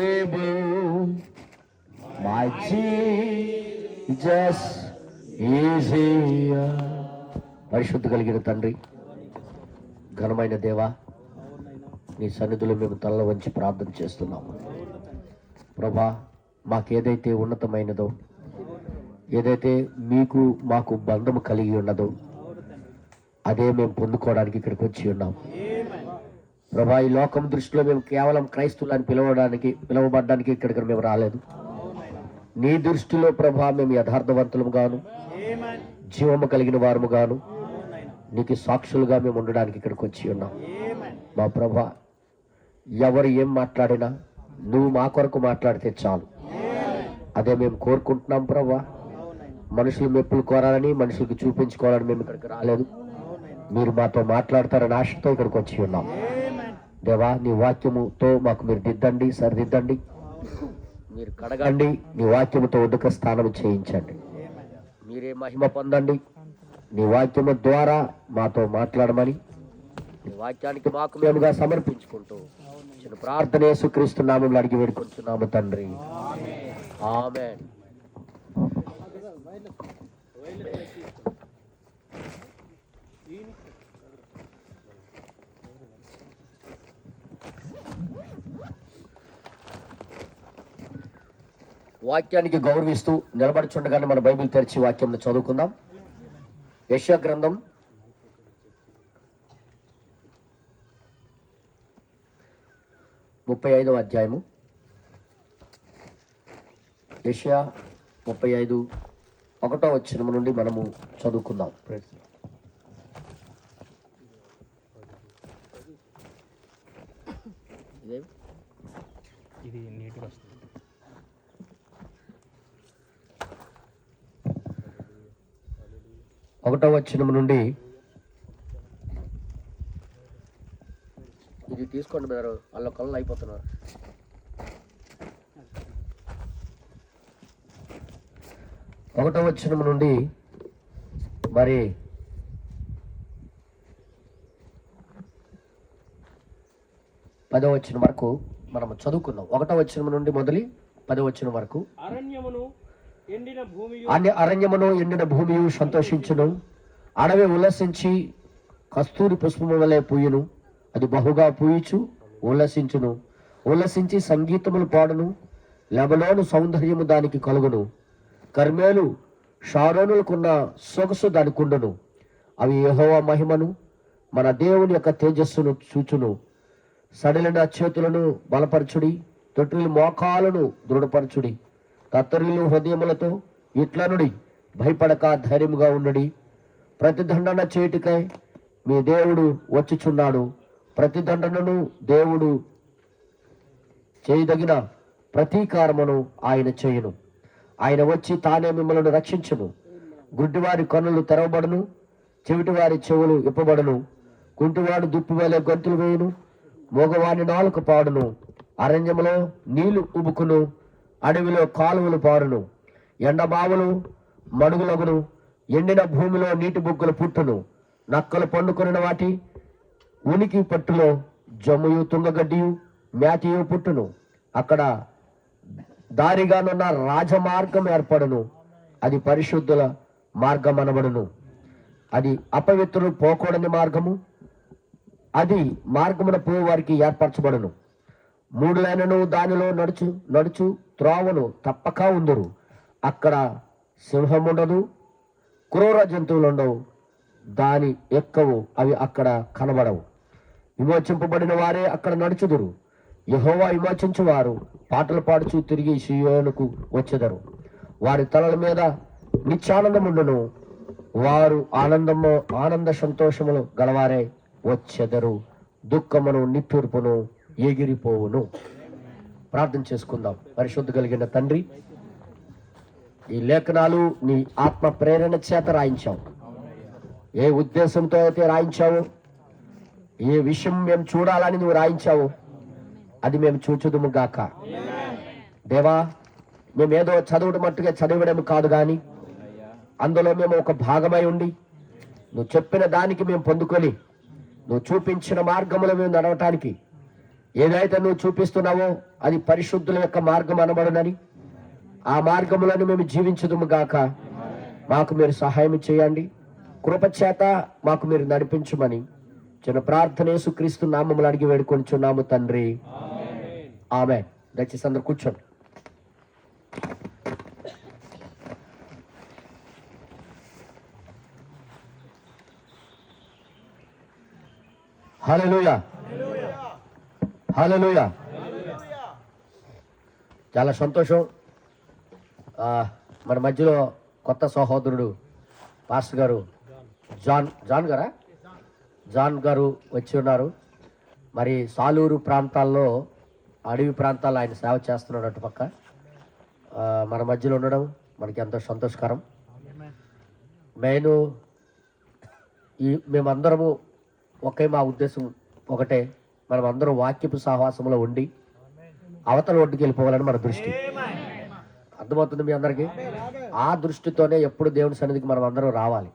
impossible. My Jesus is here. పరిశుద్ధ కలిగిన తండ్రి, ఘనమైన దేవా, నీ సన్నిధిలో మేము తల్ల వంచి ప్రార్థన చేస్తున్నాము. ప్రభా, మాకేదైతే ఉన్నతమైనదో, ఏదైతే మీకు మాకు బంధము కలిగి ఉన్నదో అదే మేము పొందుకోవడానికి ఇక్కడికి వచ్చి ఉన్నాం. ప్రభా, ఈ లోకం దృష్టిలో మేము కేవలం క్రైస్తవులని పిలువబడ్డానికి ఇక్కడికి మేము రాలేదు. నీ దృష్టిలో ప్రభా మేము యథార్థవంతులము గాను, జీవము కలిగిన వారము గాను, నీకు సాక్షులుగా మేము ఉండడానికి ఇక్కడికి వచ్చి ఉన్నాం. మా ప్రభా, ఎవరు ఏం మాట్లాడినా నువ్వు మా కొరకు మాట్లాడితే చాలు, అదే మేము కోరుకుంటున్నాం. ప్రభా, మనుషులు మెప్పులు కోరాలని, మనుషులకు చూపించుకోవాలని మేము ఇక్కడికి రాలేదు. మీరు మాతో మాట్లాడతారని ఆశతో ఇక్కడికి వచ్చి ఉన్నాం. దేవా, నీ వాక్యముతో మాకు మీరు దిద్దండి, సరిదిద్దండి, మీరు కడగండి, నీ వాక్యముతో ఉదక స్థానం చేయించండి. మీరే మహిమ పొందండి. నీ వాక్యము ద్వారా మాతో మాట్లాడమని నీ వాక్యానికి మాకు మేముగా సమర్పించుకుంటూ చిన్న ప్రార్థన యేసుక్రీస్తు నామములో అడిగి వేడుకొంచున్నాము తండ్రి, ఆమేన్. వాక్యానికి గౌరవిస్తూ నిలబడుచుండగానే మన బైబిల్ తెరిచి వాక్యం చదువుకుందాం. యెషయా గ్రంథం 35వ అధ్యాయము. యెషయా 35:1వ వచనం నుండి మనము చదువుకుందాం. ఇది నీట్గా వస్తుంది. 1వ వచనం నుండి ఇది తీసుకోండి మీరు, వాళ్ళ కళ్ళు అయిపోతున్నారు. 1వ వచనం నుండి మరి 10వ వచనం వరకు మనం చదువుకున్నాం. 1వ వచనం నుండి మొదలు 10వ వచనం వరకు. అరణ్యమును ఎండిన భూమియు సంతోషించును, అడవి ఉల్లసించి కస్తూరి పుష్పము వలె పూయును. అది బహుగా పూయిచు ఉల్లసించును, ఉల్లసించి సంగీతములు పాడును. లెబనోను సౌందర్యము దానికి కలుగును, కర్మేలు షారోనులకున్న సొగసు దానికి ఉండును. అవి యెహోవా మహిమను, మన దేవుని యొక్క తేజస్సును చూచును. సడిలిన చేతులను బలపరచుడి, తొట్టిలి మోకాలను దృఢపరచుడి. కత్తరిలు హృదయములతో ఇట్లనుడి, భయపడక ధైర్యముగా ఉండుడి. ప్రతిదండన చేయుటకై మీ దేవుడు వచ్చుచున్నాడు. ప్రతిదండనను దేవుడు చేయదగిన ప్రతీకారమును ఆయన చేయును. ఆయన వచ్చి తానే మిమ్మల్ని రక్షించును. గుడ్డివారి కన్నులు తెరవబడును, చెవిటివారి చెవులు ఇప్పబడును. కుంటివాడు దుప్పివేలే గొంతులు వేయును, మోగవాని నాలుక పాడును. అరణ్యములో నీళ్లు ఉబుకును, అడవిలో కాలువలు పారును. ఎండబావులు మడుగులగును, ఎండిన భూమిలో నీటి బుగ్గలు పుట్టును. నక్కలు పండుకొనిన వాటి ఉనికి పట్టులో జమ్ముయు తుంగగడ్డియు మేతయు పుట్టును. అక్కడ దారిగానున్న రాజమార్గం ఏర్పడును, అది పరిశుద్ధుల మార్గం అనబడును. అది అపవిత్రులు పోకూడని మార్గము, అది మార్గమున పోయే వారికి ఏర్పరచబడును. 3 లైనను దానిలో నడుచు త్రోవను తప్పక ఉందరు. అక్కడ సింహం ఉండదు, క్రూర జంతువులు ఉండవు, దాని ఎక్కవు, అవి అక్కడ కనబడవు. విమోచింపబడిన వారే అక్కడ నడుచుదురు. యెహోవా విమోచించు వారు పాటలు పాడుచు తిరిగి సీయోనుకు వచ్చెదరు. వారి తలల మీద నిత్యానందముండును, వారు ఆనంద సంతోషములు గలవారే వచ్చెదరు. దుఃఖమును నిట్టూర్పును ఎగిరిపోవును. ప్రార్థన చేసుకుందాం. పరిశుద్ధ కలిగిన తండ్రి, ఈ లేఖనాలు నీ ఆత్మ ప్రేరణ చేత రాయించావు. ఏ ఉద్దేశంతో అయితే రాయించావు, ఏ విషయం మేము చూడాలని నువ్వు రాయించావు, అది మేము చూచుదుము గాక. దేవా, మేమేదో చదువుడు మట్టుగా చదివడం కాదు, కానీ అందులో మేము ఒక భాగమై ఉండి నువ్వు చెప్పిన దానికి మేము పొందుకొని నువ్వు చూపించిన మార్గంలో మేము నడవటానికి ఏదైతే నువ్వు చూపిస్తున్నావో అది పరిశుద్ధుల యొక్క మార్గం అనబడునని, ఆ మార్గములను మేము జీవించుదుము గాక. మాకు మీరు సహాయం చేయండి, కృపచేత మాకు మీరు నడిపించమని చిన్న ప్రార్థన యేసుక్రీస్తు నామములు అడిగి వేడుకొంచున్నాము తండ్రి, ఆమేన్. దయచేసి అందరూ కూర్చోండి. హల్లెలూయా, హల్లెలూయా. చాలా సంతోషం. మన మధ్యలో కొత్త సహోదరుడు పాస్టర్ గారు జాన్ గారు వచ్చి ఉన్నారు. మరి సాలూరు ప్రాంతాల్లో, అడవి ప్రాంతాల్లో ఆయన సేవ చేస్తున్నాడు అటుపక్క. మన మధ్యలో ఉండడం మనకి ఎంతో సంతోషకరం. మేమందరము మా ఉద్దేశం ఒకటే, మనం అందరం వాక్యపు సహవాసంలో ఉండి అవతల ఒడ్డుకి వెళ్ళిపోవాలని మన దృష్టి. అర్థమవుతుంది మీ అందరికీ? ఆ దృష్టితోనే ఎప్పుడు దేవుని సన్నిధికి మనం అందరం రావాలి.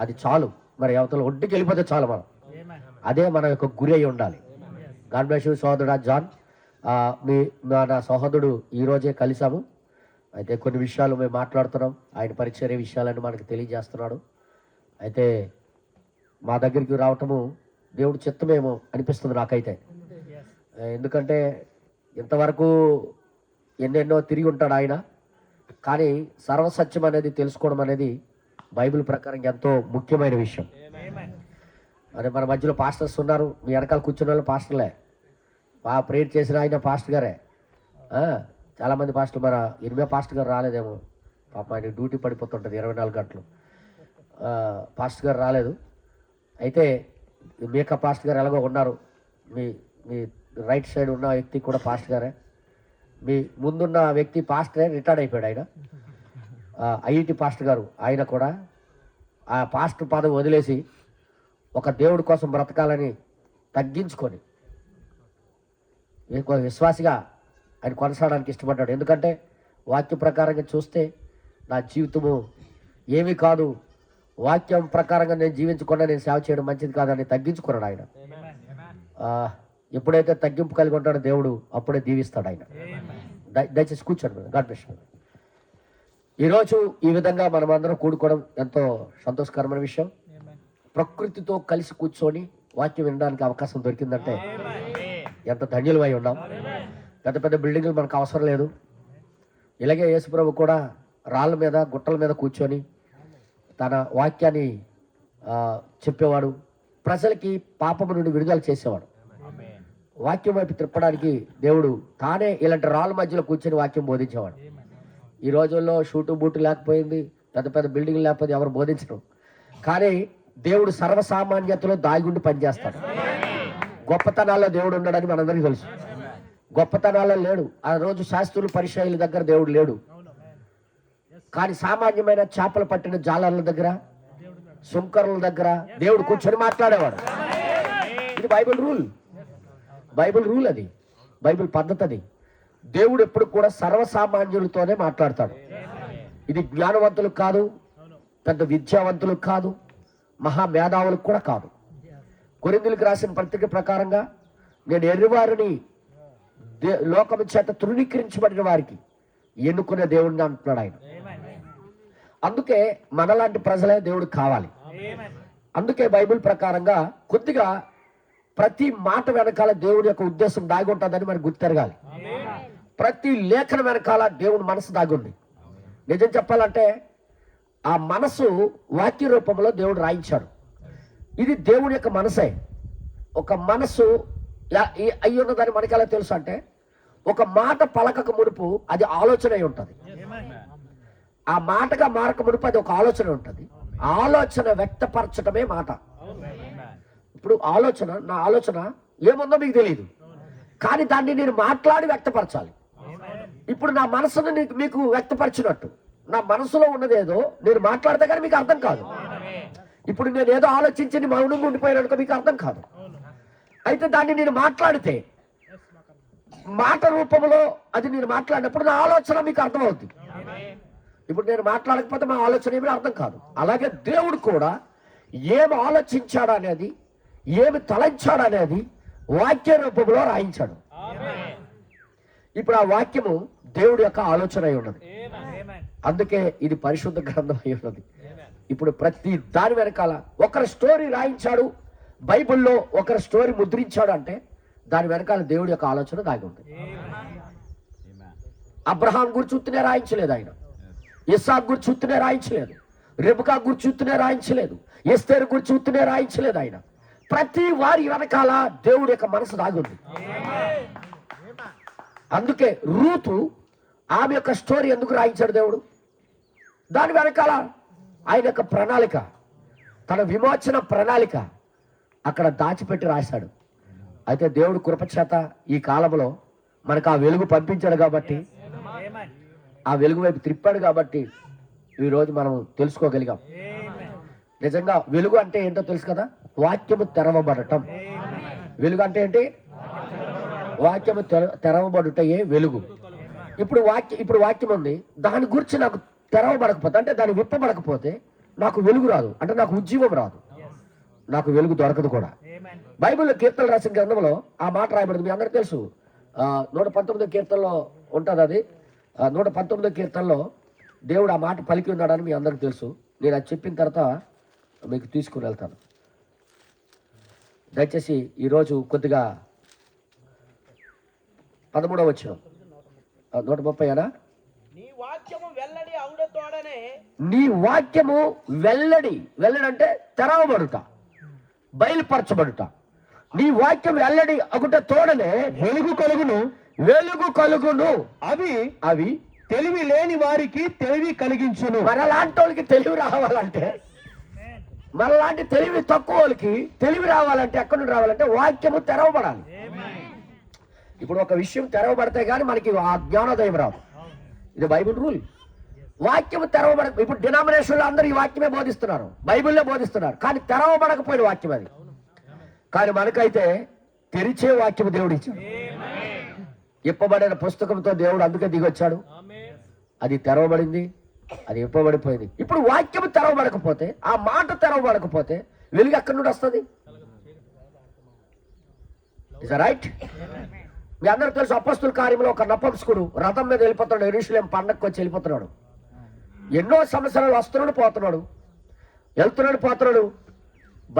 అది చాలు. మరి అవతల ఒడ్డుకి వెళ్ళిపోతే చాలు. మనం అదే మన యొక్క గురి అయి ఉండాలి. గాడ్ బ్లెస్ యు సహోదరుడా జాన్. నా సహోదరుడు ఈరోజే కలిసాము. అయితే కొన్ని విషయాలు మేము మాట్లాడుతున్నాం. ఆయన పరిచర్య విషయాలను మనకు తెలియజేస్తున్నాడు. అయితే మా దగ్గరికి రావటము దేవుడి చిత్తమేమో అనిపిస్తుంది నాకైతే. ఎందుకంటే ఇంతవరకు ఎన్నెన్నో తిరిగి ఉంటాడు ఆయన. కానీ సర్వసత్యం అనేది తెలుసుకోవడం అనేది బైబిల్ ప్రకారం ఎంతో ముఖ్యమైన విషయం. అదే మన మధ్యలో పాస్టర్స్ ఉన్నారు. మీ వెనకాల కూర్చున్న వాళ్ళు పాస్టర్లే. బాగా ప్రేయర్ చేసిన ఆయన పాస్టర్ గారే. చాలామంది పాస్టర్లు, మన ఇనిమే పాస్టర్ గారు రాలేదేమో, పాప ఆయన డ్యూటీ పడిపోతుంటుంది 24 గంటలు. పాస్టర్ గారు రాలేదు. అయితే మేకప్ పాస్టర్ గారు ఎలాగో ఉన్నారు. మీ మీ రైట్ సైడ్ ఉన్న వ్యక్తి కూడా పాస్టర్ గారే. మీ ముందున్న వ్యక్తి పాస్టరే, రిటైర్డ్ అయిపోయాడు ఆయన. ఐఐటి పాస్టర్ గారు, ఆయన కూడా ఆ పాస్టర్ పదవి వదిలేసి ఒక దేవుడి కోసం బ్రతకాలని తగ్గించుకొని విశ్వాసిగా ఆయన కొనసాగడానికి ఇష్టపడ్డాడు. ఎందుకంటే వాక్య ప్రకారంగా చూస్తే నా జీవితము ఏమీ కాదు, వాక్యం ప్రకారంగా నేను జీవించకుండా నేను సేవ చేయడం మంచిది కాదని తగ్గించుకున్నాడు ఆయన. ఎప్పుడైతే తగ్గింపు కలిగి ఉంటాడో దేవుడు అప్పుడే దీవిస్తాడు ఆయన. దయచేసి కూర్చోండి. God bless you. ఈరోజు ఈ విధంగా మనమందరం కూడుకోవడం ఎంతో సంతోషకరమైన విషయం. ప్రకృతితో కలిసి కూర్చొని వాక్యం వినడానికి అవకాశం దొరికిందంటే ఎంత ధన్యులమై ఉన్నాం. పెద్ద పెద్ద బిల్డింగ్లు మనకు అవసరం లేదు. ఇలాగే యేసుప్రభు కూడా రాళ్ళ మీద, గుట్టల మీద కూర్చొని తన వాక్యాన్ని చెప్పేవాడు. ప్రజలకి పాపము నుండి విడుదల చేసేవాడు. వాక్యం వైపు తిప్పడానికి దేవుడు తానే ఇలాంటి రాళ్ళ మధ్యలో కూర్చొని వాక్యం బోధించేవాడు. ఈ రోజుల్లో షూటు బూటు లేకపోయింది, పెద్ద పెద్ద బిల్డింగ్లు లేకపోతే ఎవరు బోధించడం. కానీ దేవుడు సర్వసామాన్యతలో దాగుండి పనిచేస్తాడు. గొప్పతనాల్లో దేవుడు ఉన్నాడని మనందరికీ తెలుసు. గొప్పతనాల్లో లేడు. ఆ రోజు శాస్త్రులు పరిచయాల దగ్గర దేవుడు లేడు. కానీ సామాన్యమైన చేపలు పట్టిన జాలర్ల దగ్గర, సుంకరుల దగ్గర దేవుడు కూర్చొని మాట్లాడేవాడు. ఇది బైబిల్ రూల్. బైబిల్ రూల్ అది, బైబిల్ పద్ధతి అది. దేవుడు ఎప్పుడు కూడా సర్వసామాన్యులతోనే మాట్లాడతాడు. ఇది జ్ఞానవంతులకు కాదు, పెద్ద విద్యావంతులకు కాదు, మహామేధావులకు కూడా కాదు. కొరింథీయులకు రాసిన పత్రిక ప్రకారంగా నేను ఎర్రివారిని లోకము చేత తృణీకరించబడిన వారికి ఎన్నుకునే దేవుడిని అంటున్నాడు ఆయన. అందుకే మనలాంటి ప్రజలే దేవుడు కావాలి. అందుకే బైబిల్ ప్రకారంగా కొద్దిగా ప్రతి మాట వెనకాల దేవుడి యొక్క ఉద్దేశం దాగి ఉంటుందని మనకు గుర్తెరగాలి. ప్రతి లేఖన వెనకాల దేవుడి మనసు దాగి ఉంది. నిజం చెప్పాలంటే ఆ మనసు వాక్య రూపంలో దేవుడు రాయించాడు. ఇది దేవుడి యొక్క మనసే. ఒక మనసు అయ్యున్నదని మనకి ఎలా తెలుసు అంటే, ఒక మాట పలకక మునుపు అది ఆలోచన అయి ఉంటుంది. ఆ మాటగా మారక మునుపు అది ఒక ఆలోచన ఉంటుంది. ఆలోచన వ్యక్తపరచడమే మాట. ఇప్పుడు నా ఆలోచన ఏముందో మీకు తెలియదు, కానీ దాన్ని నేను మాట్లాడి వ్యక్తపరచాలి. ఇప్పుడు నా మనసును మీకు వ్యక్తపరిచినట్టు నా మనసులో ఉన్నదేదో నేను మాట్లాడితే కానీ మీకు అర్థం కాదు. ఇప్పుడు నేను ఏదో ఆలోచించి మౌనంగా ఉండిపోయానుకో మీకు అర్థం కాదు. అయితే దాన్ని నేను మాట్లాడితే మాట రూపంలో అది నేను మాట్లాడినప్పుడు నా ఆలోచన మీకు అర్థమవుతుంది. ఇప్పుడు నేను మాట్లాడకపోతే మా ఆలోచన ఏమీ అర్థం కాదు. అలాగే దేవుడు కూడా ఏమి ఆలోచించాడు అనేది, ఏమి తలంచాడు అనేది వాక్య రూపంలో రాయించాడు. ఇప్పుడు ఆ వాక్యము దేవుడి యొక్క ఆలోచన అయి ఉన్నది. అందుకే ఇది పరిశుద్ధ గ్రంథం అయి ఉన్నది. ఇప్పుడు ప్రతి దాని వెనకాల ఒకరి స్టోరీ రాయించాడు, బైబిల్లో ఒకరి స్టోరీ ముద్రించాడు అంటే దాని వెనకాల దేవుడి యొక్క ఆలోచన దాగి ఉంది. అబ్రహాం గురించి చూస్తూనే రాయించలేదు ఆయన, ఇస్సాకు గురించి చూస్తూనే రాయించలేదు, రెబకా గురించి చూస్తూనే రాయించలేదు, ఎస్తేరు గురించి చూస్తూనే రాయించలేదు ఆయన. ప్రతి వారి వెనకాల దేవుడి యొక్క మనసు దాగి ఉంది. అందుకే రూతు ఆమె యొక్క స్టోరీ ఎందుకు రాయించాడు దేవుడు? దాని వెనకాల ఆయన యొక్క ప్రణాళిక, తన విమోచన ప్రణాళిక అక్కడ దాచిపెట్టి రాశాడు. అయితే దేవుడు కృపచేత ఈ కాలంలో మనకు ఆ వెలుగు పంపించాడు కాబట్టి, ఆ వెలుగు వైపు త్రిప్పాడు కాబట్టి ఈరోజు మనం తెలుసుకోగలిగాం. నిజంగా వెలుగు అంటే ఏంటో తెలుసు కదా, వాక్యము తెరవబడటం. వెలుగు అంటే ఏంటి? వాక్యము తెరవబడుటయే వెలుగు. ఇప్పుడు వాక్యం ఉంది, దాని గురించి నాకు తెరవబడకపోతే, అంటే దాన్ని విప్పబడకపోతే నాకు వెలుగు రాదు, అంటే నాకు ఉజ్జీవం రాదు, నాకు వెలుగు దొరకదు కూడా. బైబిల్లో కీర్తనలు రాసిన గ్రంథంలో ఆ మాట రాయబడింది, మీ అందరికీ తెలుసు. 119వ కీర్తనలో ఉంటుంది అది. 119వ కీర్తనలో దేవుడు ఆ మాట పలికి ఉన్నాడని మీ అందరికీ తెలుసు. నేను అది చెప్పిన తర్వాత మీకు తీసుకుని వెళ్తాను. దయచేసి ఈరోజు కొద్దిగా 13వ వచనం 130 నీ వాక్యము వెల్లడి అవుడతోడనే, నీ వాక్యము వెల్లడి అంటే తెరవబడుట, బయలుపరచబడుట. నీ వాక్యం వెల్లడి అగుట తోడనే వెలుగు కలుగును. అవి తెలివి లేని వారికి తెలివి కలిగించును. మనలాంటి వాళ్ళకి తెలివి రావాలంటే, మనలాంటి తెలివి తక్కువ వాళ్ళకి తెలివి రావాలంటే ఎక్కడి నుండి రావాలంటే వాక్యము తెరవబడాలి. ఇప్పుడు ఒక విషయం తెరవబడితే కానీ మనకి ఆ జ్ఞానోదయం రాదు. ఇది బైబిల్ రూల్. వాక్యము తెరవబడ, ఇప్పుడు డినామినేషన్లో అందరూ ఈ వాక్యమే బోధిస్తున్నారు, బైబిల్లే బోధిస్తున్నారు, కానీ తెరవబడకపోయిన వాక్యం అది. కానీ మనకైతే తెరిచే వాక్యము దేవుడు ఇచ్చాడు. ఇప్పబడిన పుస్తకంతో దేవుడు అందుకే దిగొచ్చాడు. అది తెరవబడింది, అది ఇప్పబడిపోయింది. ఇప్పుడు వాక్యము తెరవబడకపోతే, ఆ మాట తెరవబడకపోతే వెలుగు ఎక్కడి నుండి వస్తుంది? Is right? మీ అందరూ తెలుసు, అపొస్తలుల కార్యంలో ఒక నపుంసకుడు రథం మీద వెళ్ళిపోతున్నాడు, యెరూషలేం పండగకు వచ్చి వెళ్ళిపోతున్నాడు. ఎన్నో సంవత్సరాలు వస్తున్నాడు, పోతున్నాడు,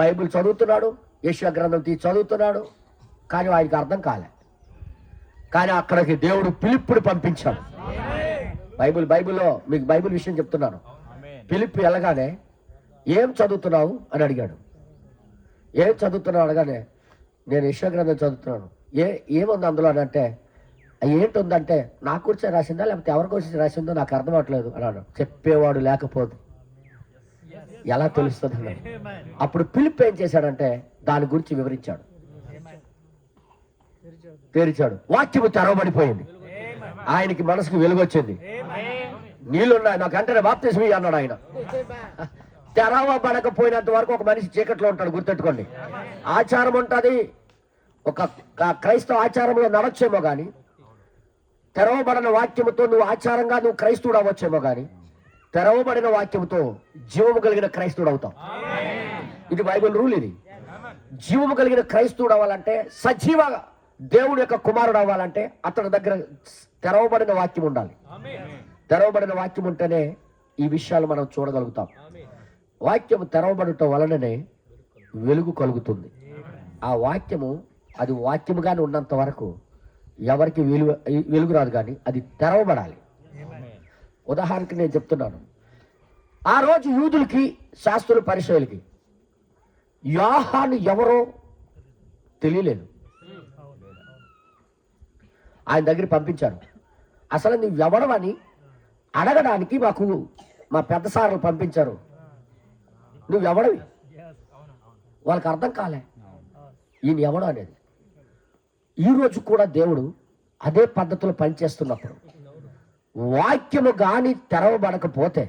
బైబిల్ చదువుతున్నాడు, యెషయా గ్రంథం తీసి చదువుతున్నాడు, కానీ ఆయనకి అర్థం కాలే. కానీ అక్కడికి దేవుడు ఫిలిప్పుని పంపించాడు. బైబిల్లో మీకు బైబిల్ విషయం చెప్తున్నాను. ఫిలిప్పు వెళ్ళగానే ఏం చదువుతున్నావు అని అడిగాడు. ఏం చదువుతున్నావు అనగానే నేను యెషయా గ్రంథం చదువుతున్నాను. ఏముంది అందులో అని అంటే, ఏంటుందంటే నా గురించి రాసిందా లేకపోతే ఎవరి గురించి రాసిందో నాకు అర్థం అవట్లేదు అన్నాడు. చెప్పేవాడు లేకపోతే ఎలా తెలుస్తుంది అన్నాడు. అప్పుడు ఫిలిప్ ఏం చేశాడంటే దాని గురించి వివరించాడు, తెరిచాడు. వాక్యము తెరవబడిపోయింది, ఆయనకి మనసుకు వెలుగొచ్చింది. నీళ్ళున్నాయి నాకు వెంటనే బాప్తిస్మం ఇయ్యి అన్నాడు ఆయన. తెరవబడకపోయినంత వరకు ఒక మనిషి చీకట్లో ఉంటాడు, గుర్తెట్టుకోండి. ఆచారం ఉంటుంది, ఒక క్రైస్తవ ఆచారంలో నడచేమో కానీ, తెరవబడిన వాక్యముతో నువ్వు ఆచారంగా నువ్వు క్రైస్తవుడు అవ్వచ్చేమో కానీ, తెరవబడిన వాక్యముతో జీవము కలిగిన క్రైస్తవుడు అవుతావు. ఇది బైబిల్ రూల్. ఇది జీవము కలిగిన క్రైస్తవుడు అవ్వాలంటే, సజీవగా దేవుడు యొక్క కుమారుడు అవ్వాలంటే అతని దగ్గర తెరవబడిన వాక్యం ఉండాలి. తెరవబడిన వాక్యం ఉంటేనే ఈ విషయాలు మనం చూడగలుగుతాం. వాక్యము తెరవబడటం వలననే వెలుగు కలుగుతుంది. ఆ వాక్యము అది వాక్యముగానే ఉన్నంత వరకు ఎవరికి వెలుగు రాదు, కానీ అది తెరవబడాలి. ఉదాహరణకి నేను చెప్తున్నాను, ఆ రోజు యూదులకి, శాస్త్రుల పరిచయులకి యోహాను ఎవరో తెలియలేదు. ఆయన దగ్గర పంపించారు. అసలు నువ్వెవడవని అడగడానికి మా పెద్ద సార్లు పంపించారు. నువ్వెవడవి? వాళ్ళకి అర్థం కాలే ఈయన ఎవడు అనేది. ఈరోజు కూడా దేవుడు అదే పద్ధతిలో పనిచేస్తున్నప్పుడు వాక్యము కానీ తెరవబడకపోతే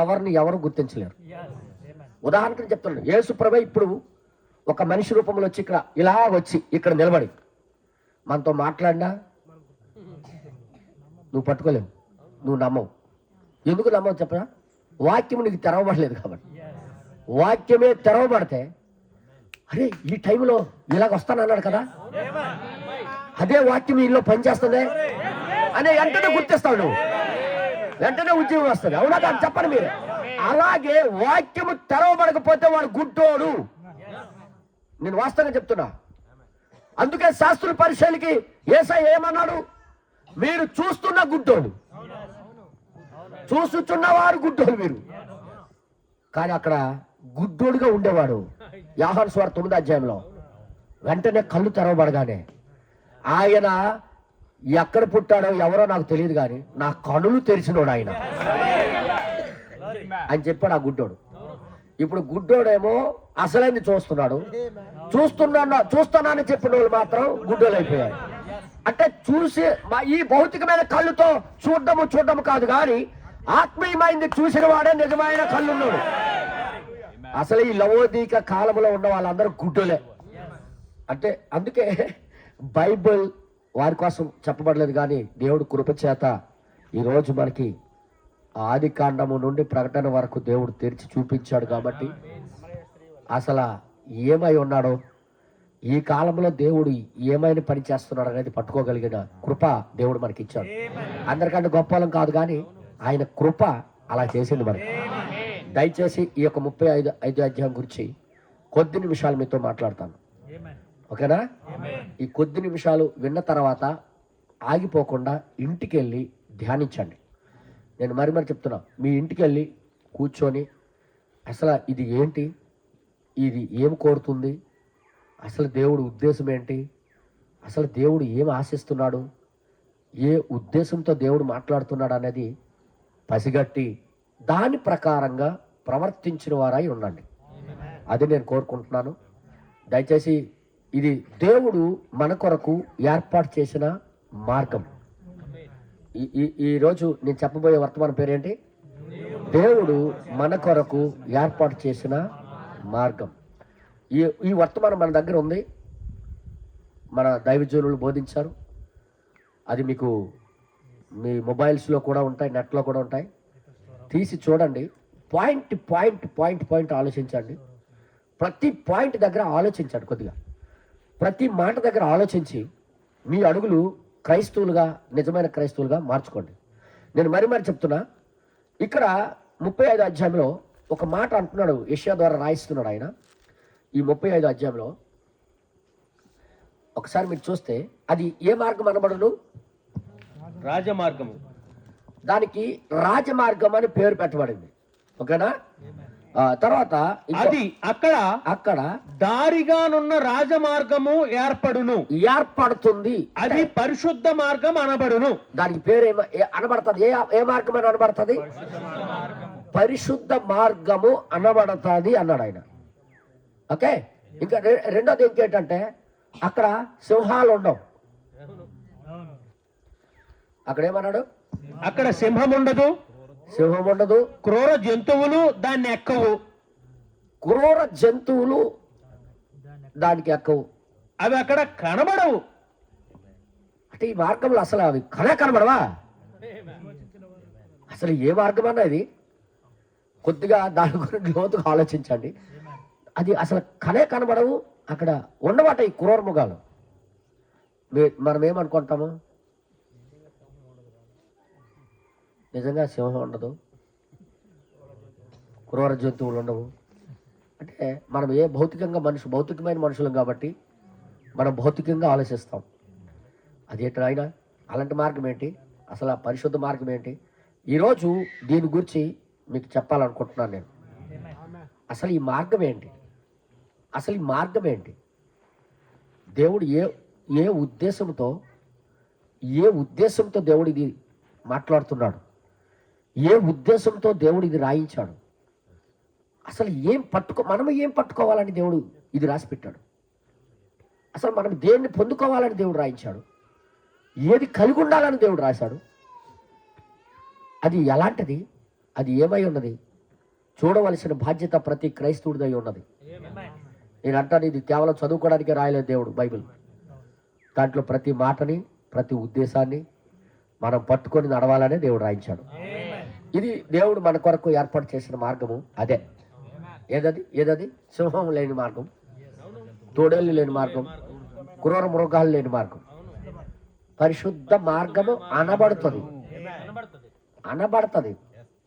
ఎవరిని ఎవరు గుర్తించలేరు. ఉదాహరణకు చెప్తున్నాడు, యేసు ప్రభువు ఇప్పుడు ఒక మనిషి రూపంలో వచ్చి ఇక్కడ నిలబడి మనతో మాట్లాడినా నువ్వు పట్టుకోలేవు, నువ్వు నమ్మవు. ఎందుకు నమ్మవు చెప్పరా? వాక్యం నీకు తెరవబడలేదు కాబట్టి. వాక్యమే తెరవబడితే, అరే ఈ టైంలో ఇలాగ వస్తానన్నాడు కదా, అదే వాక్యం వీళ్ళలో పనిచేస్తుంది అనే వెంటనే గుర్తిస్తావు నువ్వు, వెంటనే ఉద్యోగం వస్తుంది. అవునా కాదు చెప్పండి మీరు. అలాగే వాక్యము తెరవబడకపోతే వాడు గుడ్డోడు. నేను వాస్తవంగా చెప్తున్నా. అందుకే శాస్త్రుల పరిశీలికి యేసయ్య ఏమన్నాడు? మీరు చూస్తున్న గుడ్డోడు, చూస్తున్నవారు గుడ్డోడు మీరు. కానీ అక్కడ గుడ్డోడుగా ఉండేవాడు. యోహాను సువార్త 9వ అధ్యాయంలో వెంటనే కళ్ళు తెరవబడగానే ఆయన ఎక్కడ పుట్టాడో ఎవరో నాకు తెలియదు కానీ నా కనులు తెరిచినోడు ఆయన అని చెప్పాడు ఆ గుడ్డోడు. ఇప్పుడు గుడ్డోడేమో అసలైంది చూస్తున్నాడు, చూస్తున్నానని చెప్పిన వాళ్ళు మాత్రం గుడ్డోలు అయిపోయారు. అంటే చూసి ఈ భౌతికమైన కళ్ళుతో చూడడము కాదు కానీ ఆత్మీయమైంది చూసిన వాడే నిజమైన కళ్ళున్నాడు. అసలు ఈ లవోదీక కాలంలో ఉన్న వాళ్ళందరూ గుడ్డోలే. అంటే అందుకే బైబిల్ వారి కోసం చెప్పబడలేదు కానీ దేవుడు కృపచేత ఈరోజు మనకి ఆది కాండము నుండి ప్రకటన వరకు దేవుడు తెరిచి చూపించాడు. కాబట్టి అసలు ఏమై ఉన్నాడో, ఈ కాలంలో దేవుడు ఏమైనా పని చేస్తున్నాడు అనేది పట్టుకోగలిగిన కృప దేవుడు మనకి ఇచ్చాడు. అందరికంటే గొప్పలం కాదు కానీ ఆయన కృప అలా చేసింది మనకి. దయచేసి ఈ యొక్క 35 అధ్యాయం గురించి కొద్ది నిమిషాలు మీతో మాట్లాడతాను, ఓకేనా? ఈ కొద్ది నిమిషాలు విన్న తర్వాత ఆగిపోకుండా ఇంటికి వెళ్ళి ధ్యానించండి. నేను మరి చెప్తున్నా, మీ ఇంటికి వెళ్ళి కూర్చొని అసలు ఇది ఏంటి, ఇది ఏం కోరుతుంది, అసలు దేవుడు ఉద్దేశం ఏంటి, అసలు దేవుడు ఏం ఆశిస్తున్నాడు, ఏ ఉద్దేశంతో దేవుడు మాట్లాడుతున్నాడు అనేది పసిగట్టి దాని ప్రకారంగా ప్రవర్తించిన వారై ఉండండి. అది నేను కోరుకుంటున్నాను. దయచేసి ఇది దేవుడు మన కొరకు ఏర్పాటు చేసిన మార్గం. ఈరోజు నేను చెప్పబోయే వర్తమాన పేరేంటి? దేవుడు మన కొరకు ఏర్పాటు చేసిన మార్గం. ఈ వర్తమానం మన దగ్గర ఉంది, మన దైవజనులు బోధించారు. అది మీకు మీ మొబైల్స్లో కూడా ఉంటాయి, నెట్లో కూడా ఉంటాయి. తీసి చూడండి, పాయింట్ ఆలోచించండి. ప్రతి పాయింట్ దగ్గర ఆలోచించండి, కొద్దిగా ప్రతి మాట దగ్గర ఆలోచించి మీ అడుగులు క్రైస్తవులుగా, నిజమైన క్రైస్తవులుగా మార్చుకోండి. నేను మరి చెప్తున్నా. ఇక్కడ 35 అధ్యాయంలో ఒక మాట అంటున్నాడు, యెషయా ద్వారా రాయిస్తున్నాడు ఆయన. ఈ 35 అధ్యాయంలో ఒకసారి మీరు చూస్తే అది ఏ మార్గం అనబడును? రాజమార్గము. దానికి రాజమార్గం అని పేరు పెట్టబడింది, ఓకేనా? తర్వాత అది అక్కడ దారిగానున్న రాజమార్గము ఏర్పడుతుంది. అది పరిశుద్ధ మార్గం అనబడును. దానికి పేరు అనబడుతుంది. ఏ మార్గం అని అనబడుతుంది? పరిశుద్ధ మార్గము అనబడుతుంది అన్నాడు ఆయన. ఓకే. ఇంకా రెండోది ఇంకేంటంటే అక్కడ సింహాలు ఉండవు. అక్కడ ఏమన్నాడు? అక్కడ సింహం ఉండదు, క్రూర జంతువులు దాన్ని ఎక్కవు. క్రూర జంతువులు దానికి ఎక్కవు, అవి అక్కడ కనబడవు. అంటే ఈ మార్గంలో అసలు అవి కనబడవా? అసలు ఏ మార్గం అన్నా ఇది? కొద్దిగా దాని గురించి లోతుగా ఆలోచించండి. అది అసలు కనబడవు. అక్కడ ఉండబట్ట ఈ క్రూర మృగాలు. మనం ఏమనుకుంటాము? నిజంగా సింహం ఉండదు, క్రూర జంతువులు ఉండవు. అంటే మనం భౌతికమైన మనుషులం కాబట్టి మనం భౌతికంగా ఆలోచిస్తాం. అదేంటి ఆయన? అలాంటి మార్గం ఏంటి? అసలు ఆ పరిశుద్ధ మార్గం ఏంటి? ఈరోజు దీని గురించి మీకు చెప్పాలనుకుంటున్నాను నేను. అసలు ఈ మార్గం ఏంటి? దేవుడు ఏ ఉద్దేశంతో దేవుడు ఇది మాట్లాడుతున్నాడు? ఏ ఉద్దేశంతో దేవుడు ఇది రాయించాడు? అసలు మనం ఏం పట్టుకోవాలని దేవుడు ఇది రాసి పెట్టాడు? అసలు మనం దేన్ని పొందుకోవాలని దేవుడు రాయించాడు? ఏది కలిగి ఉండాలని దేవుడు రాశాడు? అది ఎలాంటిది? అది ఏమై ఉన్నది? చూడవలసిన బాధ్యత ప్రతి క్రైస్తవుడిదై ఉన్నది. నేను అంటాను, ఇది కేవలం చదువుకోవడానికే రాయలేదు దేవుడు బైబిల్. దాంట్లో ప్రతి మాటని, ప్రతి ఉద్దేశాన్ని మనం పట్టుకొని నడవాలనే దేవుడు రాయించాడు. ఇది దేవుడు మన కొరకు ఏర్పాటు చేసిన మార్గము. అదే ఏదది? సింహం లేని మార్గం, తోడేళ్ళు లేని మార్గం, క్రూర మృగాలు లేని మార్గం. పరిశుద్ధ మార్గము అనబడుతుంది. అనబడుతుంది,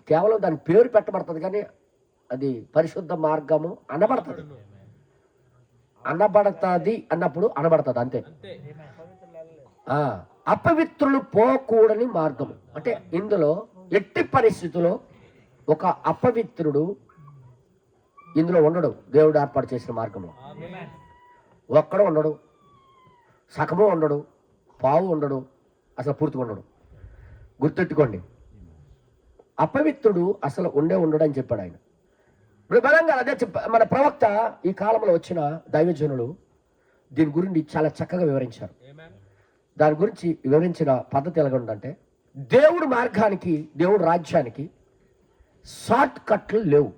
కేవలం దాని పేరు పెట్టబడుతుంది, కానీ అది పరిశుద్ధ మార్గము అనబడుతుంది. అనబడుతుంది అన్నప్పుడు అనబడుతుంది అంతే. అపవిత్రులు పోకూడని మార్గము అంటే ఇందులో ఎట్టి పరిస్థితుల్లో ఒక అపవిత్రుడు ఇందులో ఉండడు. దేవుడు ఏర్పాటు చేసిన మార్గంలో ఒక్కడు ఉండడు, సగము ఉండడు, పావు ఉండడు, అసలు పూర్తిగా ఉండడు. గుర్తెట్టుకోండి, అపవిత్రుడు అసలు ఉండడు అని చెప్పాడు ఆయన. ఇప్పుడు బలంగా అదే మన ప్రవక్త ఈ కాలంలో వచ్చిన దైవజనులు దీని గురించి చాలా చక్కగా వివరించారు. దాని గురించి వివరించిన పద్ధతి ఎలాగ ఉందంటే, దేవుడు మార్గానికి, దేవుడు రాజ్యానికి షార్ట్ కట్లు లేవు.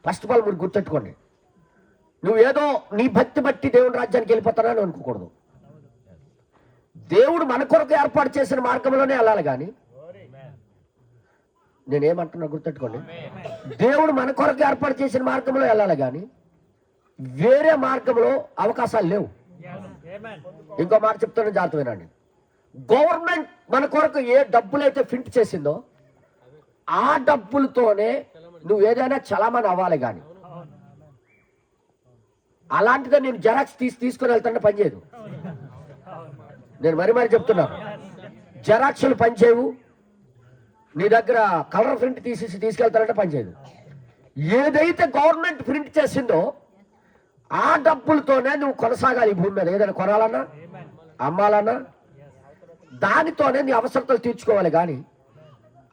ఫస్ట్ ఆఫ్ ఆల్ మీరు గుర్తెట్టుకోండి, నువ్వు ఏదో నీ భక్తి బట్టి దేవుడి రాజ్యానికి వెళ్ళిపోతానని అనుకోకూడదు. దేవుడు మన కొరకు ఏర్పాటు చేసిన మార్గంలోనే వెళ్ళాలి. కానీ నేనేమంటున్నా గుర్తెట్టుకోండి, దేవుడు మన కొరకు ఏర్పాటు చేసిన మార్గంలో వెళ్ళాలి, కానీ వేరే మార్గంలో అవకాశాలు లేవు. ఇంకో మాట చెప్తాను, జాగ్రత్త వినండి. గవర్నమెంట్ మన కొరకు ఏ డబ్బులైతే ప్రింట్ చేసిందో ఆ డబ్బులతోనే నువ్వు ఏదైనా చలామణి అవ్వాలి. కానీ అలాంటిదే నేను జెరాక్స్ తీసుకొని వెళ్తానే పనిచేయదు. నేను మరి చెప్తున్నాను, జెరాక్స్లు పనిచేయవు. నీ దగ్గర కలర్ ప్రింట్ తీసుకెళ్తానంటే పనిచేయదు. ఏదైతే గవర్నమెంట్ ప్రింట్ చేసిందో ఆ డబ్బులతోనే నువ్వు కొనసాగాలి. ఈ భూమి మీద ఏదైనా కొనాలన్నా, అమ్మాలన్నా దానితోనే నీ అవసరతలు తీర్చుకోవాలి. కానీ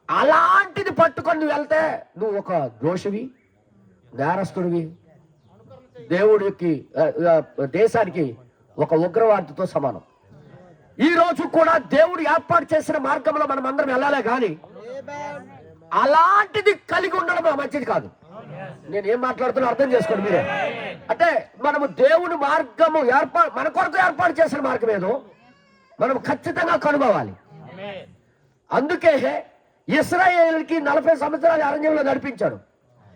అలాంటిది పట్టుకొని నువ్వు వెళ్తే నువ్వు ఒక దోషివి, నేరస్తుడివి, దేవుడికి దేశానికి ఒక ఉగ్రవాదితో సమానం. ఈ రోజు కూడా దేవుడు ఏర్పాటు చేసిన మార్గంలో మనం అందరం వెళ్ళాలే, కానీ అలాంటిది కలిగి ఉండడం మంచిది కాదు. నేను ఏం మాట్లాడుతున్నా అర్థం చేసుకోండి మీరే. అంటే మనము దేవుని మార్గము మన కొరకు ఏర్పాటు చేసిన మార్గం ఏదో మనం ఖచ్చితంగా కనుగోవాలి. అందుకే ఇశ్రాయేలుకి 40 సంవత్సరాలు అరణ్యంలో నడిపించాడు.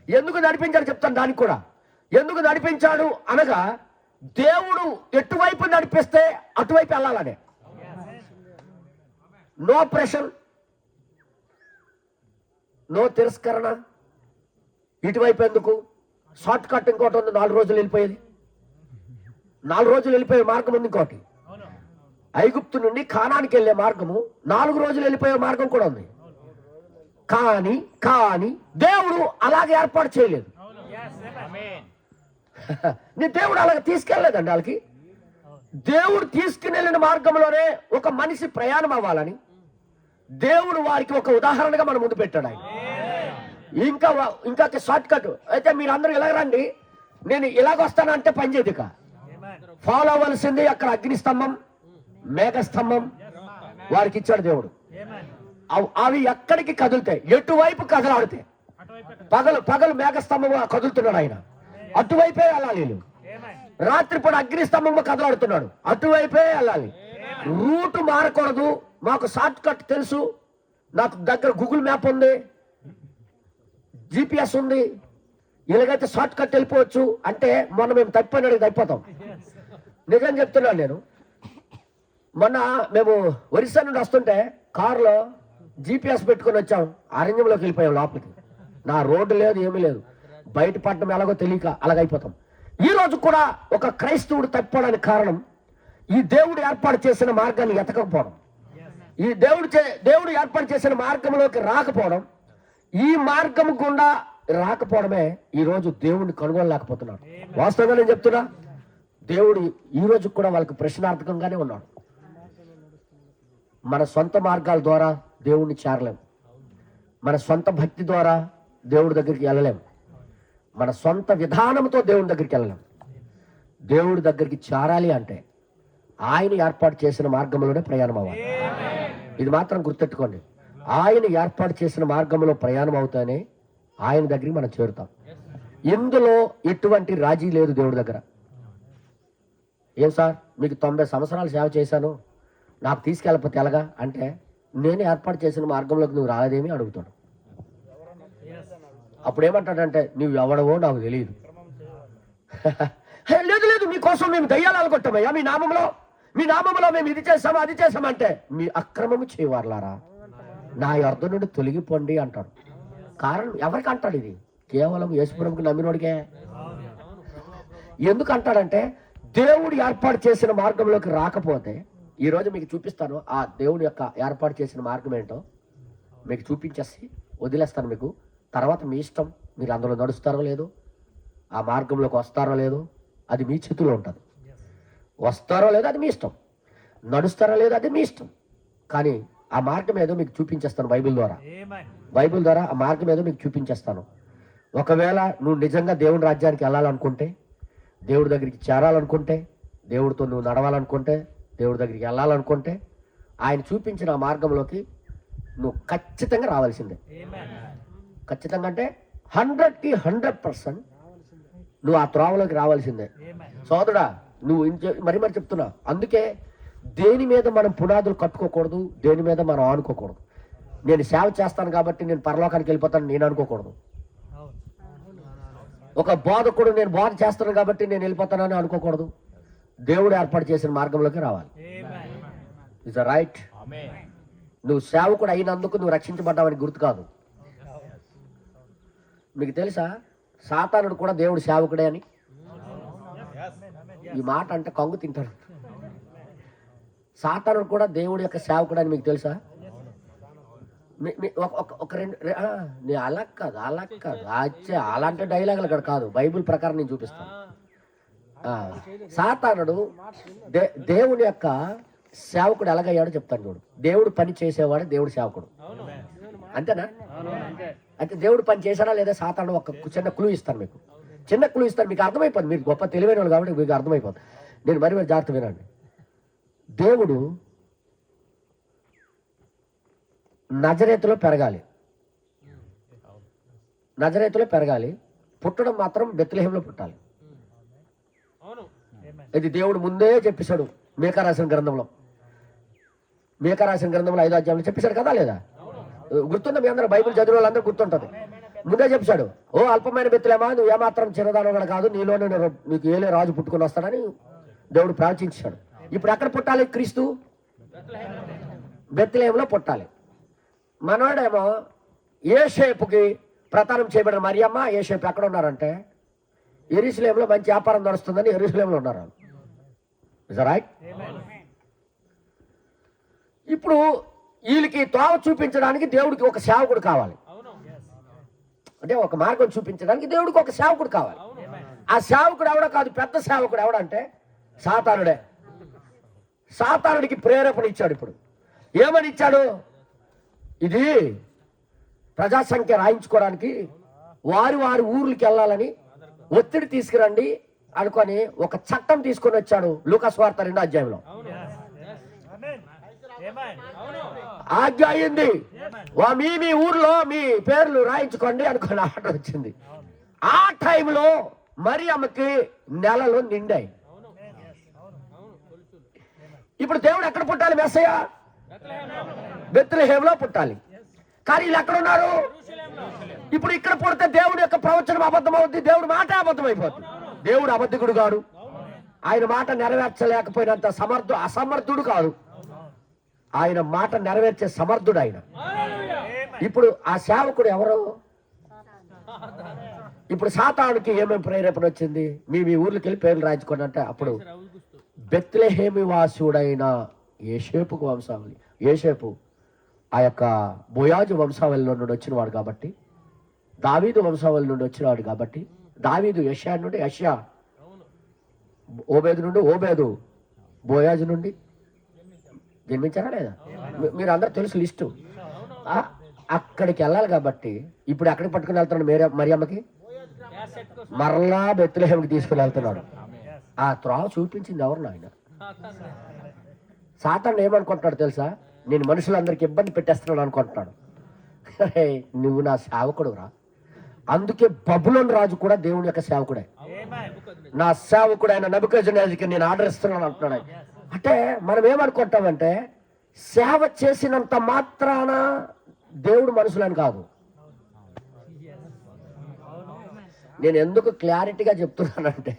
ఎందుకు నడిపించాడు చెప్తాను. దానికి కూడా ఎందుకు నడిపించాడు అనగా, దేవుడు ఎటువైపు నడిపిస్తే అటువైపు వెళ్ళాలనే. నో ప్రెషర్, నో తిరస్కరణ. ఇటువైపు ఎందుకు? షార్ట్ కట్ ఇంకోటి ఉంది, 4 రోజులు వెళ్ళిపోయేది. 4 రోజులు వెళ్ళిపోయే మార్గం ఉంది ఇంకోటి. ఐగుప్తు నుండి కానానికి వెళ్ళే మార్గము 4 రోజులు వెళ్ళిపోయే మార్గం కూడా ఉంది. కానీ దేవుడు అలాగే ఏర్పాటు చేయలేదు. నీ దేవుడు అలాగే తీసుకెళ్ళలేదండి వాళ్ళకి. దేవుడు తీసుకుని వెళ్ళిన మార్గంలోనే ఒక మనిషి ప్రయాణం అవ్వాలని దేవుడు వారికి ఒక ఉదాహరణగా మన ముందు పెట్టాడు ఆయన. ఇంకా షార్ట్ కట్ అయితే మీరు అందరూ ఇలాగ రండి, నేను ఇలాగొస్తానంటే పనిచేయదు. ఇక ఫాలో అవ్వాల్సింది అక్కడ అగ్నిస్తంభం, మేఘస్తంభం వారికి ఇచ్చాడు దేవుడు. అవి ఎక్కడికి కదులుతాయి, ఎటువైపు కదలాడితే, పగలు మేఘస్తంభం కదులుతున్నాడు ఆయన, అటువైపే వెళ్ళాలి. రాత్రిపూట అగ్నిస్తంభం కదలాడుతున్నాడు, అటువైపే వెళ్ళాలి. రూట్ మారకూడదు. మాకు షార్ట్ కట్ తెలుసు, నాకు దగ్గర గూగుల్ మ్యాప్ ఉంది, GPS ఉంది, ఇలాగైతే షార్ట్ కట్ వెళ్ళిపోవచ్చు అంటే మొన్న మేము తప్పిపోయినది అయిపోతాం. నిజం చెప్తున్నాను నేను. మొన్న మేము ఒరిస్సా నుండి వస్తుంటే కారులో GPS పెట్టుకొని వచ్చాం, అరణ్యంలోకి వెళ్ళిపోయాం లోపలికి. నా రోడ్డు లేదు, ఏమీ లేదు, బయట పట్టడం ఎలాగో తెలియక అలాగైపోతాం. ఈ రోజు కూడా ఒక క్రైస్తవుడు తప్పిపోవడానికి కారణం ఈ దేవుడు ఏర్పాటు చేసిన మార్గాన్ని ఎతకపోవడం, ఈ దేవుడు ఏర్పాటు చేసిన మార్గంలోకి రాకపోవడం, ఈ మార్గం గుండా రాకపోవడమే ఈ రోజు దేవుడిని కనుగొనలేకపోతున్నాడు. వాస్తవంగా నేను చెప్తున్నా, దేవుడు ఈ రోజు కూడా వాళ్ళకి ప్రశ్నార్థకంగానే ఉన్నాడు. మన సొంత మార్గాల ద్వారా దేవుడిని చేరలేం, మన సొంత భక్తి ద్వారా దేవుడి దగ్గరికి వెళ్ళలేం, మన సొంత విధానంతో దేవుడి దగ్గరికి వెళ్ళలేం. దేవుడి దగ్గరికి చేరాలి అంటే ఆయన ఏర్పాటు చేసిన మార్గంలోనే ప్రయాణం అవ్వాలి. ఇది మాత్రం గుర్తెట్టుకోండి, ఆయన ఏర్పాటు చేసిన మార్గంలో ప్రయాణం అవుతానే ఆయన దగ్గరికి మనం చేరుతాం. ఇందులో ఎటువంటి రాజీ లేదు దేవుడి దగ్గర. ఏం సార్ మీకు 90 సంవత్సరాలు సేవ చేశాను, నాకు తీసుకెళ్ళకపోతే ఎలాగా అంటే, నేను ఏర్పాటు చేసిన మార్గంలోకి నువ్వు రాలేదేమి అడుగుతాడు. అప్పుడు ఏమంటాడంటే, నువ్వు ఎవడవో నాకు తెలియదు. లేదు లేదు, మీ అందుకోసం మేము దయ్యాలు అనుకుంటామయ్యా మీ నామంలో మేము ఇది చేసాము అది చేసామంటే మీ అక్రమము చేయవారులారా నా యొద్ద నుండి తొలగిపోండి అంటాడు. కారణం ఎవరికి అంటాడు? ఇది కేవలం యేసుప్రభువుకి నమ్మినోడికే. ఎందుకు అంటాడంటే దేవుడు ఏర్పాటు చేసిన మార్గంలోకి రాకపోతే, ఈరోజు మీకు చూపిస్తాను ఆ దేవుడి యొక్క ఏర్పాటు చేసిన మార్గం ఏంటో మీకు చూపించేసి వదిలేస్తాను. మీకు తర్వాత మీ ఇష్టం, మీరు అందులో నడుస్తారో లేదో, ఆ మార్గంలోకి వస్తారో లేదో అది మీ చేతిలో ఉంటుంది. వస్తారో లేదో అది మీ ఇష్టం, నడుస్తారో లేదో అది మీ ఇష్టం. కానీ ఆ మార్గం ఏదో మీకు చూపించేస్తాను బైబిల్ ద్వారా ఆ మార్గం ఏదో మీకు చూపించేస్తాను. ఒకవేళ నువ్వు నిజంగా దేవుని రాజ్యానికి వెళ్ళాలనుకుంటే, దేవుడి దగ్గరికి చేరాలనుకుంటే, దేవుడితో నువ్వు నడవాలనుకుంటే, దేవుడి దగ్గరికి వెళ్ళాలనుకుంటే, ఆయన చూపించిన ఆ మార్గంలోకి నువ్వు ఖచ్చితంగా రావాల్సిందే. ఖచ్చితంగా అంటే 100కి 100% నువ్వు ఆ త్రోవలోకి రావాల్సిందే. సోదరుడా, నువ్వు మరి చెప్తున్నా. అందుకే దేని మీద మనం పునాదులు కట్టుకోకూడదు, దేని మీద మనం ఆనుకోకూడదు. నేను సేవ చేస్తాను కాబట్టి నేను పరలోకానికి వెళ్ళిపోతాను నేను అనుకోకూడదు. ఒక బోధకుడు నేను బోధ చేస్తాను కాబట్టి నేను వెళ్ళిపోతానని అనుకోకూడదు. దేవుడు ఏర్పాటు చేసిన మార్గంలోకి రావాలి. Is right? నువ్వు సేవకుడు అయినందుకు నువ్వు రక్షించబడ్డావని గుర్తు కాదు. మీకు తెలుసా సాతానుడు కూడా దేవుడు సేవకుడే అని? ఈ మాట అంటే కంగు తింటాడు. సాతానుడు కూడా దేవుడి యొక్క సేవకుడు అని మీకు తెలుసా? ఒక రెండు అలా కాదు అలాంటి డైలాగులు అక్కడ కాదు, బైబిల్ ప్రకారం నేను చూపిస్తాను. సాతానుడు దేవుని యొక్క సేవకుడు ఎలాగయ్యాడో చెప్తాను చూడు. దేవుడు పని చేసేవాడు దేవుడు సేవకుడు, అంతేనా? అయితే దేవుడు పని చేశాడా లేదా సాతానుడు ఒక చిన్న క్లూ ఇస్తాను మీకు, చిన్న క్లూ ఇస్తాను, మీకు అర్థమైపోతుంది. మీరు గొప్ప తెలివైన వాళ్ళు కాబట్టి మీకు అర్థమైపోతుంది. నేను మరి జాగ్రత్త వినండి. దేవుడు నజరేతులో పెరగాలి, పుట్టడం మాత్రం బెత్లెహేంలో పుట్టాలి. ఇది దేవుడు ముందే చెప్పేశాడు మీకా రాసిన గ్రంథంలో 5వ అధ్యాయంలో చెప్పేశాడు కదా లేదా? గుర్తుందా? మీ అందరూ బైబిల్ చదివిన వాళ్ళందరూ గుర్తుంటది. ముందే చెప్పాడు, ఓ అల్పమైన బెత్లెహేమా, నువ్వు ఏమాత్రం చిన్నదానో కాదు, నీలోనే నీకు ఏలే రాజు పుట్టుకొని వస్తాడని దేవుడు ప్రవచించాడు. ఇప్పుడు ఎక్కడ పుట్టాలి? క్రీస్తు బెత్లెహేంలో పుట్టాలి. మనోడేమో యోసేపుకి ప్రదానం చేయబడిన మరియమ్మ యోసేపు ఎక్కడ ఉన్నారంటే యెరూషలేములో మంచి వ్యాపారం నడుస్తుందని యెరూషలేములో ఉన్నారు. Is right? ఇప్పుడు వీళ్ళకి తోవ చూపించడానికి దేవుడికి ఒక సేవకుడు కావాలి. అంటే ఒక మార్గం చూపించడానికి దేవుడికి ఒక సేవకుడు కావాలి. ఆ సేవకుడు ఎవడో కాదు, పెద్ద సేవకుడు ఎవడంటే సాతానుడే. సాతానుడికి ప్రేరేపణ ఇచ్చాడు. ఇప్పుడు ఏమని ఇచ్చాడు? ఇది ప్రజాసంఖ్య రాయించుకోవడానికి వారి ఊర్లకి వెళ్ళాలని ఒత్తిడి తీసుకురండి అనుకొని ఒక చట్టం తీసుకొని వచ్చాడు. లూకాసు వార్త 2వ అధ్యాయంలో ఆజ్ఞ అయింది, మీ ఊర్లో మీ పేర్లు రాయించుకోండి అనుకుని ఆర్డర్ వచ్చింది. ఆ టైంలో మరియమ్మకి నెలలు నిండాయి. ఇప్పుడు దేవుడు ఎక్కడ పుట్టాలి? మెస్సయ్య బెత్లెహేంలో పుట్టాలి. కానీ వీళ్ళు ఎక్కడ ఉన్నారు? ఇప్పుడు ఇక్కడ పుడితే దేవుడి యొక్క ప్రవచనం అబద్ధం అవుద్ది, దేవుడు మాట అబద్ధం అయిపోతుంది. దేవుడు అబద్ధికుడు కాదు, ఆయన మాట నెరవేర్చలేకపోయినంత అసమర్థుడు కాదు, ఆయన మాట నెరవేర్చే సమర్థుడు ఆయన. ఇప్పుడు ఆ సేవకుడు ఎవరు? ఇప్పుడు సాతానుకి ఏమేమి ప్రేరేపణ వచ్చింది? మీ ఊర్లోకి వెళ్ళి పేర్లు రాయించుకోండి అంటే అప్పుడు బెత్లెహేమి వాసుడైన యోసేపుకు వంశావళి. యోసేపు ఆ యొక్క బోయాజు వంశావళి నుండి వచ్చినవాడు కాబట్టి, దావీదు వంశావళి నుండి వచ్చినవాడు కాబట్టి, దావీదు యెషయా నుండి, యెషయా ఓబేదు నుండి, ఓబేదు బోయాజు నుండి జన్మించారా లేదా? మీరు అందరూ తెలుసు లిస్టు. అక్కడికి వెళ్ళాలి కాబట్టి ఇప్పుడు ఎక్కడికి పట్టుకుని వెళ్తున్నాడు? మరియమ్మకి మరలా బెత్లెహేంకి తీసుకుని వెళ్తున్నాడు. ఆ త్రోవ చూపించింది ఎవరు? నాయన. సాతాను ఏమనుకుంటున్నాడు తెలుసా? నేను మనుషులందరికీ ఇబ్బంది పెట్టేస్తున్నాడు అనుకుంటున్నాడు. నువ్వు నా సేవకుడు రా. అందుకే బబులోను రాజు కూడా దేవుని యొక్క సేవకుడే. నా సేవకుడు ఆయన నెబుకద్నెజరుకి నేను ఆర్డర్ ఇస్తున్నాను అంటున్నాడు. అంటే మనం ఏమనుకుంటామంటే సేవ చేసినంత మాత్రాన దేవుడు మనుషులని కాదు. నేను ఎందుకు క్లారిటీగా చెప్తున్నానంటే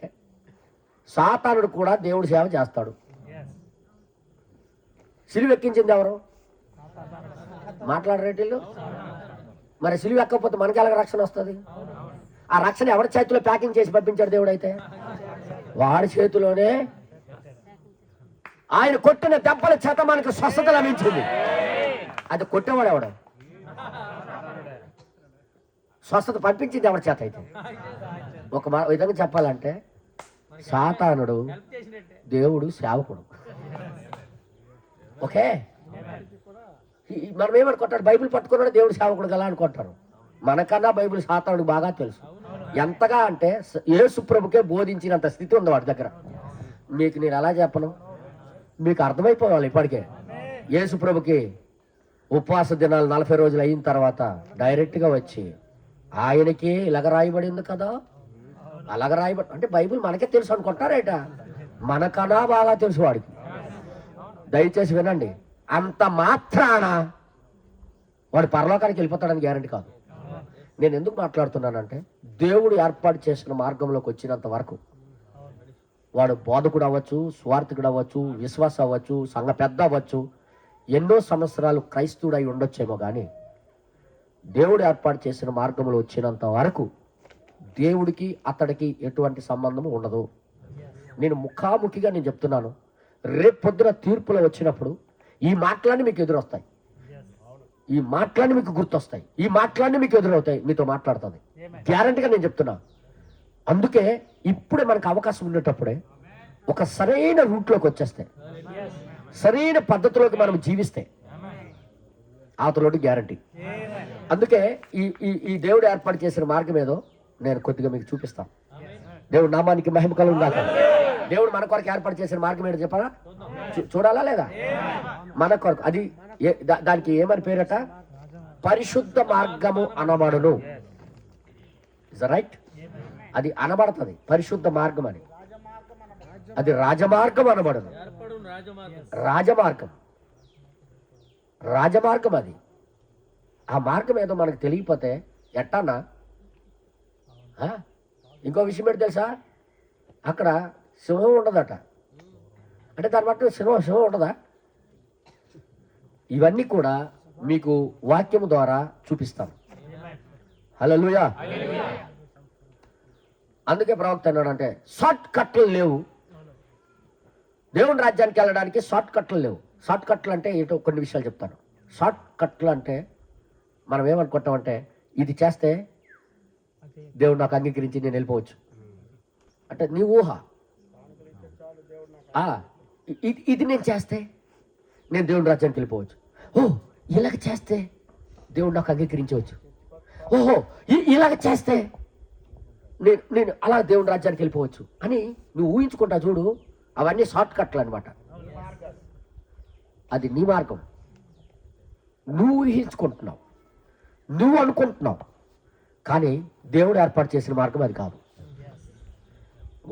సాతానుడు కూడా దేవుడి సేవ చేస్తాడు. సిలువ ఎక్కించింది ఎవరు? మాట్లాడరేటిల్లు. మరి సిలువ ఎక్కకపోతే మనకి ఎలాగ రక్షణ వస్తుంది? ఆ రక్షణ ఎవరి చేతిలో ప్యాకింగ్ చేసి పంపించాడు దేవుడు? అయితే వాడి చేతిలోనే. ఆయన కొట్టిన దెబ్బల చేత మనకు స్వస్థత లభించింది. అది కొట్టేవాడు ఎవడు? స్వస్థత పంపించింది ఎవరి చేత? అయితే ఒక విధంగా చెప్పాలంటే సాతానుడు దేవుడు సేవకుడు. ఓకే, మనం ఏమనుకుంటాడు? బైబిల్ పట్టుకున్నాడు దేవుడు సేవకుడు గల అనుకుంటారు. మనకన్నా బైబిల్ సాతానుడు బాగా తెలుసు. ఎంతగా అంటే యేసు ప్రభుకే బోధించినంత స్థితి ఉంది వాడి దగ్గర. మీకు నేను ఎలా చెప్పను? మీకు అర్థమైపోవాలి ఇప్పటికే. యేసు ప్రభుకి ఉపవాస దినాలు 40 రోజులు అయిన తర్వాత డైరెక్ట్గా వచ్చి ఆయనకి ఇలాగ రాయబడింది కదా, అలాగ రాయబడి అంటే బైబిల్ మనకే తెలుసు అనుకుంటారేట. మనకన్నా బాగా తెలుసు వాడికి. దయచేసి వినండి, అంత మాత్రాన వాడు పరలోకానికి వెళ్ళిపోతాడని గ్యారంటీ కాదు. నేను ఎందుకు మాట్లాడుతున్నానంటే దేవుడు ఏర్పాటు చేసిన మార్గంలోకి వచ్చినంత వరకు వాడు బోధకుడు అవ్వచ్చు, స్వార్థకుడు అవ్వచ్చు, విశ్వాసం అవ్వచ్చు, సంఘ పెద్ద అవ్వచ్చు, ఎన్నో సంవత్సరాలు క్రైస్తవుడై ఉండొచ్చేమో కానీ దేవుడు ఏర్పాటు చేసిన మార్గంలో వచ్చినంత వరకు దేవుడికి అతడికి ఎటువంటి సంబంధం ఉండదు. నేను ముఖాముఖిగా నేను చెప్తున్నాను. రేపు పొద్దున తీర్పులో వచ్చినప్పుడు ఈ మాటలన్నీ మీకు ఎదురొస్తాయి, ఈ మాటలన్నీ మీకు గుర్తొస్తాయి, ఈ మాటలన్నీ మీకు ఎదురవుతాయి. మీతో మాట్లాడుతుంది గ్యారంటీగా నేను చెప్తున్నా. అందుకే ఇప్పుడే మనకు అవకాశం ఉండేటప్పుడే ఒక సరైన రూట్లోకి వచ్చేస్తే, సరైన పద్ధతిలోకి మనం జీవిస్తే అవతలోటి గ్యారంటీ. అందుకే ఈ దేవుడు ఏర్పాటు చేసిన మార్గం ఏదో నేను కొద్దిగా మీకు చూపిస్తాను. దేవుడు నామానికి మహిమ కలుగుగాక. దేవుడు మన కొరకు ఏర్పాటు చేసిన మార్గం ఏంటో చెప్పాలా? చూడాలా లేదా? మన కొరకు అది దానికి ఏమని పేరట? పరిశుద్ధ మార్గము అనబడును. Is right? అది అనబడుతుంది పరిశుద్ధ మార్గం అని. అది రాజమార్గం అనబడును. రాజమార్గం, రాజమార్గం అది. ఆ మార్గం ఏదో మనకు తెలియకపోతే ఎట్టానా? ఇంకో విషయం ఏంటి తెలుసా? అక్కడ సింహం ఉండదట. అంటే దాని బట్టి సింహం ఉండదా? ఇవన్నీ కూడా మీకు వాక్యము ద్వారా చూపిస్తాను. హల్లెలూయా. అందుకే ప్రవక్త అన్నాడంటే షార్ట్ కట్లు లేవు. దేవుని రాజ్యానికి వెళ్ళడానికి షార్ట్ కట్లు లేవు. షార్ట్ కట్లు అంటే ఏటో కొన్ని విషయాలు చెప్తాను. షార్ట్ కట్లు అంటే మనం ఏమనుకుంటామంటే ఇది చేస్తే దేవుడు నాకు అంగీకరించి నేను వెళ్ళిపోవచ్చు అంటే నీ ఊహ. ఇది నేను చేస్తే నేను దేవుని రాజ్యానికి వెళ్ళిపోవచ్చు. ఇలాగ చేస్తే దేవుడు నాకు అంగీకరించవచ్చు. ఇలాగ చేస్తే నేను అలా దేవుని రాజ్యానికి వెళ్ళిపోవచ్చు అని నువ్వు ఊహించుకుంటా చూడు. అవన్నీ షార్ట్ కట్లు అనమాట. అది నీ మార్గం. నువ్వు ఊహించుకుంటున్నావు, నువ్వు అనుకుంటున్నావు, కానీ దేవుడు ఏర్పాటు చేసిన మార్గం అది కాదు.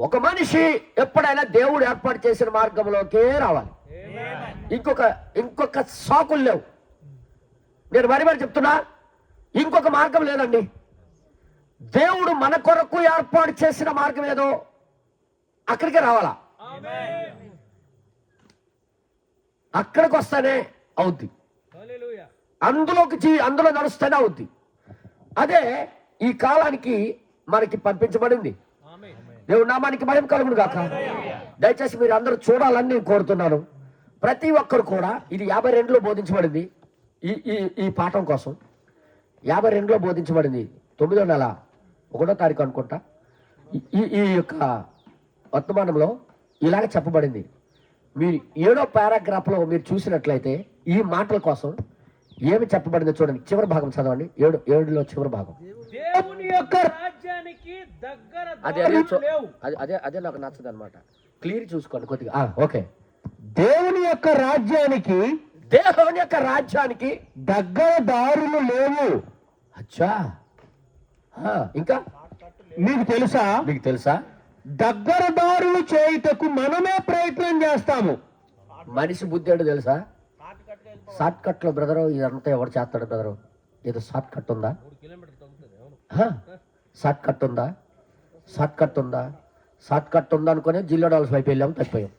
ఒక మనిషి ఎప్పుడైనా దేవుడు ఏర్పాటు చేసిన మార్గంలోకే రావాలి. ఇంకొక సాకులు లేవు. నేను మరి చెప్తున్నా, ఇంకొక మార్గం లేదండి. దేవుడు మన కొరకు ఏర్పాటు చేసిన మార్గం ఏదో అక్కడికే రావాలా. అక్కడికి వస్తేనే అవుద్ది. అందులో నడుస్తేనే అవుద్ది. అదే ఈ కాలానికి మనకి పంపించబడింది. దేవుడు నామానికి మహిమ కలుగును గాక. దయచేసి మీరు అందరూ చూడాలని నేను కోరుతున్నాను. ప్రతి ఒక్కరు కూడా ఇది 52లో బోధించబడింది. ఈ పాఠం కోసం 52లో బోధించబడింది. 9వ నెల 1వ తారీఖు అనుకుంటా. ఈ యొక్క వర్తమానంలో ఇలాగ చెప్పబడింది. మీరు 7వ పారాగ్రాఫ్లో మీరు చూసినట్లయితే ఈ మాటల కోసం ఏమి చెప్పబడిందో చూడండి. చివరి భాగం చదవండి. 7లో చివరి భాగం. దేవుని యొక్క రాజ్యానికి దగ్గర అదే నాకు నచ్చదు అనమాట. క్లియర్ చూసుకోండి కొద్దిగా. ఓకే. దేవుని యొక్క రాజ్యానికి దగ్గర దారులు లేవు. అచ్చా. ఇంకా మీకు తెలుసా దగ్గర దారులు చేయుటకు మనమే ప్రయత్నం చేస్తాము. మనిషి బుద్ధి ఏంటో తెలుసా? షార్ట్ కట్లో బ్రదరు ఇదంతా ఎవరు చేస్తాడు బ్రదరు? ఏదో షార్ట్ కట్ ఉందా? షార్ట్ కట్ ఉందా? షార్ట్ కట్ ఉందనుకుని జిల్లా డాల్స్ వైపు వెళ్ళాం, తప్పిపోయాం.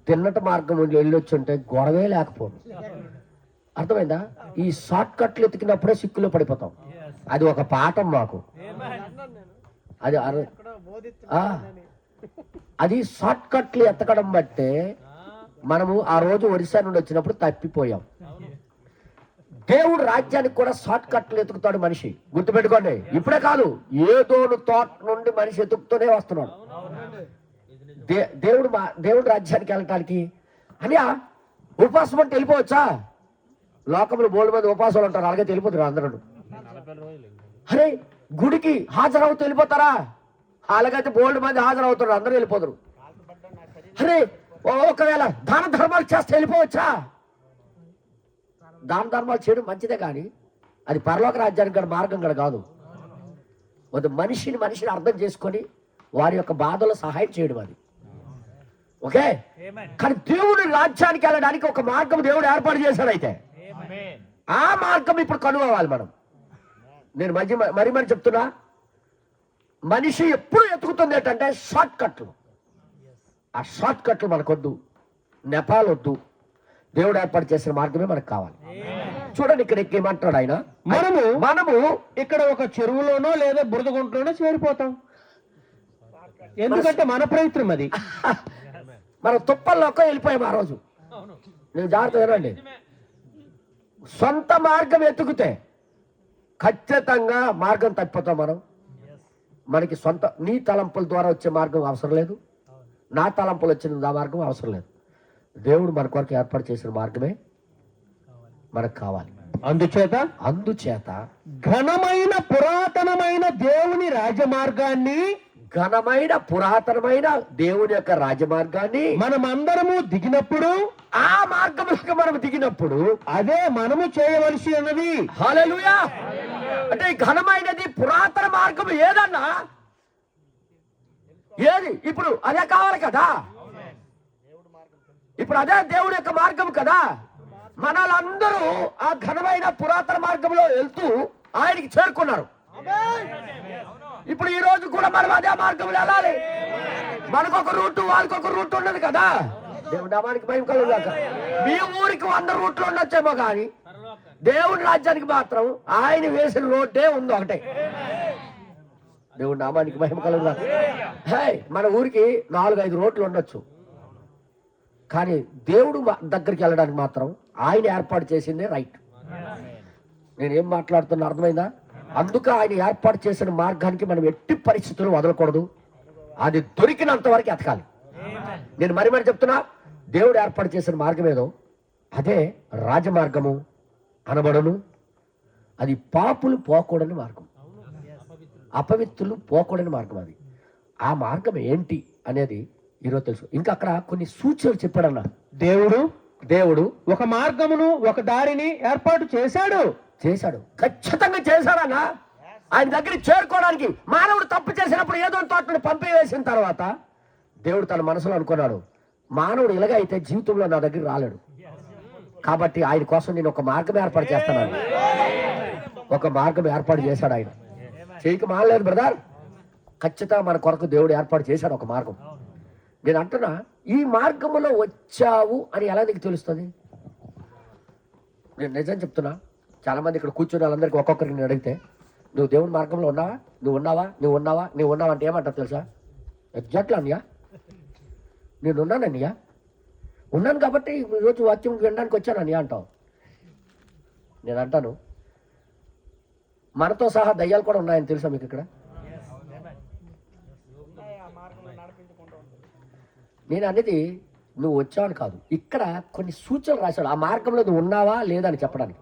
తిన్నట మార్గం వెళ్ళొచ్చి ఉంటే గొడవే లేకపోను. అర్థమైందా? ఈ షార్ట్ కట్లు ఎతికినప్పుడే సిక్కులో పడిపోతాం. అది ఒక పాఠం మాకు. అది అది షార్ట్ కట్లు ఎతకడం బట్టే మనము ఆ రోజు ఒరిస్సా నుండి వచ్చినప్పుడు తప్పిపోయాం. దేవుడు రాజ్యానికి కూడా షార్ట్ కట్లు ఎతుకుతాడు మనిషి. గుర్తుపెట్టుకోండి. ఇప్పుడే కాదు, ఏదోడు తోట నుండి మనిషి ఎతుకుతూనే వస్తున్నాడు. దేవుడు రాజ్యానికి వెళ్ళటానికి అని ఉపవాసం అంటే వెళ్ళిపోవచ్చా? లోకంలో బోల్డ్ మంది ఉపవాసాలు ఉంటారు, అలాగే వెళ్ళిపోతారు అందరూ. అరే గుడికి హాజరవుతూ వెళ్ళిపోతారా? అలాగైతే బోల్డ్ మంది హాజరవుతారు, అందరూ వెళ్ళిపోతారు. అరే ఒకవేళ దాన ధర్మాలు చేస్తే వెళ్ళిపోవచ్చా? దాన ధర్మాలు చేయడం మంచిదే, కానీ అది పరలోక రాజ్యానికి గల మార్గం కూడా కాదు. మనిషిని అర్థం చేసుకొని వారి యొక్క బాధలో సహాయం చేయడం అది. ఓకే, కానీ దేవుడి రాజ్యానికి వెళ్ళడానికి ఒక మార్గం దేవుడు ఏర్పాటు చేశాడు. అయితే ఆ మార్గం ఇప్పుడు కనుగొవాలి మనం. నేను మరి చెప్తున్నా, మనిషి ఎప్పుడు ఎత్తుకుతుంది ఏంటంటే షార్ట్ కట్లు. ఆ షార్ట్ కట్లు మనకొద్దు, నెపాల్ వద్దు. దేవుడు ఏర్పాటు చేసిన మార్గమే మనకు కావాలి. చూడండి ఇక్కడ ఏమంటాడు ఆయన, మనము ఇక్కడ ఒక చెరువులోనో లేదా బురదగుంటలోనో చేరిపోతాం. ఎందుకంటే మన ప్రయత్నం అది. మనం తుప్పల్లోకి వెళ్ళిపోయాం ఆ రోజు. నేను జాగ్రత్త వినండి. సొంత మార్గం ఎత్తుకుతే ఖచ్చితంగా మార్గం తప్పిపోతాం మనం. మనకి సొంత నీ తలంపుల ద్వారా వచ్చే మార్గం అవసరం లేదు, నా తలంపులు వచ్చిన ఆ మార్గం అవసరం లేదు. దేవుడు మన కొరకు ఏర్పాటు చేసిన మార్గమే మనకు కావాలి. అందుచేత ఘనమైన పురాతనమైన దేవుని రాజమార్గాన్ని, ఘనమైన పురాతనమైన దేవుని యొక్క రాజమార్గాన్ని మనమందరము దిగినప్పుడు, ఆ మార్గంలోకి మనం దిగినప్పుడు అదే మనము చేయవలసి ఉన్నది. హల్లెలూయా. అంటే ఘనమైనది పురాతన మార్గం ఏదన్నా ఏది? ఇప్పుడు అదే కావాలి కదా. ఇప్పుడు అదే దేవుడి యొక్క మార్గం కదా. మనలందరూ ఆ ఘనమైన పురాతన మార్గంలో వెళ్తూ ఆయనకి చేరుకున్నారు. ఇప్పుడు ఈ రోజు కూడా మనం అదే మార్గంలో వెళ్ళాలి. మనకొక రూట్, వాళ్ళకొక రూట్ ఉన్నది కదా. దేవుడి నామానికి భయం కలుగుగాక. మీ ఊరికి 100 రూట్లు ఉండొచ్చేమో, కానీ దేవుడి రాజ్యానికి మాత్రం ఆయన వేసిన రోడ్డే ఉంది ఒకటే. దేవుడి నామానికి మహిమ కలుగుగాక. మన ఊరికి 4-5 రోడ్లు ఉండొచ్చు, కానీ దేవుడు దగ్గరికి వెళ్ళడానికి మాత్రం ఆయన ఏర్పాటు చేసిందే రైట్. నేనేం మాట్లాడుతున్నా అర్థమైందా? అందుకే ఆయన ఏర్పాటు చేసిన మార్గానికి మనం ఎట్టి పరిస్థితులు వదలకూడదు. అది దొరికినంత వరకు ఎతకాలి. నేను మరి చెప్తున్నా, దేవుడు ఏర్పాటు చేసిన మార్గం ఏదో అదే రాజమార్గము అనబడను. అది పాపులు పోకూడని మార్గం, అపవిత్రులు పోకూడని మార్గం. అది ఆ మార్గం ఏంటి అనేది ఈరోజు తెలుసు. ఇంకా అక్కడ కొన్ని సూచనలు చెప్పాడన్న దేవుడు ఒక మార్గమును, ఒక దారిని ఏర్పాటు చేశాడు. ఖచ్చితంగా చేశాడన్న. ఆయన దగ్గరికి చేరుకోవడానికి మానవుడు తప్పు చేసినప్పుడు ఏదో తోటను పంపివేసిన తర్వాత దేవుడు తన మనసులో అనుకున్నాడు, మానవుడు ఇలాగ అయితే జీవితంలో నా దగ్గర రాలేడు, కాబట్టి ఆయన కోసం నేను ఒక మార్గం ఏర్పాటు చేస్తాను. ఒక మార్గం ఏర్పాటు చేశాడు ఆయన. చేయక మానలేదు బ్రదర్. ఖచ్చితంగా మన కొరకు దేవుడు ఏర్పాటు చేశాడు ఒక మార్గం. నేను అంటున్నా, ఈ మార్గంలో వచ్చావు అని ఎలా నీకు తెలుస్తుంది? నేను నిజం చెప్తున్నా, చాలా మంది ఇక్కడ కూర్చుని వాళ్ళందరికీ ఒక్కొక్కరికి నేను అడిగితే, నువ్వు దేవుని మార్గంలో ఉన్నావా, నువ్వు ఉన్నావా అంటే ఏమంటారు తెలుసా? ఎగ్జాక్ట్లీ అన్నయ్య, నేను ఉన్నానన్నయ్య, ఉన్నాను కాబట్టి ఈరోజు వాక్యం వినడానికి వచ్చాను అన్నయ్య అంటావు. నేను అంటాను, మనతో సహా దయ్యాలు కూడా ఉన్నాయని తెలుసా మీకు? ఇక్కడ నేను అనేది నువ్వు వచ్చావని కాదు, ఇక్కడ కొన్ని సూచనలు రాశాడు. ఆ మార్గంలో నువ్వు ఉన్నావా లేదా అని చెప్పడానికి.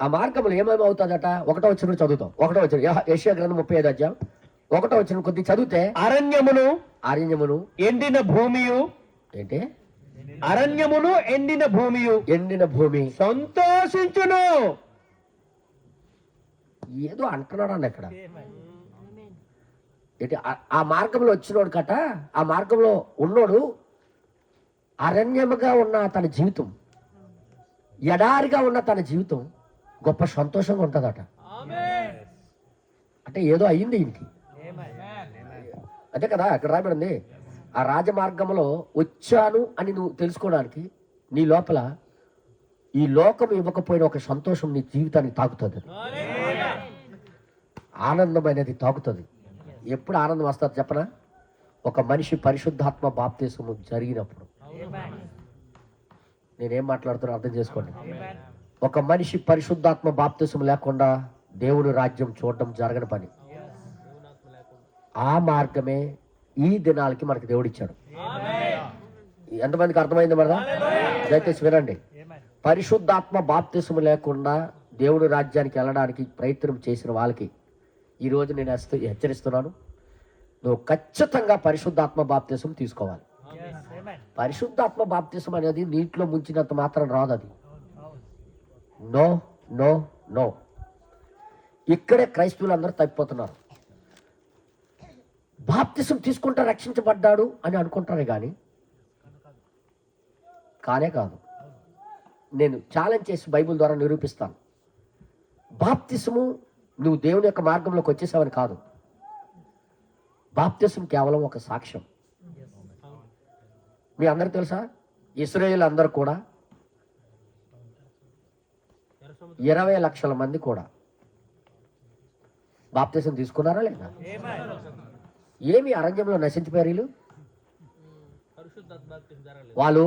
ఆ మార్గంలో ఏమేమి అవుతుందట? 1వ వచనం చదువుతాం. 1వ వచనం యెషయా గ్రంథం 35వ అధ్యాయం 1వ వచనం కొద్ది చదివితే, అరణ్యమును ఎండిన భూమియు, ఏంటి? అరణ్యమును ఎండిన భూమి సంతోషించును. ఏదో అంటున్నాడు అన్న ఇక్కడ. ఏంటి? ఆ మార్గంలో వచ్చినోడు కట, ఆ మార్గంలో ఉన్నోడు అరణ్యముగా ఉన్న తన జీవితం, ఎడారిగా ఉన్న తన జీవితం గొప్ప సంతోషంగా ఉంటుందట. అంటే ఏదో అయ్యింది ఈయనకి. అదే కదా అక్కడ రాబడింది. ఆ రాజమార్గంలో వచ్చాను అని నువ్వు తెలుసుకోవడానికి నీ లోపల ఈ లోకం ఇవ్వకపోయిన ఒక సంతోషం నీ జీవితానికి తాకుతుంది. ఆనందం అనేది తాకుతుంది. ఎప్పుడు ఆనందం వస్తుంది చెప్పనా? ఒక మనిషి పరిశుద్ధాత్మ బాప్తిసము జరిగినప్పుడు. నేనేం మాట్లాడుతున్నా అర్థం చేసుకోండి. ఒక మనిషి పరిశుద్ధాత్మ బాప్తిసం లేకుండా దేవుని రాజ్యం చూడడం జరగని పని. ఆ మార్గమే ఈ దినాలకి మనకి దేవుడు ఇచ్చాడు. ఎంతమందికి అర్థమైంది మరి? దయచేసి వినండి. పరిశుద్ధాత్మ బాప్తిసము లేకుండా దేవుడి రాజ్యానికి వెళ్ళడానికి ప్రయత్నం చేసిన వాళ్ళకి ఈరోజు నేను హెచ్చరిస్తున్నాను, నువ్వు ఖచ్చితంగా పరిశుద్ధాత్మ బాప్తిసం తీసుకోవాలి. పరిశుద్ధాత్మ బాప్తిసం అనేది నీటిలో ముంచినంత మాత్రం రాదు. అది నో నో నో. ఇక్కడే క్రైస్తవులందరూ తప్పిపోతున్నారు. బాప్తిసం తీసుకుంటే రక్షించబడ్డాడు అని అనుకుంటారే కానీ కానే కాదు. నేను ఛాలెంజ్ చేసి బైబిల్ ద్వారా నిరూపిస్తాను. బాప్తిసము నువ్వు దేవుని యొక్క మార్గంలోకి వచ్చేసావని కాదు. బాప్తిసం కేవలం ఒక సాక్ష్యం. మీ అందరికి తెలుసా, ఇశ్రాయేలు అందరూ కూడా 20 లక్షల మంది కూడా బాప్తిసం తీసుకున్నారా లేదా? ఏమి అరణ్యంలో నశించిపోయారు వీళ్ళు? వాళ్ళు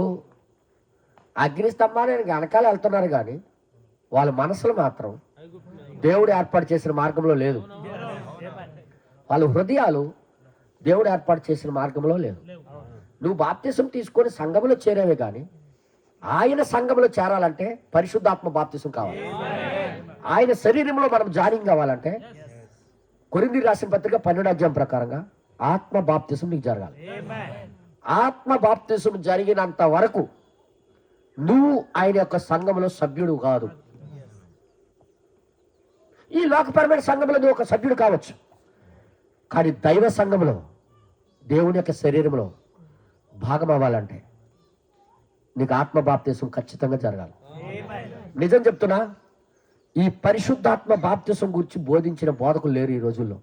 అగ్ని స్తంభానికి వెనకాల వెళ్తున్నారు కానీ వాళ్ళ మనసులు మాత్రం దేవుడు ఏర్పాటు చేసిన మార్గంలో లేదు. వాళ్ళ హృదయాలు దేవుడు ఏర్పాటు చేసిన మార్గంలో లేదు. నువ్వు బాప్తిసం తీసుకొని సంఘంలో చేరేవే కానీ ఆయన సంఘంలో చేరాలంటే పరిశుద్ధాత్మ బాప్తిసం కావాలి. ఆయన శరీరంలో మనం జాయినింగ్ కావాలంటే కొరింథీ రాసిన పత్రిక 12వ అధ్యాయం ప్రకారంగా ఆత్మ బాప్తిసం నీకు జరగాలి. ఆత్మ బాప్తిసం జరిగినంత వరకు నువ్వు ఆయన యొక్క సంఘంలో సభ్యుడు కాదు. ఈ లోకపరమైన సంఘంలో నువ్వు ఒక సభ్యుడు కావచ్చు, కానీ దైవ సంఘంలో దేవుని యొక్క శరీరంలో భాగం అవ్వాలంటే నీకు ఆత్మ బాప్తిసం ఖచ్చితంగా జరగాలి. నిజం చెప్తున్నా, ఈ పరిశుద్ధాత్మ బాప్తిసం గురించి బోధించిన బోధకులు లేరు ఈ రోజుల్లో.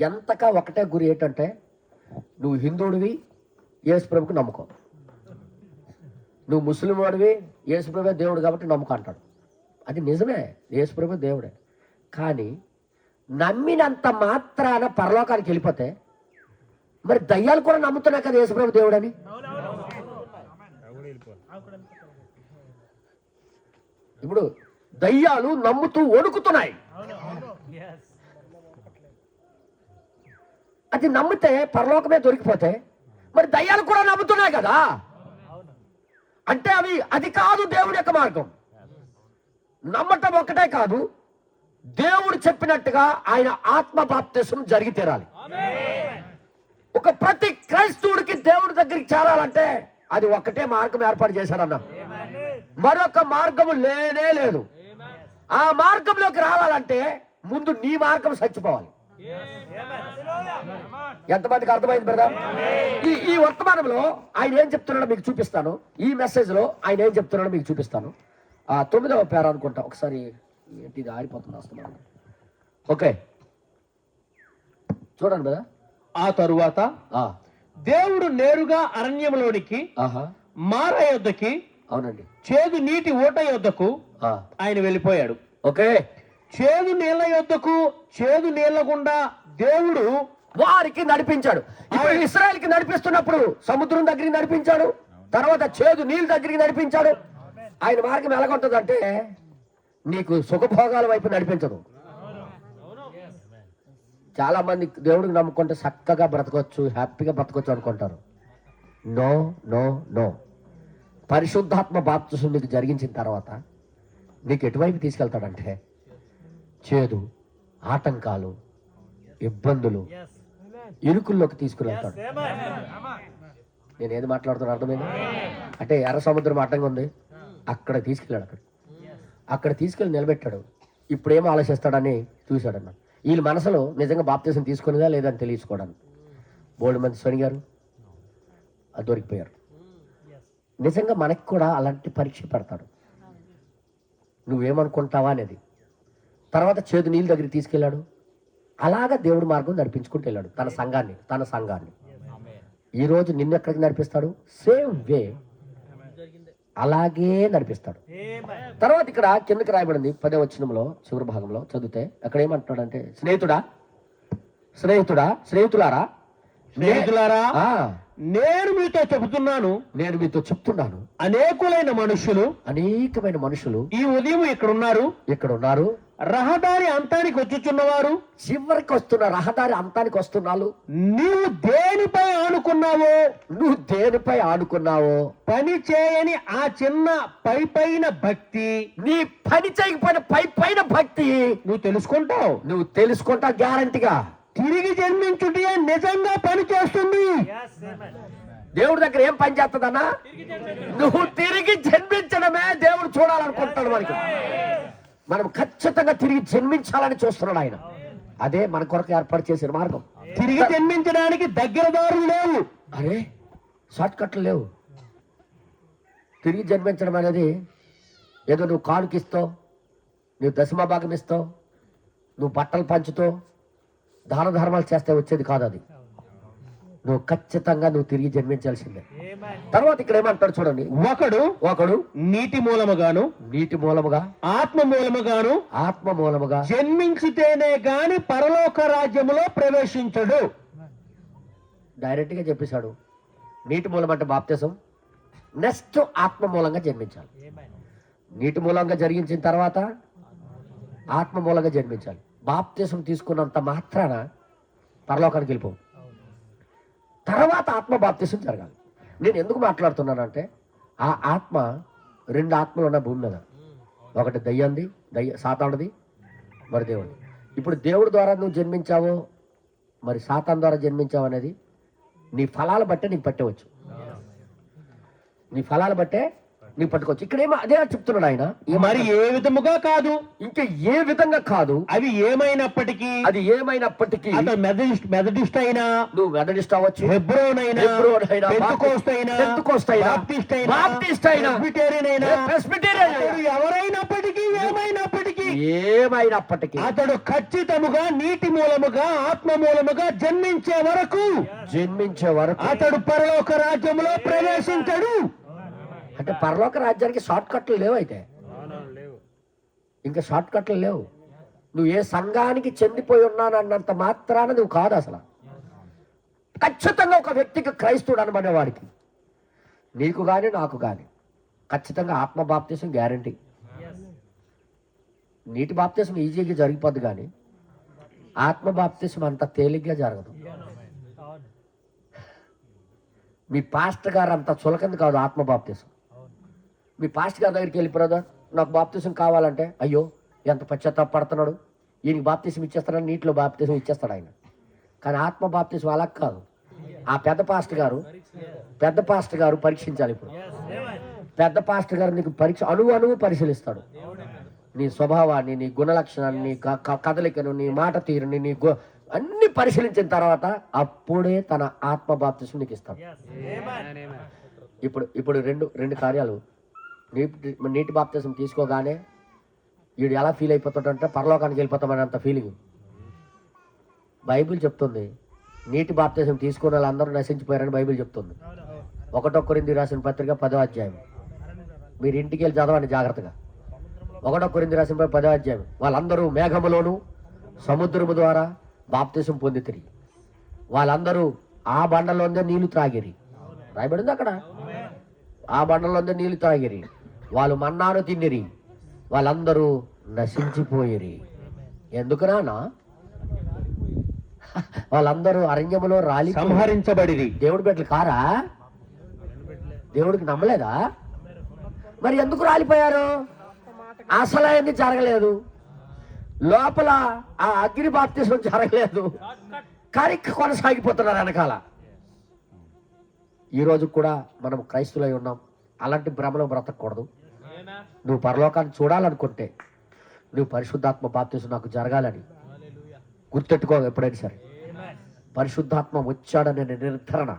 ఎంతగా ఒకటే గురి ఏంటంటే, నువ్వు హిందువుడివి, యేసు ప్రభుకి నమ్ముకో. నువ్వు ముస్లిం వాడివి, యేసు ప్రభు దేవుడు కాబట్టి నమ్ముకో అంటాడు. అది నిజమే, యేసు ప్రభు దేవుడే. కానీ నమ్మినంత మాత్రాన పరలోకానికి వెళ్ళిపోతే మరి దయ్యాలు కూడా నమ్ముతున్నాయి కదా యేసు ప్రభు దేవుడని. ఇప్పుడు దయ్యాలు నమ్ముతూ వణుకుతున్నాయి. అది నమ్మితే పరలోకమే దొరికిపోతే మరి దయ్యాలు కూడా నమ్ముతున్నాయి కదా. అంటే అది కాదు దేవుడి యొక్క మార్గం. నమ్మటం ఒక్కటే కాదు, దేవుడు చెప్పినట్టుగా ఆయన ఆత్మ బాప్తిసం జరిగి తీరాలి. ఒక ప్రతి క్రైస్తవుడికి దేవుడి దగ్గరికి చేరాలంటే అది ఒక్కటే మార్గం ఏర్పాటు చేశాడన్న, మరొక మార్గము లేనే లేదు. ఆ మార్గంలోకి రావాలంటే ముందు నీ మార్గం చచ్చిపోవాలి. ఎంతమందికి అర్థమైంది బ్రదర్? ఈ వర్తమానంలో ఆయన ఏం చెప్తున్నాడో మీకు చూపిస్తాను. ఈ మెసేజ్ లో ఆయన ఏం చెప్తున్నాడో మీకు చూపిస్తాను. 9వ పేర అనుకుంటా, ఒకసారి ఏంటి ఇది ఆరిపోతుంది వస్తున్నాను. ఓకే చూడండి బ్రదర్. ఆ తరువాత దేవుడు నేరుగా అరణ్యంలోనికి మార యొద్దకి, అవునండి, చేదు నీటి ఊట యొద్దకు ఆయన వెళ్ళిపోయాడు. ఓకే, చేదు నీళ్ల యొద్దకు, చేదు నీళ్ల గుండా దేవుడు వారికి నడిపించాడు. ఇప్పుడు ఇశ్రాయేలుకి నడిపిస్తున్నప్పుడు సముద్రం దగ్గరికి నడిపించాడు, తర్వాత చేదు నీళ్ళ దగ్గరికి నడిపించాడు. ఆయన మార్గం ఎలాగుంటుందంటే నీకు సుఖభోగాల వైపు నడిపించదు. చాలా మంది దేవుడికి నమ్ముకుంటే చక్కగా బ్రతకొచ్చు, హ్యాపీగా బ్రతకొచ్చు అనుకుంటారు. No no no. పరిశుద్ధాత్మ బాప్తిసం నీకు జరిగించిన తర్వాత నీకు ఎటువైపు తీసుకెళ్తాడంటే చేదు, ఆటంకాలు, ఇబ్బందులు, ఇరుకుల్లోకి తీసుకుని వెళ్తాడు. నేను ఏది మాట్లాడుతున్నా అర్థమైంది? అంటే ఎర్ర సముద్రం అడ్డంగా ఉంది, అక్కడ తీసుకెళ్ళాడు. అక్కడ తీసుకెళ్ళి నిలబెట్టాడు. ఇప్పుడు ఏం ఆలోచిస్తాడని చూశాడన్న. వీళ్ళ మనసులో నిజంగా బాప్తిసం తీసుకునేదా లేదని తెలియచుకోవడానికి బోల్డ్ మంది సొనిగారు, అది దొరికిపోయారు. నిజంగా మనకి కూడా అలాంటి పరీక్ష పెడతాడు, నువ్వేమనుకుంటావా అనేది. తర్వాత చేదు నీళ్ళ దగ్గరికి తీసుకెళ్ళాడు, అలాగా దేవుడు మార్గం నడిపించుకుంటూ వెళ్ళాడు తన సంఘాన్ని. ఈరోజు నిన్ను ఎక్కడికి నడిపిస్తాడు? సేమ్ వే, అలాగే నడిపిస్తాడు. తర్వాత ఇక్కడ కిందకి రాయబడింది 10వ వచనంలో చివరి భాగంలో చదివితే అక్కడ ఏమంటున్నాడంటే, స్నేహితులారా స్నేహితులారా, నేను మీతో చెబుతున్నాను, అనేకమైన మనుషులు ఈ ఉదయం ఇక్కడ ఉన్నారు, రహదారి అంతానికి వచ్చుచున్నవారు, చివరికి వస్తున్న రహదారి అంతానికి వస్తున్నాను. నీవు దేనిపై ఆనుకున్నావో పని చేయని ఆ చిన్న పైన భక్తి, నీ పని చేయకపోయిన పైన భక్తి నువ్వు తెలుసుకుంటావు. గ్యారంటీగా తిరిగి జన్మించుటే నిజంగా పని చేస్తుంది. దేవుడి దగ్గర ఏం పని చేస్తుందన్నా? నువ్వు తిరిగి జన్మించడమే దేవుడు చూడాలనుకుంటాడు. మనం ఖచ్చితంగా తిరిగి జన్మించాలని చూస్తున్నాడు ఆయన. అదే మన కొరకు ఏర్పాటు చేసిన మార్గం. తిరిగి జన్మించడానికి దగ్గర దారులు లేవు, అరే షార్ట్ కట్లు లేవు. తిరిగి జన్మించడం అనేది ఏదో నువ్వు కానుకిస్తావు, నువ్వు దశమ భాగం ఇస్తావు, నువ్వు బట్టలు పంచుతావు, దాన ధర్మాలు చేస్తే వచ్చేది కాదు. అది నువ్వు ఖచ్చితంగా తిరిగి జన్మించాల్సిందే. తర్వాత ఇక్కడ ఏమంటాడు చూడండి, ఒకడు నీటి మూలముగా ఆత్మ మూలముగా జన్మించితేనే గాని పరలోక రాజ్యములో ప్రవేశించడు. డైరెక్ట్ గా చెప్పేశాడు. నీటి మూలం అంటే బాప్తిసం, నెక్స్ట్ ఆత్మ మూలంగా జన్మించాలి. నీటి మూలంగా జరిగించిన తర్వాత ఆత్మ మూలంగా జన్మించాలి. బాప్తిసం తీసుకున్నంత మాత్రాన పరలోకానికి వెళ్ళిపోవు. తర్వాత ఆత్మ బాప్తిసం జరగాలి. నేను ఎందుకు మాట్లాడుతున్నానంటే, ఆ ఆత్మ 2 ఆత్మలు ఉన్న భూమి మీద, ఒకటి సాతానుడిది, మరి దేవుడి. ఇప్పుడు దేవుడి ద్వారా నువ్వు జన్మించావో మరి సాతాను ద్వారా జన్మించావు అనేది నీ ఫలాలు బట్టే నీకు పట్టవచ్చు. నీకు పట్టుకోవచ్చు. ఇక్కడేమో అదే చెప్తున్నాడు ఆయన. మరి ఏ విధముగా కాదు, ఇంకా ఏ విధంగా కాదు, అది ఏమైనప్పటికీ అతను మెథడిస్ట్ అయినా, నువ్వు మెథడిస్ట్ అవ్వచ్చు, హెబ్రోన్ అయినా, బాప్టిస్ట్ అయినా, ఎవరైనప్పటికీ ఏమైనప్పటికీ అతడు ఖచ్చితముగా నీటి మూలముగా ఆత్మ మూలముగా జన్మించే వరకు అతడు పరలోక రాజ్యములో ప్రవేశించడు. అంటే పరలోక రాజ్యానికి షార్ట్ కట్లు లేవు. అయితే ఇంకా షార్ట్ కట్లు లేవు. నువ్వు ఏ సంఘానికి చెందిపోయి ఉన్నానన్నంత మాత్రాన నువ్వు కాదు. అసలు ఖచ్చితంగా ఒక వ్యక్తికి క్రైస్తవుడు అనబడేవాడికి, నీకు కానీ నాకు కానీ ఖచ్చితంగా ఆత్మ బాప్తిసం గ్యారంటీ. నీటి బాప్తిసం ఈజీగా జరిగిపోద్ది, కానీ ఆత్మ బాప్తిసం అంత తేలిగ్గా జరగదు. మీ పాస్టర్ గారు అంత చులకంది కాదు ఆత్మ బాప్తిసం. మీ పాస్టర్ గారి దగ్గరికి వెళ్ళి, బ్రదర్ నాకు బాప్తిసం కావాలంటే, అయ్యో ఎంత పశ్చాత్తాపడుతున్నాడు, ఈయనకి బాప్తిసం ఇచ్చేస్తాడని నీటిలో బాప్తిసం ఇచ్చేస్తాడు ఆయన. కానీ ఆత్మ బాప్తిసం అలా కాదు. ఆ పెద్ద పాస్టర్ గారు పరీక్షించాలి. ఇప్పుడు పెద్ద పాస్టర్ గారు నీకు అణువు పరిశీలిస్తాడు. నీ స్వభావాన్ని, నీ గుణలక్షణాన్ని, నీ కదలికను, నీ మాట తీరుని, అన్ని పరిశీలించిన తర్వాత అప్పుడే తన ఆత్మ బాప్తిసం నీకు ఇస్తాడు. ఇప్పుడు రెండు కార్యాలు. నీటి బాప్తిసం తీసుకోగానే వీడు ఎలా ఫీల్ అయిపోతాడంటే పరలోకానికి వెళ్ళిపోతామని అంత ఫీలింగ్. బైబిల్ చెప్తుంది నీటి బాప్తిసం తీసుకున్న వాళ్ళందరూ నశించిపోయారని బైబిల్ చెప్తుంది. 1 కొరింథీ రాసిన పత్రిక 10వ అధ్యాయం. మీరు ఇంటికి వెళ్ళి చదవండి జాగ్రత్తగా. 1 కొరింథీ రాసిన 10వ అధ్యాయం. వాళ్ళందరూ మేఘములోను సముద్రము ద్వారా బాప్తిసం పొందితిరి. వాళ్ళందరూ ఆ బండలోందే నీళ్లు త్రాగిరి. రాయబడింది అక్కడ, ఆ బండలోందే నీళ్లు త్రాగిరి. వాళ్ళు మన్నాను తిన్నిరి, వాళ్ళందరూ నశించిపోయిరి. ఎందుకు నానా? వాళ్ళందరూ అరణ్యములో రాలి సంహరించబడిరి. దేవుడి బిడ్డలు కారా? దేవుడికి నమ్మలేదా? మరి ఎందుకు రాలిపోయారు? అసలు అయింది జరగలేదు, లోపల ఆ అగ్ని బాప్తిసం జరగలేదు, కానీ కొనసాగిపోతున్నారు వెనకాల. ఈరోజు కూడా మనం క్రైస్తులై ఉన్నాం. అలాంటి భ్రమలో బ్రతకూడదు. నువ్వు పరలోకాన్ని చూడాలనుకుంటే నువ్వు పరిశుద్ధాత్మ బాప్తిసం నాకు జరగాలని గుర్తెట్టుకో. ఎప్పుడైనా సరే పరిశుద్ధాత్మ వచ్చాడనే నిర్ధారణ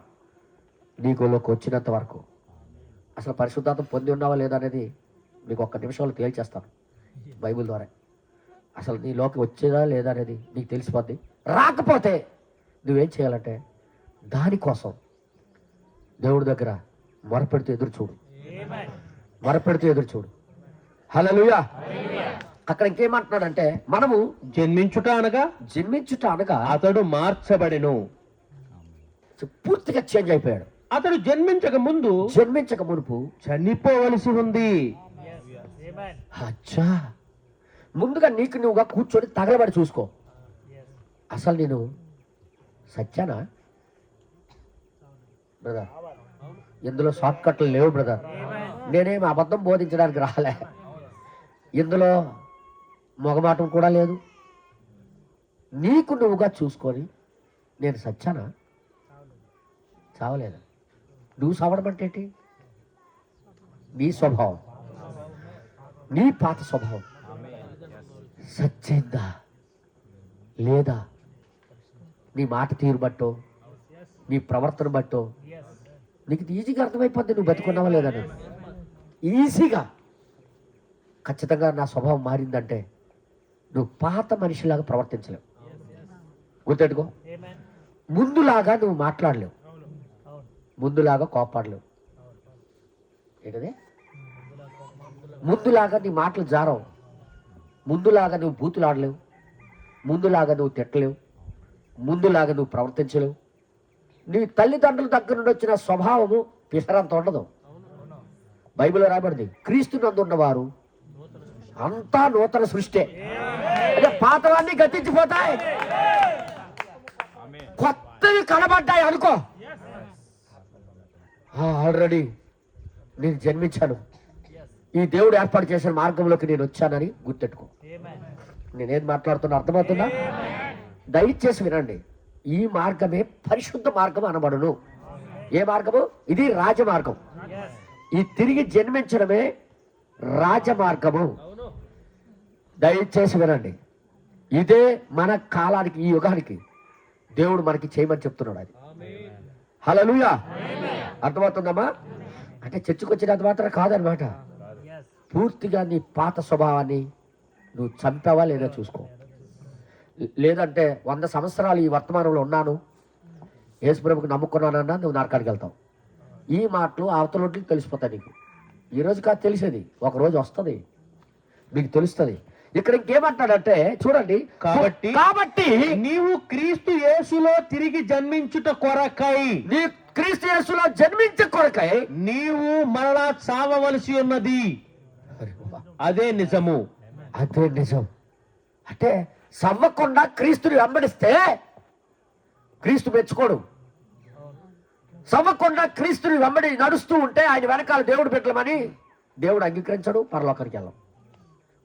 నీకులోకి వచ్చినంత వరకు, అసలు పరిశుద్ధాత్మ పొంది ఉన్నావా లేదా అనేది మీకు 1 నిమిషంలో తేల్చేస్తాను బైబిల్ ద్వారా. అసలు నీలోకి వచ్చేదా లేదా అనేది నీకు తెలిసిపోద్ది. రాకపోతే నువ్వేం చేయాలంటే దానికోసం దేవుడి దగ్గర మొరపెడుతూ ఎదురు చూడు, మొరపెడుతూ ఎదురు చూడు. హల్లెలూయా. అక్కడ ఇంకేమంటున్నాడంటే మనము జన్మించుట అనగా అతడు మార్చబడెను. పూర్తిగా చేంజ్ అయిపోయాడు. అతడు జన్మించక మునుపు చనిపోవలసి ఉంది. అచ్చా, ముందుగా నీకు నువ్వుగా కూర్చొని తగలబడి చూసుకో. అసలు నేను సత్యానా బ్రదర్? ఇందులో షార్ట్ కట్లు లేవు బ్రదర్. నేనేమి అబద్ధం బోధించడానికి రాలే. ఇందులో మొగమాటం కూడా లేదు. నీకు నువ్వుగా చూసుకొని నేను సత్యానా? చావలేదు. నువ్వు చావడం అంటే ఏంటి? నీ స్వభావం, నీ పాత స్వభావం సచ్చిందా లేదా? నీ మాట తీరు బట్టో, నీ ప్రవర్తన బట్టో నీకు ఈజీగా అర్థమైపోద్ది నువ్వు బతుకున్నావా లేదని. ఈజీగా ఖచ్చితంగా నా స్వభావం మారిందంటే నువ్వు పాత మనిషిలాగా ప్రవర్తించలేవు. గుర్తెట్టుకో. ముందులాగా నువ్వు మాట్లాడలేవు, ముందులాగా కోపాడలేవు. ఏంటది? ముందులాగా నీ మాటలు జారవు, ముందులాగా నువ్వు బూతులు ఆడలేవు, ముందులాగా నువ్వు తిట్టలేవు, ముందులాగా నువ్వు ప్రవర్తించలేవు. నీ తల్లిదండ్రుల దగ్గర నుండి వచ్చిన స్వభావము పిసరంత ఉండదు. బైబిల్లో రాబడింది, క్రీస్తు నందు ఉన్నవారు అంతా నూతన సృష్టి. అంటే పాతవన్నీ గతించిపోతాయి, కొత్తవి కనబడ్డాయి అనుకో. ఆల్రెడీ నేను జన్మించాను, ఈ దేవుడు ఏర్పాటు చేసిన మార్గంలోకి నేను వచ్చానని గుర్తెట్టుకో. నేనేది మాట్లాడుతున్నా అర్థమవుతుందా? దయచేసి వినండి. ఈ మార్గమే పరిశుద్ధ మార్గం అనబడును. ఏ మార్గము? ఇది రాజమార్గం. ఈ తిరిగి జన్మించడమే రాజమార్గము. దయచేసి వినండి. ఇదే మన కాలానికి, ఈ యుగానికి దేవుడు మనకి చేయమని చెప్తున్నాడు. అది హల్లెలూయా. అర్థమవుతుందమ్మా? అంటే చర్చకు వచ్చినంత మాత్రం కాదనమాట. పూర్తిగా నీ పాత స్వభావాన్ని నువ్వు చంపావా లేదా చూసుకో. లేదంటే 100 సంవత్సరాలు ఈ వర్తమానంలో ఉన్నాను, యేసుప్రభుకి నమ్ముకున్నానన్నా నువ్వు నరకానికి వెళ్తావు. ఈ మాటలు అవతలొడ్లకి తెలిసిపోతాయి నీకు. ఈరోజు కాదు తెలిసేది, ఒకరోజు వస్తుంది మీకు తెలుస్తుంది. ఇక్కడ ఇంకేమంటాడంటే చూడండి, కాబట్టి నీవు క్రీస్తు యేసులో తిరిగి జన్మించుట కొరకై, నీ క్రీస్తు యేసులో జన్మించే కొరకై నీవు మరలా చావవలసి ఉన్నది. అదే నిజము, అదే నిజం. అంటే సవ్వకుండా క్రీస్తుని వెంబడిస్తే క్రీస్తు మెచ్చుకోడు. సవ్వకుండా క్రీస్తుని వెంబడి నడుస్తూ ఉంటే ఆయన వెనకాల దేవుడు పెట్టమని దేవుడు అంగీకరించడు. పరలోకానికి వెళ్ళం.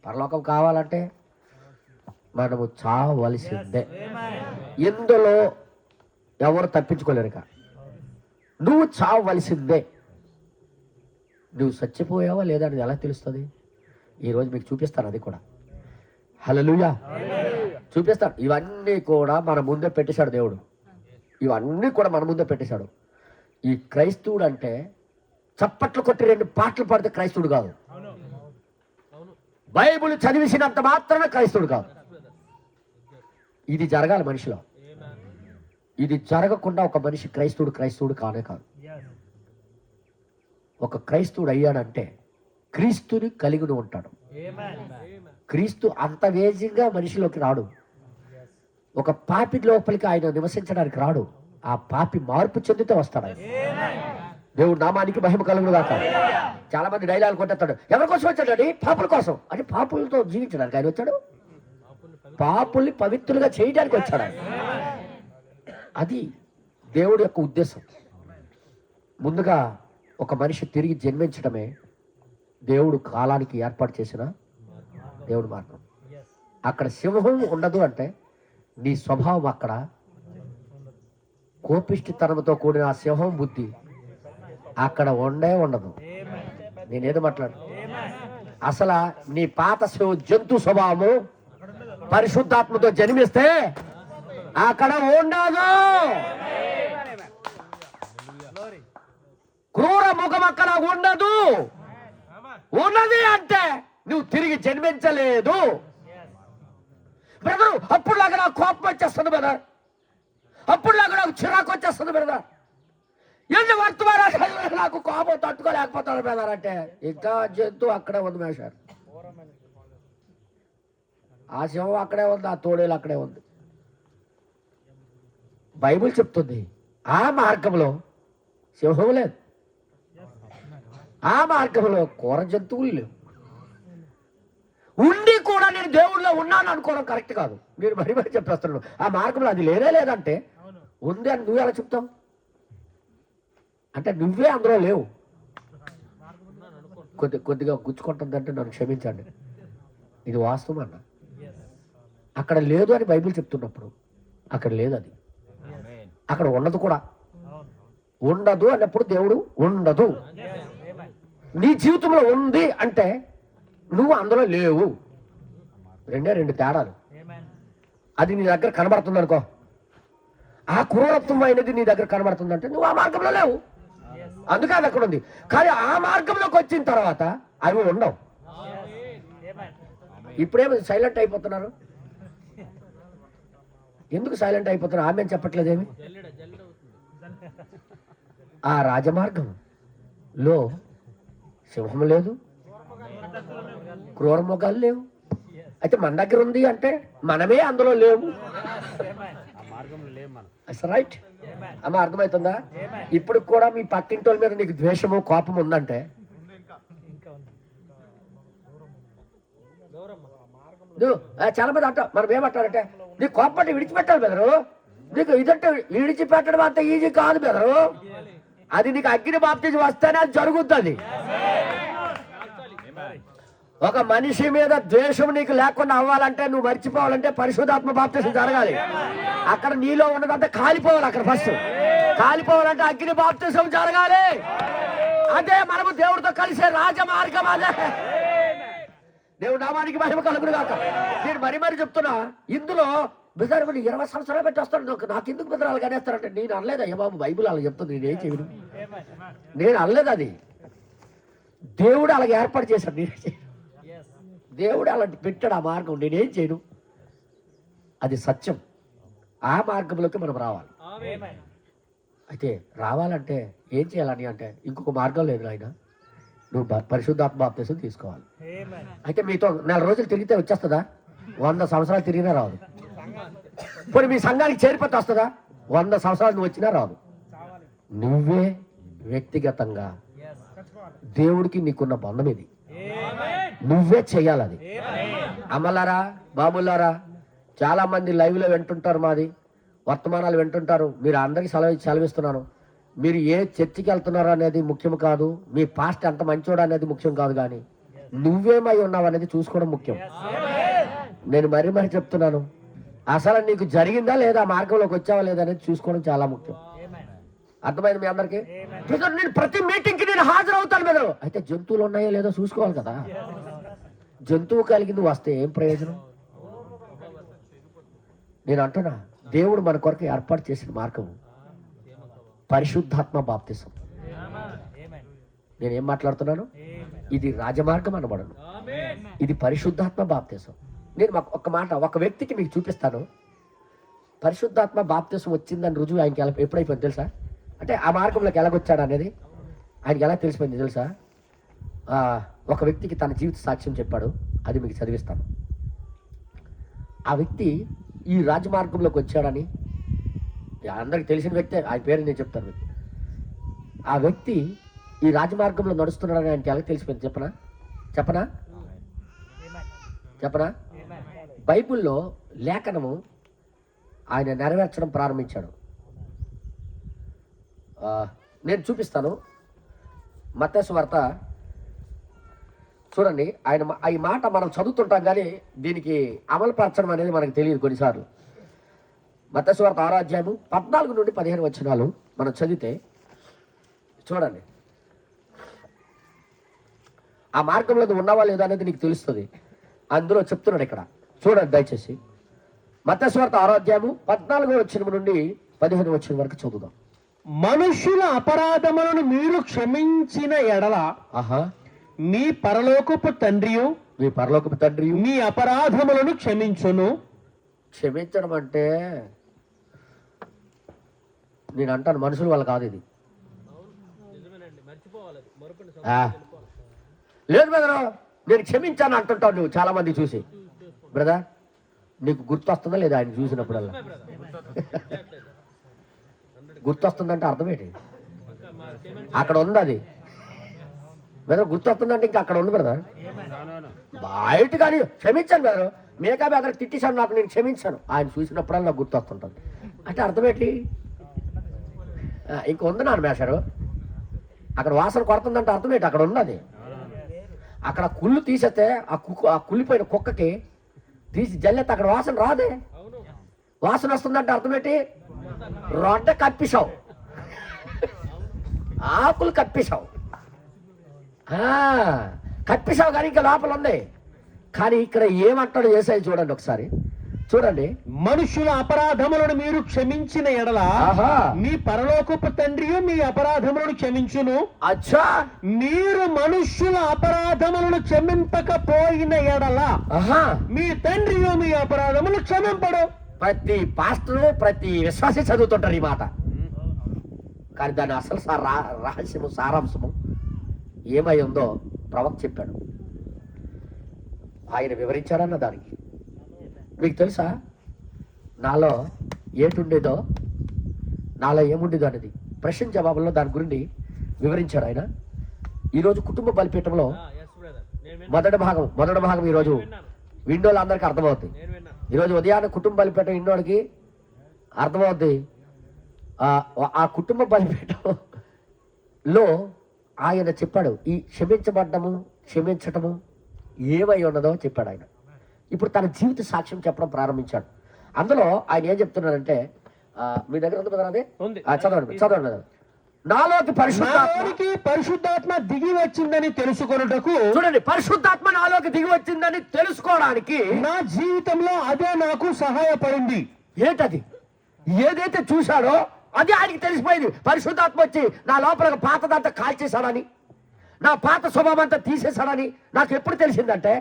పరలోకం కావాలంటే మనము చావలసిందే. ఇందులో ఎవరు తప్పించుకోలేరు. నువ్వు చావలసిందే. నువ్వు చచ్చిపోయావా లేదా అని ఎలా తెలుస్తుంది? ఈరోజు మీకు చూపిస్తాను అది కూడా. హల్లెలూయా. చూపిస్తాను. ఇవన్నీ కూడా మన ముందే పెట్టేశాడు దేవుడు. ఇవన్నీ కూడా మన ముందే పెట్టేశాడు. ఈ క్రైస్తవుడు అంటే చప్పట్లు కొట్టి 2 పాటలు పాడితే క్రైస్తవుడు కాదు. బైబిల్ చదివిసినంత మాత్రమే క్రైస్తవుడు కాదు. ఇది జరగాలి మనిషిలో. ఇది జరగకుండా ఒక మనిషి క్రైస్తవుడు కానే కాదు. ఒక క్రైస్తవుడు అయ్యాడంటే క్రీస్తుని కలిగి ఉంటాడు. క్రీస్తు అంత వేగంగా మనిషిలోకి రాడు. ఒక పాపి లోపలికి ఆయన నివసించడానికి రాడు. ఆ పాపి మార్పు చెందితే వస్తాడు ఆయన. దేవుడు నామానికి మహిమ కలుగును గాక. చాలా మంది డైలాగ్ కొట్టేస్తాడు, ఎవరి కోసం వచ్చాడండి? పాపుల కోసం. అంటే పాపులతో జీవించడానికి ఆయన వచ్చాడు, పాపుల్ని పవిత్రులుగా చేయడానికి వచ్చాడు ఆయన. అది దేవుడి యొక్క ఉద్దేశం. ముందుగా ఒక మనిషి తిరిగి జన్మించడమే దేవుడు కాలానికి ఏర్పాటు చేసిన దేవుడు మార్గం. అక్కడ సింహం ఉండదు అంటే నీ స్వభావం అక్కడ కోపిష్టితనంతో కూడిన ఆ సింహం బుద్ధి అక్కడ ఉండదు. నేనేదో మాట్లాడు. అసలు నీ పాత జంతు స్వభావము పరిశుద్ధాత్మతో జన్మిస్తే అక్కడ ఉండదు. క్రూర ముఖం అక్కడ ఉండదు. ఉన్నది అంటే నువ్వు తిరిగి జన్మించలేదు. బ్రదరు అప్పుడులాగా నాకు కోపం వచ్చేస్తుంది బ్రదర్, అప్పుడులాగా నాకు చిరాకు వచ్చేస్తుంది బ్రదర్, ఎన్ని వర్తమానాలు నాకు కోపం తట్టుకోలేకపోతాడు బ్రదర్ అంటే ఇంకా జంతువు అక్కడే ఉంది మేషారు. ఆ సింహం అక్కడే ఉంది, ఆ తోడేలు అక్కడే ఉంది. బైబిల్ చెప్తుంది ఆ మార్గంలో సింహం లేదు, ఆ మార్గంలో క్రూర జంతువులు లేవు. ఉండి కూడా నేను దేవుళ్ళలో ఉన్నాను అనుకోవడం కరెక్ట్ కాదు. నేను మరి చెప్పేస్తున్నాను ఆ మార్గంలో అది లేనే లేదంటే ఉంది అని నువ్వు ఎలా చెప్తావు? అంటే నువ్వే అందులో లేవు. కొద్దిగా గుచ్చుకుంటుందంటే నన్ను క్షమించండి, ఇది వాస్తవం అన్న. అక్కడ లేదు అని బైబిల్ చెప్తున్నప్పుడు అక్కడ లేదు, అది అక్కడ ఉండదు కూడా. ఉండదు అన్నప్పుడు దేవుడు ఉండదు. నీ జీవితంలో ఉంది అంటే నువ్వు అందులో లేవు. రెండు తేడాలు. అది నీ దగ్గర కనబడుతుంది అనుకో, ఆ క్రూరత్వం అనేది నీ దగ్గర కనబడుతుందంటే నువ్వు ఆ మార్గంలో లేవు, అందుకే అది అక్కడ ఉంది. కానీ ఆ మార్గంలోకి వచ్చిన తర్వాత అవి ఉండవు. ఇప్పుడేమో సైలెంట్ అయిపోతున్నారు. ఎందుకు సైలెంట్ అయిపోతున్నారు? ఆమె చెప్పట్లేదేమి. ఆ రాజమార్గంలో సింహం లేదు, క్రూర మృగాలు లేవు. అయితే మన దగ్గర ఉంది అంటే మనమే అందులో లేవు. రైట్ అమ్మ, అర్థమవుతుందా? ఇప్పుడు కూడా మీ పక్కింటోళ్ళ మీద నీకు ద్వేషము కోపం ఉందంటే చాలా మంది అంటాం, మనం ఏమంటారంటే నీకు కోపం అంటే విడిచిపెట్టాలి బెదరు, నీకు ఇదంటే విడిచిపెట్టడం అంత ఈజీ కాదు బెదరు, అది నీకు అగ్ని బాప్తిజం వస్తేనే అది జరుగుతుంది. ఒక మనిషి మీద ద్వేషం నీకు లేకుండా అవ్వాలంటే, నువ్వు మర్చిపోవాలంటే పరిశుద్ధాత్మ బాప్తిజం జరగాలి. అక్కడ నీలో ఉన్నదంతా కాలిపోవాలి. అక్కడ ఫస్ట్ కాలిపోవాలంటే అగ్ని బాప్తిజం జరగాలి. అదే మనము దేవుడితో కలిసే రాజమార్గం. అదే దేవుడు నామానికి మహిమ కలుగును గాక. నేను మరి చెప్తున్నా, ఇందులో బిజారు 20 సంవత్సరాలు పెట్టి వస్తాడు, నాకు ఎందుకు బిజరాలు కనేస్తారంటే నేను అనలేదు. అయ్య బాబు, బైబుల్ అలా చెప్తుంది, నేనేం చేయను. నేను అనలేదు, అది దేవుడు అలాగ ఏర్పాటు చేశాడు. నేనే చేయను, దేవుడు అలాంటి పెట్టాడు ఆ మార్గం, నేనేం చేయను. అది సత్యం. ఆ మార్గంలోకి మనం రావాలి. అయితే రావాలంటే ఏం చేయాలని అంటే ఇంకొక మార్గం లేదు ఆయన, నువ్వు పరిశుద్ధాత్మ బాప్తిసం తీసుకోవాలి. అయితే మీతో 4 రోజులు తిరిగితే వచ్చేస్తుందా? 100 సంవత్సరాలు తిరిగినా రాదు. పోనీ మీ సంఘానికి చేరిపోతే వస్తుందా? 100 సంవత్సరాలు నువ్వు వచ్చినా రాదు. నువ్వే వ్యక్తిగతంగా దేవుడికి నీకున్న బంధం ఇది, నువ్వే చెయ్యాలి అది. అమ్మలారా, బాబులారా, చాలా మంది లైవ్ లో వింటుంటారు, మాది వర్తమానాలు వింటుంటారు. మీరు అందరికీ సెలవిస్తున్నాను, మీరు ఏ చర్చికి వెళ్తున్నారో అనేది ముఖ్యం కాదు, మీ పాస్ట్ ఎంత మంచోడు అనేది ముఖ్యం కాదు, కానీ నువ్వేమై ఉన్నావు అనేది చూసుకోవడం ముఖ్యం. నేను మరి చెప్తున్నాను, అసలు నీకు జరిగిందా లేదా, మార్గంలోకి వచ్చావా లేదా అనేది చూసుకోవడం చాలా ముఖ్యం. అర్థమైంది మీ అందరికీ? నేను ప్రతి మీటింగ్ కి నేను హాజరవుతాను మీద. అయితే జంతువులు ఉన్నాయో లేదో చూసుకోవాలి కదా. జంతువు కలిగింది వస్తే ఏం ప్రయోజనం? నేను అంటున్నా, దేవుడు మన కొరకు ఏర్పాటు చేసిన మార్గం పరిశుద్ధాత్మ బాప్తిసం. నేనేం మాట్లాడుతున్నాను? ఇది రాజమార్గం అనబడను, ఇది పరిశుద్ధాత్మ బాప్తిసం. నేను ఒక మాట, ఒక వ్యక్తికి మీకు చూపిస్తాను. పరిశుద్ధాత్మ బాప్తిసం వచ్చిందని రుజువు ఆయనకి ఎప్పుడైపోయింది తెలుసా? అంటే ఆ మార్గంలోకి ఎలాగొచ్చాడు అనేది ఆయనకి ఎలా తెలిసిపోయింది తెలుసా? ఒక వ్యక్తికి తన జీవిత సాక్ష్యం చెప్పాడు, అది మీకు చదివిస్తాను. ఆ వ్యక్తి ఈ రాజమార్గంలోకి వచ్చాడని అందరికి తెలిసిన వ్యక్తే, ఆయన పేరు నేను చెప్తాను. ఆ వ్యక్తి ఈ రాజమార్గంలో నడుస్తున్నాడని ఆయనకి ఎలా తెలిసిపోయింది చెప్పనా? బైబిల్లో లేఖనము ఆయన నెరవేర్చడం ప్రారంభించాడు. నేను చూపిస్తాను. మత్తయి సువార్త చూడండి. ఆయన ఈ మాట మనం చదువుతుంటాం, కానీ దీనికి అమలుపరచడం అనేది మనకు తెలియదు కొన్నిసార్లు. మత్తయి సువార్త 6వ అధ్యాయము 14 నుండి 15 వచనాలు మనం చదివితే చూడండి. ఆ మార్గంలో ఉన్నావా లేదా అనేది నీకు తెలుస్తుంది. అందులో చెప్తున్నాడు ఇక్కడ, చూడండి దయచేసి. మత్తయి సువార్త 6వ అధ్యాయము 14వ వచనం నుండి 15వ వచనం వరకు చదువుదాం. మనుషుల అపరాధములను మీరు క్షమించిన ఎడల మీ పరలోకపు తండ్రియు మీ అపరాధములను క్షమించును. క్షమించడం అంటే నేను అంటాను మనుషుల వల్ల కాదు ఇది. నిజమేనండి, మర్చిపోవాలి అది. మరుపుని ఆ. లేదు బ్రదర్, నేను క్షమించాను అంటుంటావు నువ్వు చాలా మంది చూసి. బ్రదర్ నీకు గుర్తొస్తుందా లేదా ఆయన చూసినప్పుడల్లా? గుర్తొస్తుందంటే అర్థం ఏంటి? అక్కడ ఉంది అది బ్రదర్. గుర్తొస్తుందంటే ఇంకా అక్కడ ఉంది బ్రదర్. బయట కానీ క్షమించాను బ్రదర్, మేకా బ్రదర్ తిట్టేశాను, నాకు నేను క్షమించాను, ఆయన చూసినప్పుడల్లా నాకు గుర్తొస్తుంటుంది అంటే అర్థం ఏంటి? ఇంక ఉంది నాన్న మేషారు, అక్కడ వాసన కొడుతుందంటే అర్థం ఏంటి? అక్కడ ఉన్నది. అక్కడ కుళ్ళు తీసేస్తే ఆ కుళ్ళిపోయిన కుక్కకి తీసి జల్లెత్తే అక్కడ వాసన రాదే. వాసన వస్తుందంటే అర్థం ఏంటి? రొడ్డ కప్పిసావు, ఆకులు కప్పిసావు, కప్పిసావు కానీ ఇంకా లోపల ఉంది. కానీ ఇక్కడ ఏమంటాడు యేసయ్య చూడండి ఒకసారి చూడండి. మనుషుల అపరాధములను మీరు క్షమించిన ఎడల ఆహా. మీ పరలోకపు తండ్రియు మీ అపరాధములను క్షమించును. అచ్చా, మీరు మనుష్యుల అపరాధములను క్షమింపకపోయిన ఎడల ఆహా, మీ తండ్రియు మీ అపరాధములు క్షమింపడు. ప్రతి పాస్టరు ప్రతి విశ్వాసి చదువుతుంటారు ఈ మాట, కానీ దాని అసలు రహస్యము సారాంశము ఏమై ఉందో ప్రవక్త చెప్పాడు, ఆయన వివరించారన్న దానికి. మీకు తెలుసా నాలో ఏటుండేదో, నాలో ఏముండేదో అనేది ప్రశ్న జవాబుల్లో దాని గురించి వివరించాడు ఆయన. ఈరోజు కుటుంబ బలిపీఠంలో మొదటి భాగం ఈరోజు విండోలు అందరికీ అర్థమవుతుంది. ఈరోజు ఉదయాన్నే కుటుంబ బలిపీఠం విన్నోడికి అర్థమవుద్ది. ఆ కుటుంబ బలిపీఠంలో ఆయన చెప్పాడు ఈ క్షమించటము ఏమై ఉన్నదో చెప్పాడు ఆయన. ఇప్పుడు తన జీవిత సాక్ష్యం చెప్పడం ప్రారంభించాడు. అందులో ఆయన ఏం చెప్తున్నాడంటే, మీ దగ్గర ఉంది కదా అది? చదవండి. నాలోకి పరిశుద్ధాత్మ దిగి వచ్చిందని తెలుసుకొనుటకు, చూడండి, పరిశుద్ధాత్మ నాలోకి దిగి వచ్చిందని తెలుసుకోవడానికి నా జీవితంలో అదే నాకు సహాయపడింది. ఏంటది? ఏదైతే చూశాడో అది ఆయనకి తెలిసిపోయింది. పరిశుద్ధాత్మ వచ్చి నా లోపల పాతదంతా కాల్చేశాడని, నా పాత స్వభావం అంతా తీసేశాడని నాకు ఎప్పుడు తెలిసిందంటే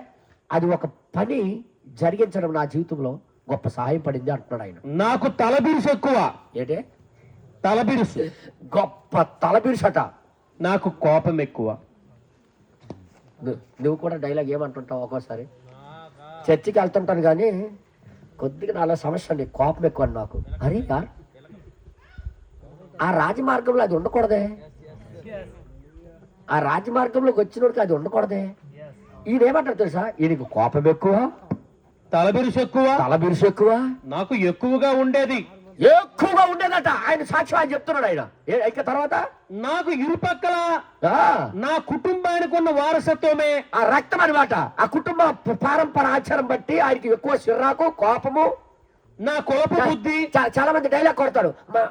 అది ఒక పని జరిగించడం నా జీవితంలో గొప్ప సహాయం పడింది అంటున్నాడు ఆయన. నాకు తలబిరుసు ఎక్కువ. ఏంటే తలబిరుసు? గొప్ప తలబిరుసట. నాకు కోపం ఎక్కువ. నువ్వు కూడా డైలాగ్ ఏమంటుంటావు? ఒక్కోసారి చర్చికి వెళ్తుంటాను కానీ కొద్దిగా నాలో సమస్య అండి, కోపం ఎక్కువ అండి నాకు. అరే యార్, ఆ రాజమార్గంలో అది ఉండకూడదే, ఆ రాజమార్గంలోకి వచ్చినోడికి అది ఉండకూడదే. ఈయన ఏమంటారు తెలుసా? ఈయనకు కోపం ఎక్కువ, తలబిరుసు ఎక్కువ. నాకు ఎక్కువగా ఉండేదట. ఆయన సాక్ష్యం ఆయన చెప్తున్నాడు. ఆయన ఇక తర్వాత నాకు ఇరుపక్కల నా కుటుంబానికి ఉన్న వారసత్వమే ఆ రక్తం అనమాట. ఆ కుటుంబ పారంపర ఆచారం బట్టి ఆయనకి ఎక్కువ చిరాకు, కోపము, నా కోప బుద్ధి. చాలా మంది డైలాగ్ కొడతాడు,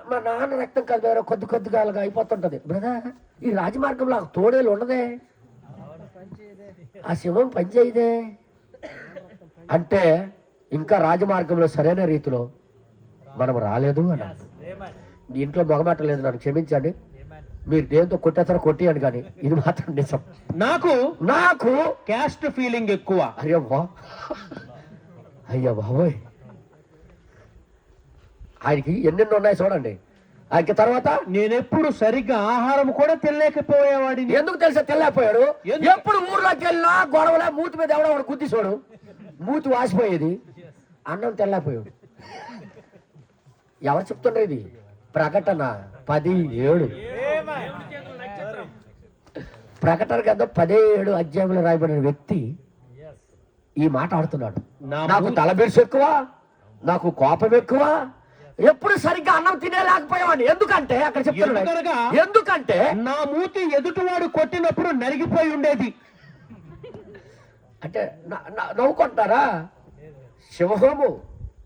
మా నాన్న రక్తం కలిపారు కొద్దిగా అయిపోతుంటది. బ్రదర్, ఈ రాజమార్గంలో తోడేలు ఉండదే, ఆ సింహం పనిచేయదే అంటే ఇంకా రాజమార్గంలో సరైన రీతిలో మనం రాలేదు అన్నారు. ఇంట్లో మొగమాట లేదు, నన్ను క్షమించండి, మీరు దేంతో కొట్టేస్తారో కొట్టియండి, కానీ ఇది మాత్రం నిజం. నాకు క్యాస్ట్ ఫీలింగ్ ఎక్కువ. అయ్యో బాబోయ్, ఆయనకి ఎన్నెన్నో ఉన్నాయి చూడండి. ఆయనకి తర్వాత నేనెప్పుడు సరిగ్గా ఆహారం కూడా తినలేకపోయేవాడిని. ఎందుకు తెలుసా తినలేకపోయాడు? ఎప్పుడు ఊర్లోకి వెళ్ళినా గొడవలే, మూతి మీద ఎవడో గుద్ది చూడు, మూతి వాసిపోయేది, అన్నం తినలేకపోయాడు. ఎవరు చెప్తుండ్రు ఇది? ప్రకటన 10:7. ప్రకటన కదా 17 అధ్యాయంలో రాయబడిన వ్యక్తి ఈ మాట ఆడుతున్నాడు. నాకు తలబిరుసు ఎక్కువ, నాకు కోపం ఎక్కువ, ఎప్పుడు సరిగ్గా అన్నం తినేలేకపోయావని. ఎందుకంటే అక్కడ చెప్తున్నాడు, ఎందుకంటే నా మూతి ఎదుటివాడు కొట్టినప్పుడు నరిగిపోయి ఉండేది. అంటే నవ్వుకుంటారా? సింహము,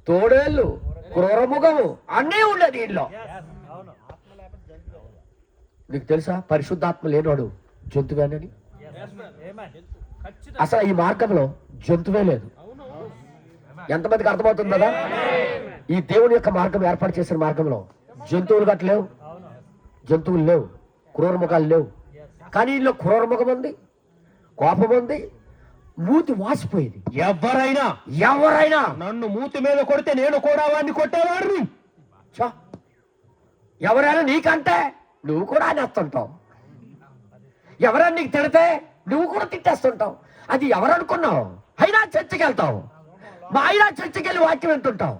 తోడేళ్ళు, క్రూరముఖము అన్నీ ఉండేది ఇంట్లో. నీకు తెలుసా పరిశుద్ధాత్మ లేనివాడు జంతువేనని? అసలు ఈ మార్గంలో జంతువే లేదు. ఎంతమందికి అర్థమవుతుంది కదా? ఈ దేవుని యొక్క మార్గం ఏర్పాటు చేసిన మార్గంలో జంతువులు గట్లేవు, జంతువులు లేవు, క్రూరముఖాలు లేవు. కానీ ఇందులో క్రూరముఖం ఉంది, కోపం ఉంది, మూతి వాసిపోయేది. ఎవరైనా నన్ను మూతి మీద కొడితే నేను కూడా వాడిని కొట్టేవాడిని. ఎవరైనా నీకంటే నువ్వు కూడా అనేస్తుంటావు. ఎవరైనా నీకు తిడితే నువ్వు కూడా తిట్టేస్తుంటావు. అది ఎవరనుకున్నావు? అయినా చర్చికి వెళ్తావు, మా అయినా చర్చికి వెళ్ళి వాక్యం వింటుంటావు,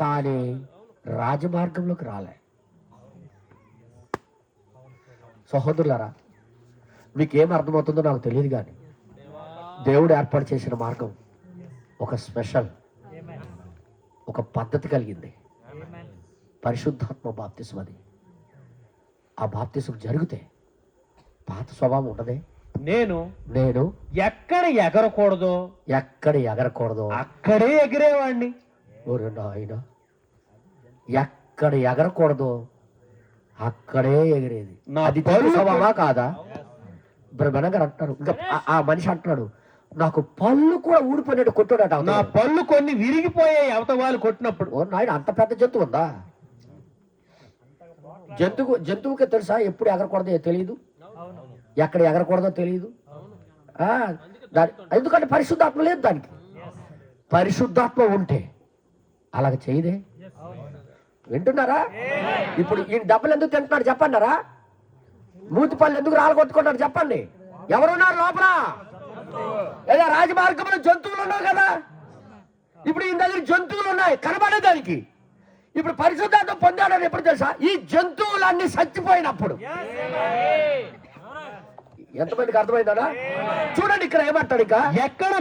కానీ రాజమార్గంలోకి రాలే. సహోదరులారా, మీకేం అర్థమవుతుందో నాకు తెలియదు, కానీ దేవుడు ఏర్పాటు చేసిన మార్గం ఒక స్పెషల్, ఒక పద్ధతి కలిగింది. పరిశుద్ధాత్మ బాప్తిసం. అది ఆ బాప్తిసం జరిగితే పాత స్వభావం ఉండదే. నేను ఎక్కడ ఎగరకూడదో అక్కడే ఎగిరేవాడిని. ఓరే నాయనా, ఎక్కడ ఎగరకూడదో అక్కడే ఎగిరేది. అది పౌరు స్వభావా కాదా? బ్రహ్మణంగా అంటున్నారు. ఇంకా ఆ మనిషి అంటున్నాడు, నాకు పళ్ళు కూడా ఊడిపోయినట్టు కొట్టాడట. నా పళ్ళు కొన్ని విరిగిపోయాయి అవత వాళ్ళు కొట్టినప్పుడు. ఓ నాయన, అంత పెద్ద జంతువు ఉందా? జంతువుకి తెలుసా ఎప్పుడు ఎగరకూడదో తెలియదు, ఎక్కడ ఎగరకూడదో తెలియదు. ఎందుకంటే పరిశుద్ధాత్మ లేదు దానికి. పరిశుద్ధాత్మ ఉంటే అలాగ చేయదే. వింటున్నారా? ఇప్పుడు ఈ డబ్బులు ఎందుకు తింటున్నాడు చెప్పండారా? మూతి పళ్ళు ఎందుకు రాలగొట్టుకుంటాడు చెప్పండి? ఎవరున్నారు లోపల? లేదా రాజమార్గంలో జంతువులు ఉన్నావు కదా. ఇప్పుడు ఈ దగ్గర జంతువులు ఉన్నాయి కనబడేదానికి. ఇప్పుడు పరిశుద్ధాత్మ పొందాడని ఎప్పుడు తెలుసా? ఈ జంతువులన్నీ చచ్చిపోయినప్పుడు. ఎంతమందికి అర్థమైందా? చూడండి, ఇక్కడ ఏమంటాడు, ఇంకా ఎక్కడ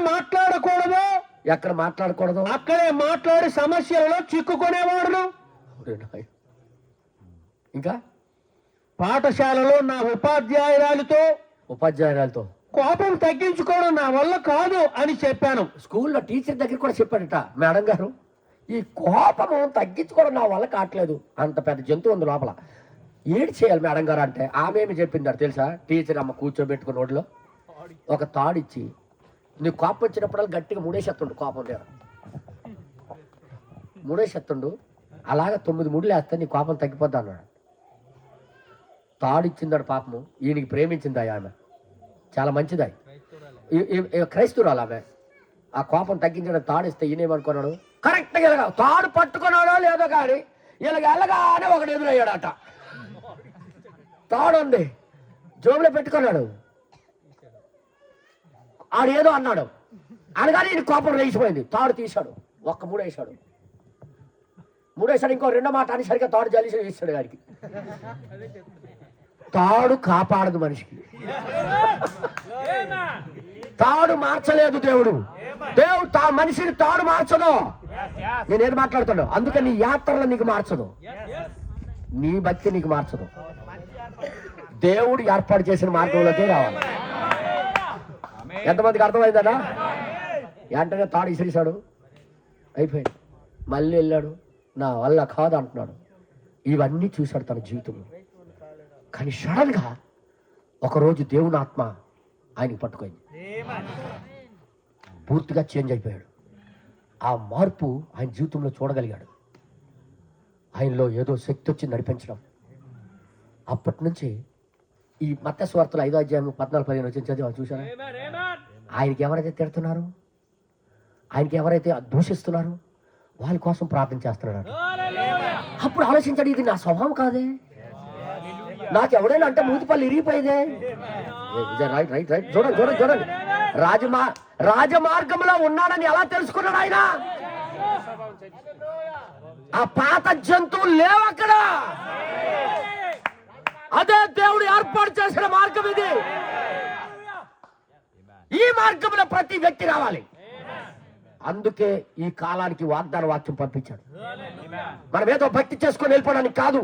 మాట్లాడకూడదు అక్కడే మాట్లాడి సమస్యలలో చిక్కుకునేవాడు. ఇంకా పాఠశాలలో నా ఉపాధ్యాయురాలతో కోపం తగ్గించుకోవడం నా వల్ల కాదు అని చెప్పాను. స్కూల్లో టీచర్ దగ్గర కూడా చెప్పాడట, మేడం గారు ఈ కోపము తగ్గించుకోవడం నా వల్ల కావట్లేదు, అంత పెద్ద జంతువు ఉంది లోపల, ఏడు చేయాలి మేడం గారు అంటే ఆమె ఏమి చెప్పిందారు తెలుసా? టీచర్ అమ్మ కూర్చోబెట్టుకుని రోడ్లో ఒక తాడిచ్చి, నీకు కోపం వచ్చినప్పుడు గట్టిగా ముడేసేస్తుండు, కోపం లేదా ముడేసేస్తుండు, అలాగా 9 ముడులు వేస్తే నీ కోపం తగ్గిపోద్ది అన్నాడు. తాడిచ్చిందాడు పాపము. ఈయనకి ప్రేమించింది ఆమె, చాలా మంచిది, క్రైస్తవురాలు ఆమె. ఆ కోపం తగ్గించడానికి తాడిస్తే ఈయనేమనుకున్నాడు, కరెక్ట్గా ఇలాగా తాడు పట్టుకున్నాడో లేదో కానీ ఇలాగ ఎలాగానే ఒకడు ఎదురయ్యాడట. తాడు ఉంది జోబులో పెట్టుకున్నాడు, ఆడేదో అన్నాడు అనగానే ఈయన కోపం రేసిపోయింది. తాడు తీశాడు, ఒక్క మూడేశాడు, ఇంకో రెండో మాట అని సరిగ్గా తాడు జలిసి వేసాడు గారికి. తాడు కాపాడదు మనిషికి. తాడు మార్చలేదు దేవుడు మనిషిని తాడు మార్చదు. నేనేది మాట్లాడుతాడు, అందుకని నీ యాత్రలో నీకు మార్చదు, నీ భక్తి నీకు మార్చదు. దేవుడు ఏర్పాటు చేసిన మార్గంలోకి రావాలి. ఎంతమందికి అర్థమైందనా? వెంటనే తాడు ఇసిరిశాడు, అయిపోయింది. మళ్ళీ వెళ్ళాడు, నా వల్ల కాదు అంటున్నాడు. ఇవన్నీ చూశాడు తన జీవితంలో. కానీ సడన్గా ఒకరోజు దేవుని ఆత్మ ఆయనకి పట్టుకుంది, పూర్తిగా చేంజ్ అయిపోయాడు. ఆ మార్పు ఆయన జీవితంలో చూడగలిగాడు. ఆయనలో ఏదో శక్తి వచ్చి నడిపించడం. అప్పటి నుంచి ఈ మత్తయి సువార్తలు 5వ అధ్యాయం 14-15 వచ్చి చదివి చూసారా? ఆయనకి ఎవరైతే తిడుతున్నారు, ఆయనకి ఎవరైతే దూషిస్తున్నారు, వాళ్ళ కోసం ప్రార్థన చేస్తున్నాడు. అప్పుడు ఆలోచించాడు, ఇది నా స్వభావం కాదే, నాకు ఎవడైనా అంటే మూతిపల్లి ఇరిగిపోయేదే. రైట్ చూడండి రాజమార్గంలో ఉన్నాడని ఎలా తెలుసుకున్నాడు ఆయన? ఆ పాత జంతువులు లేవు అక్కడ. అదే దేవుడు ఏర్పాటు చేసిన మార్గం ఇది. ఈ మార్గంలో ప్రతి వ్యక్తి రావాలి. అందుకే ఈ కాలానికి వాగ్దాన వాక్యం పంపించాడు. మనం ఏదో భక్తి చేసుకొని వెళ్ళిపోవడానికి కాదు,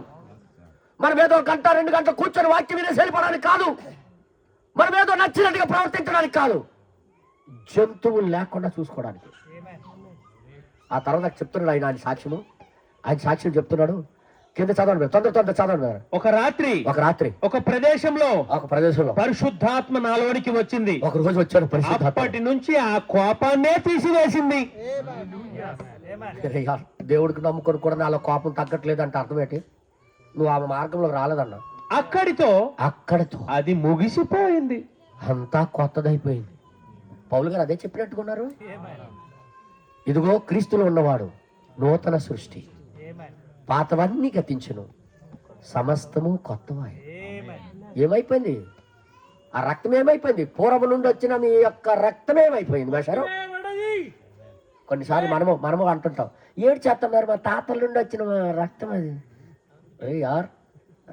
మనం ఏదో 1-2 గంటలు కూర్చొని వాక్యం వినేసి వెళ్ళిపోవడానికి కాదు, మనం ఏదో నచ్చినట్టుగా ప్రవర్తించడానికి కాదు, జంతువులు లేకుండా చూసుకోవడానికి. ఆ తర్వాత చెప్తున్నాడు ఆయన సాక్ష్యం చెప్తున్నాడు. కింద చదవండి, తొందర చదవండి. ఒక రాత్రి ఒక ప్రదేశంలో పరిశుద్ధాత్మ నాలోనికి వచ్చింది. ఒక రోజు వచ్చాడు పరిశుద్ధాత్మ. అప్పటి నుంచి ఆ కోపాన్నే తీసివేసింది. దేవుడికి నమ్ముకొని కూడా నాలో కోపం తగ్గట్లేదు అంటే అర్థం ఏంటి? నువ్వు ఆ మార్గంలో రాలేదన్నా. అక్కడితో అది ముగిసిపోయింది. అంతా కొత్తదైపోయింది. పౌలు గారు అదే చెప్పినట్టుకున్నారు. ఇదిగో క్రీస్తులో ఉన్నవాడు నూతన సృష్టి, పాతవన్నీ గతించును, సమస్తము కొత్తవాయి. ఏమైపోయింది? ఆ రక్తం ఏమైపోయింది? పూర్వం నుండి వచ్చిన మీ యొక్క రక్తం ఏమైపోయింది మేషారు? కొన్నిసార్లు మనము అంటుంటాం, ఏడు చేస్తున్నారు మా తాతల నుండి వచ్చిన రక్తం అది. యార్,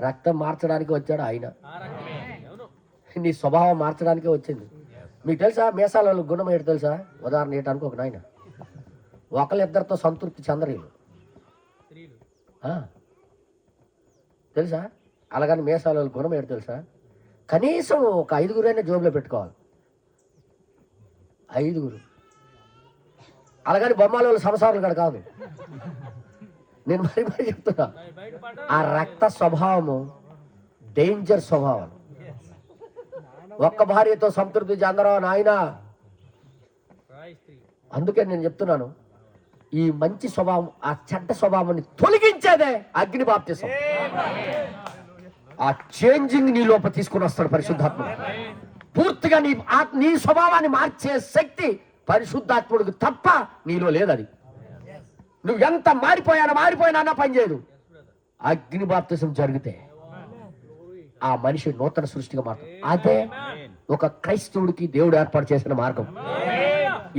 రక్తం మార్చడానికి వచ్చాడు ఆయన, నీ స్వభావం మార్చడానికే వచ్చింది. మీకు తెలుసా మేసాల గుణం ఏంటి తెలుసా? ఉదాహరణ ఏంటనుకో, ఒక నాయన ఒకళ్ళిద్దరితో సంతృప్తి చెందరీలు తెలుసా? అలాగని మేసాల గుణం ఏంటి తెలుసా? కనీసం ఒక 5గురైనా జోబులో పెట్టుకోవాలి. 5గురు. అలాగని బొమ్మల సంసారాలు కూడా కాదు. నేను మరి చెప్తున్నా, ఆ రక్త స్వభావము డేంజర్ స్వభావం. ఒక్క భార్యతో సంతృప్తి చెందరా నాయన. అందుకే నేను చెప్తున్నాను, ఈ మంచి స్వభావం ఆ చెడ్డ స్వభావాన్ని తొలగించేదే అగ్ని బాప్తిసం. ఆ చేంజింగ్ నీ లోపల తీసుకుని వస్తాడు పరిశుద్ధాత్మ. పూర్తిగా నీ స్వభావాన్ని మార్చే శక్తి పరిశుద్ధాత్ముడికి తప్ప నీలో లేదు. అది నువ్వు ఎంత మారిపోయినా పనిచేయదు. అగ్ని బాప్తిసం జరిగితే ఆ మనిషి నూతన సృష్టిగా మారుతాడు. అదే ఒక క్రైస్తవుడికి దేవుడు ఏర్పాటు చేసిన మార్గం.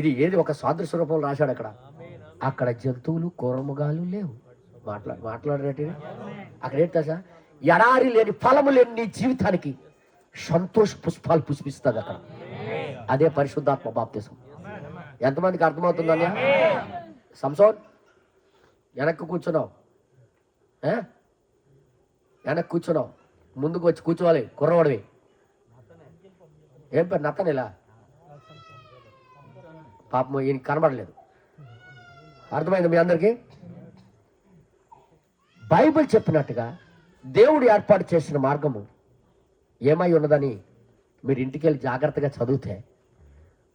ఇది ఏది ఒక సాదృశ్య రూపంలో రాశాడు. అక్కడ జంతువులు కూరముగాలు లేవు. మాట్లాడేటి అక్కడ ఏంటి తెలుసా? ఎడారి లేని ఫలము లేని నీ జీవితానికి సంతోష పుష్పాలు పుష్పిస్తుంది అక్కడ. అదే పరిశుద్ధాత్మ బాప్తిసం. ఎంతమందికి అర్థమవుతుందన్నా? సంసోన్, వెనక్కి కూర్చున్నావు, వెనక్కి కూర్చున్నావు, ముందుకు వచ్చి కూర్చోవాలి. కుర్రవాడివి. ఏం పేరు? నత్తన్. ఇలా పాపం ఈయన కనబడలేదు. అర్థమైంది మీ అందరికీ? బైబిల్ చెప్పినట్టుగా దేవుడు ఏర్పాటు చేసిన మార్గము ఏమై ఉన్నదని మీరు ఇంటికి వెళ్ళి జాగ్రత్తగా చదివితే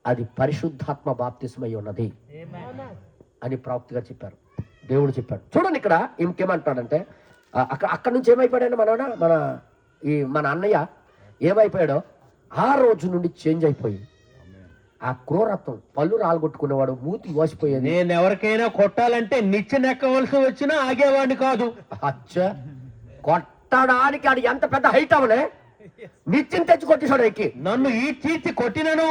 అది పరిశుద్ధాత్మ బాప్తిస్మై ఉన్నది అని ప్రవక్తగా చెప్పారు. దేవుడు చెప్పాడు. చూడండి ఇక్కడ ఇంకేమంటాడంటే, అక్కడి నుంచి ఏమైపోయాడు మన అన్నయ్య ఏమైపోయాడో ఆ రోజు నుండి చేంజ్ అయిపోయి ఆ క్రూరత్వం, పళ్ళు రాలగొట్టుకునేవాడు, మూతి వాసిపోయేది. నేను ఎవరికైనా కొట్టాలంటే నిచ్చెనెక్కవలసి వచ్చినా ఆగేవాడిని కాదు. అచ్చా, కొట్టడానికి అది ఎంత పెద్ద హైట్ అవనే నిచ్చెన తెచ్చి కొట్టేశాడు. ఎక్కి నన్ను ఈడ్చి కొట్టినను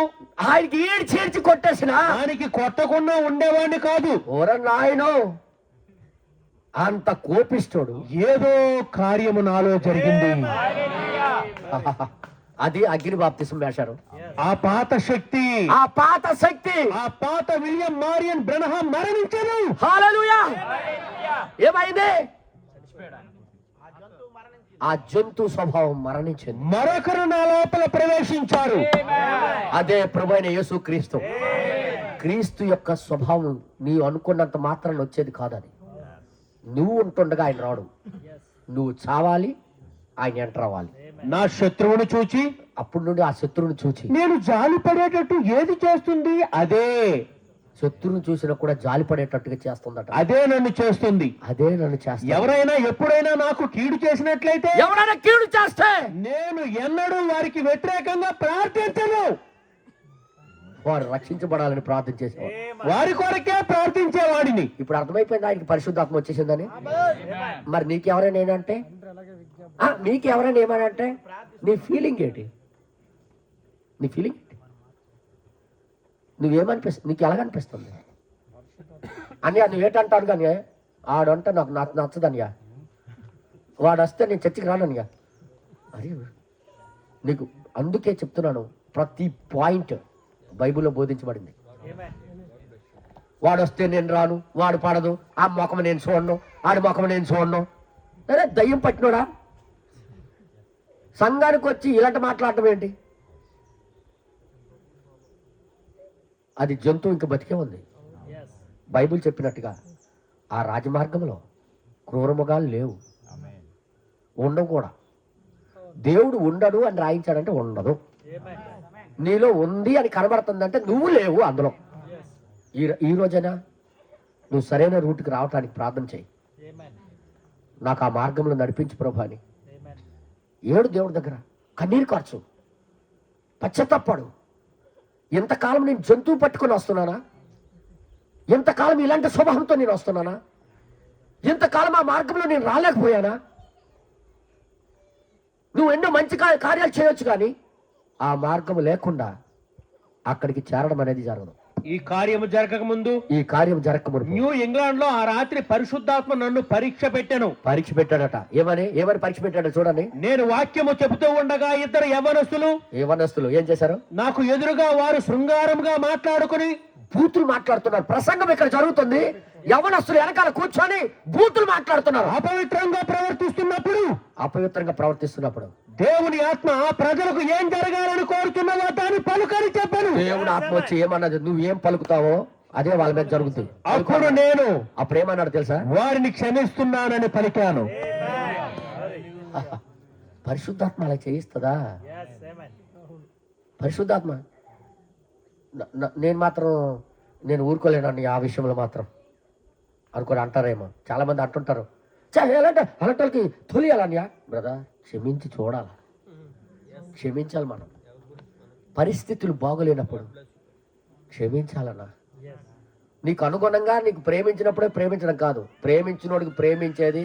ఆయనకి ఈడు చీడ్చి కొట్టేసిన ఆయనకి కొట్టకుండా ఉండేవాడిని కాదు. ఓర నాయనో, అంత కోపిస్తాడు. ఏదో కార్యము నాలో జరిగింది. అది అగ్ని బాప్తిసం వేశారు. ఆ పాత శక్తి, ఆ పాత విలియం మారియన్ బ్రనహాం మరణించాడు. హల్లెలూయా. ఏమైంది? ఆ జంతు స్వభావం మరణించింది. మరొకరు నా లోపల ప్రవేశించారు. అదే ప్రభువైన యేసు క్రీస్తు. క్రీస్తు యొక్క స్వభావం నీవు అనుకున్నంత మాత్రం వచ్చేది కాదు. అది నువ్వు ఉంటుండగా ఆయన రాడు. నువ్వు చావాలి, ఆయన ఎంటర్ అవ్వాలి. నా శత్రువును చూచి, అప్పుడు నుండి ఆ శత్రువుని చూచి నేను జాలి పడేటట్టు ఏది చేస్తుంది? అదే శత్రువుని చూసినా కూడా జాలి పడేటట్టుగా చేస్తుందట. అదే నన్ను చేస్తుంది. ఎవరైనా ఎప్పుడైనా నాకు కీడు చేసినట్లయితే, ఎవరైనా కీడు చేస్తే నేను ఎన్నడూ వారికి వ్యతిరేకంగా ప్రార్థించను. వారు రక్షించబడాలని ప్రార్థన చేసేవాడు. వారి కొరకే ప్రార్థించేవాడిని. ఇప్పుడు అర్థమైపోయింది ఆయనకి పరిశుద్ధాత్మ వచ్చేసిందని. మరి నీకెవరైనా ఏమంటే, నీకెవరైనా ఏమనంటే నీ ఫీలింగ్ ఏంటి? నీ ఫీలింగ్ ఏంటి? నువ్వేమనిపిస్తుంది? నీకు ఎలాగనిపిస్తుంది అన్నయ్య? నువ్వేటంటాను కానీ ఆడంటే నాకు నచ్చదనియా, వాడు వస్తే నేను చర్చికి రాననియా. అరే నీకు అందుకే చెప్తున్నాను, ప్రతి పాయింట్ బైబిల్లో బోధించబడింది. వాడు వస్తే నేను రాను, వాడు పడదు, ఆ మొఖం నేను చూడను, ఆడి మొఖం నేను చూడను. అరే దయ్యం పట్టినోడా? సంఘానికి వచ్చి ఇలాంటి మాట్లాడటం ఏంటి? అది జంతువు ఇంకా బతికే ఉంది. బైబిల్ చెప్పినట్టుగా ఆ రాజమార్గంలో క్రూరముగాలు లేవు, ఉండవు కూడా. దేవుడు ఉండడు అని రాయించాడంటే ఉండదు. నీలో ఉంది అని కనబడుతుందంటే నువ్వు లేవు అందులో. ఈ రోజైనా నువ్వు సరైన రూట్కి రావటానికి ప్రార్థన చేయి. నాకు ఆ మార్గంలో నడిపించు ప్రభు అని ఏడు దేవుడి దగ్గర కన్నీరు కార్చు, పశ్చాత్తాపడు. ఇంతకాలం నేను జంతువు పట్టుకొని వస్తున్నానా? ఇంతకాలం ఇలాంటి స్వభావంతో నేను వస్తున్నానా? ఇంతకాలం ఆ మార్గంలో నేను రాలేకపోయానా? నువ్వు ఎన్నో మంచి కార్యాలు చేయొచ్చు, కానీ ఆ మార్గం లేకుండా అక్కడికి చేరడం అనేది జరగదు. ఈ కార్యము జరగక ముందు న్యూ ఇంగ్లాండ్ లో ఆ రాత్రి పరిశుద్ధాత్మ నన్ను పరీక్ష పెట్టాడట. ఏమని పరీక్ష పెట్టాడో చూడండి. నేను వాక్యము చెబుతూ ఉండగా ఇద్దరు యవనస్తులు ఏం చేశారు? నాకు ఎదురుగా వారు శృంగారంగా మాట్లాడుకుని బూతులు మాట్లాడుతున్నారు. ప్రసంగం ఇక్కడ జరుగుతుంది, యవనస్తులు వెనకాల కూర్చొని బూతులు మాట్లాడుతున్నారు. అపవిత్రంగా ప్రవర్తిస్తున్నప్పుడు దేవుని ఆత్మ ప్రజలకు ఏం జరగాలని కోరుతున్నదో దాన్ని పలుకని చెప్పాను. దేవుని ఆత్మ వచ్చి ఏమన్నది, నువ్వేం పలుకుతావో అదే వాళ్ళ మీద జరుగుతుంది. అప్పుడు ఏమన్నాడు తెలుసా? వారిని క్షమిస్తున్నానని పలికాను. పరిశుద్ధాత్మ అలా చేయిస్తుందా? పరిశుద్ధాత్మ నేను ఊరుకోలేనండి ఆ విషయంలో మాత్రం అనుకోని అంటారేమో. చాలా మంది అంటుంటారు, అలాంటి తొలియాలన్యా. బ్రదర్, క్షమించి చూడాలి, క్షమించాలి. మనం పరిస్థితులు బాగోలేనప్పుడు క్షమించాలన్నా. నీకు అనుగుణంగా నీకు ప్రేమించినప్పుడే ప్రేమించడం కాదు, ప్రేమించినోడికి ప్రేమించేది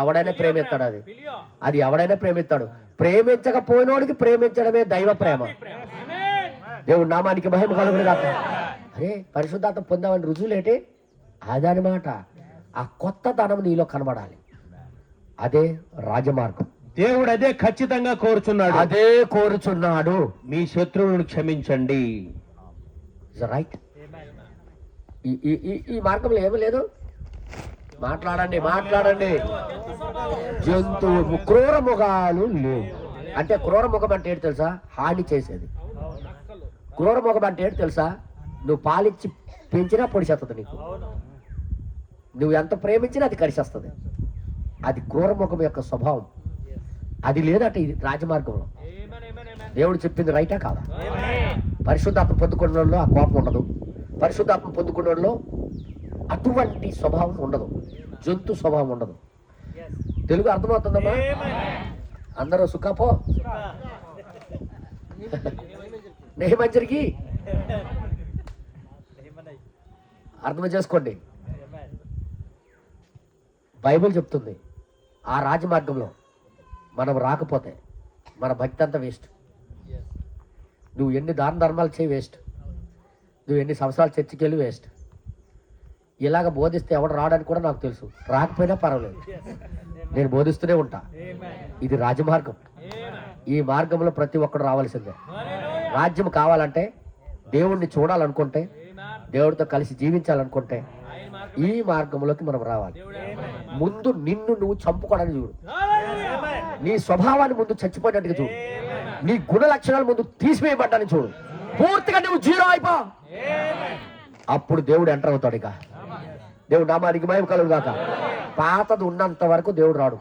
ఎవడైనా ప్రేమిస్తాడు. అది ఎవడైనా ప్రేమిస్తాడు. ప్రేమించకపోయినోడికి ప్రేమించడమే దైవ ప్రేమ. దేవుడు నామానికి మహిమ కలుగును గాక. అరే, పరిశుద్ధాత్మ పొందామని రుజువులేటి? అదనమాట. ఆ కొత్త ధనం నీలో కనబడాలి. అదే రాజమార్గం. దేవుడు అదే ఖచ్చితంగా కోరుచున్నాడు. మీ శత్రువులను క్షమించండి. రైట్. ఈ మార్గంలో ఏమీ లేదు. మాట్లాడండి. జంతువు క్రూర ముఖాలు లేవు. అంటే క్రూర ముఖం అంటే ఏంటి తెలుసా? హాని చేసేది. క్రూర ముఖం అంటే ఏంటి తెలుసా? నువ్వు పాలిచ్చి పెంచినా పొడిచేస్తుంది నీకు. నువ్వు ఎంత ప్రేమించినా అది కరిచేస్తుంది. అది క్రూర ముఖం యొక్క స్వభావం. అది లేదట ఈ రాజమార్గంలో. దేవుడు చెప్పింది రైటా కాదా? పరిశుద్ధాత్మ పొందుకున్నలో ఆ కోపం ఉండదు. పరిశుద్ధాత్మ పొందుకున్నలో అటువంటి స్వభావం ఉండదు. జంతు స్వభావం ఉండదు. తెలుగు అర్థమవుతుందమ్మా? అందరూ సుఖాపో నెహమంజరికి అర్థం చేసుకోండి. బైబిల్ చెప్తుంది, ఆ రాజమార్గంలో మనం రాకపోతే మన భక్తి అంతా వేస్ట్. నువ్వు ఎన్ని దాన ధర్మాలు చేయి వేస్ట్. నువ్వు ఎన్ని సంవత్సరాలు చర్చికి వెళ్ళి వేస్ట్. ఇలాగ బోధిస్తే ఎవడు రావడానికి కూడా నాకు తెలుసు. రాకపోయినా పర్వాలేదు, నేను బోధిస్తూనే ఉంటా. ఇది రాజమార్గం. ఈ మార్గంలో ప్రతి ఒక్కడు రావాల్సిందే. రాజ్యం కావాలంటే, దేవుణ్ణి చూడాలనుకుంటే, దేవుడితో కలిసి జీవించాలనుకుంటే ఈ మార్గంలోకి మనం రావాలి. ముందు నిన్ను నువ్వు చంపుకోవడానికి చూడు. నీ స్వభావాన్ని ముందు చచ్చిపోయినట్టుగా చూడు. నీ గుణ లక్షణాలు ముందు తీసివేయబడ్డాన్ని చూడు. పూర్తిగా నువ్వు జీరో అయిపో. అప్పుడు దేవుడు ఎంటర్ అవుతాడు. ఇక దేవుడు నామానికి మహిమ కలుగు గాక. పాతది ఉన్నంత వరకు దేవుడు రాడు.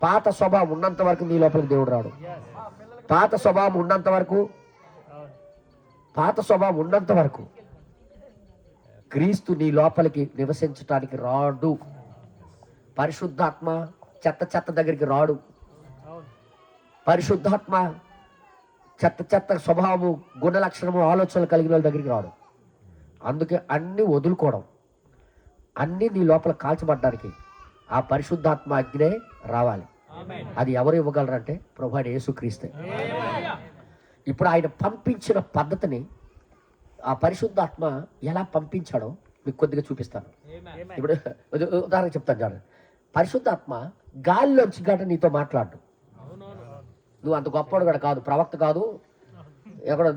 పాత స్వభావం ఉన్నంత వరకు నీ లోపలికి దేవుడు రాడు. పాత స్వభావం ఉన్నంత వరకు క్రీస్తు నీ లోపలికి నివసించడానికి రాడు. పరిశుద్ధాత్మ చెత్త దగ్గరికి రాడు. పరిశుద్ధాత్మ చెత్త స్వభావము, గుణ లక్షణము, ఆలోచనలు కలిగిన వాళ్ళ దగ్గరికి రాడు. అందుకే అన్ని వదులుకోవడం, అన్ని నీ లోపల కాల్చబడ్డానికి ఆ పరిశుద్ధాత్మ అగ్నే రావాలి. అది ఎవరు ఇవ్వగలరంటే ప్రభువైన యేసుక్రీస్తే. ఇప్పుడు ఆయన పంపించిన పద్ధతిని, ఆ పరిశుద్ధాత్మ ఎలా పంపించాడో మీకు కొద్దిగా చూపిస్తాను. ఇప్పుడు ఉదాహరణ చెప్తాను చూడండి. పరిశుద్ధాత్మ గాలిలోంచి గట నీతో మాట్లాడు. నువ్వు అంత గొప్పవాడు కూడా కాదు, ప్రవక్త కాదు, ఎక్కడ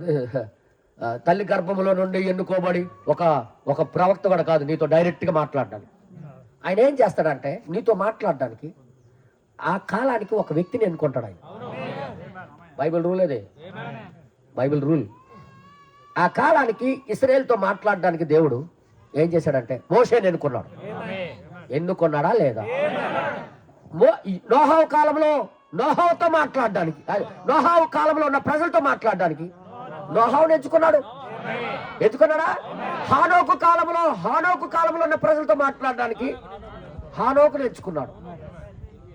తల్లి గర్భంలో నుండి ఎన్నుకోబడి ఒక ప్రవక్త కూడా కాదు నీతో డైరెక్ట్గా మాట్లాడడానికి. ఆయన ఏం చేస్తాడంటే నీతో మాట్లాడడానికి ఆ కాలానికి ఒక వ్యక్తిని ఎన్నుకుంటాడు ఆయన. బైబిల్ రూల్ అదే, బైబిల్ రూల్. ఆ కాలానికి ఇశ్రాయేలుతో మాట్లాడడానికి దేవుడు ఏం చేశాడంటే మోషేని ఎన్నుకున్నాడా లేదా? నోహావు కాలంలో నోహావుతో మాట్లాడడానికి, నోహావు కాలంలో ఉన్న ప్రజలతో మాట్లాడడానికి నోహావుని ఎంచుకున్నాడా? హానోకు కాలంలో ఉన్న ప్రజలతో మాట్లాడడానికి హానోకుని ఎంచుకున్నాడు.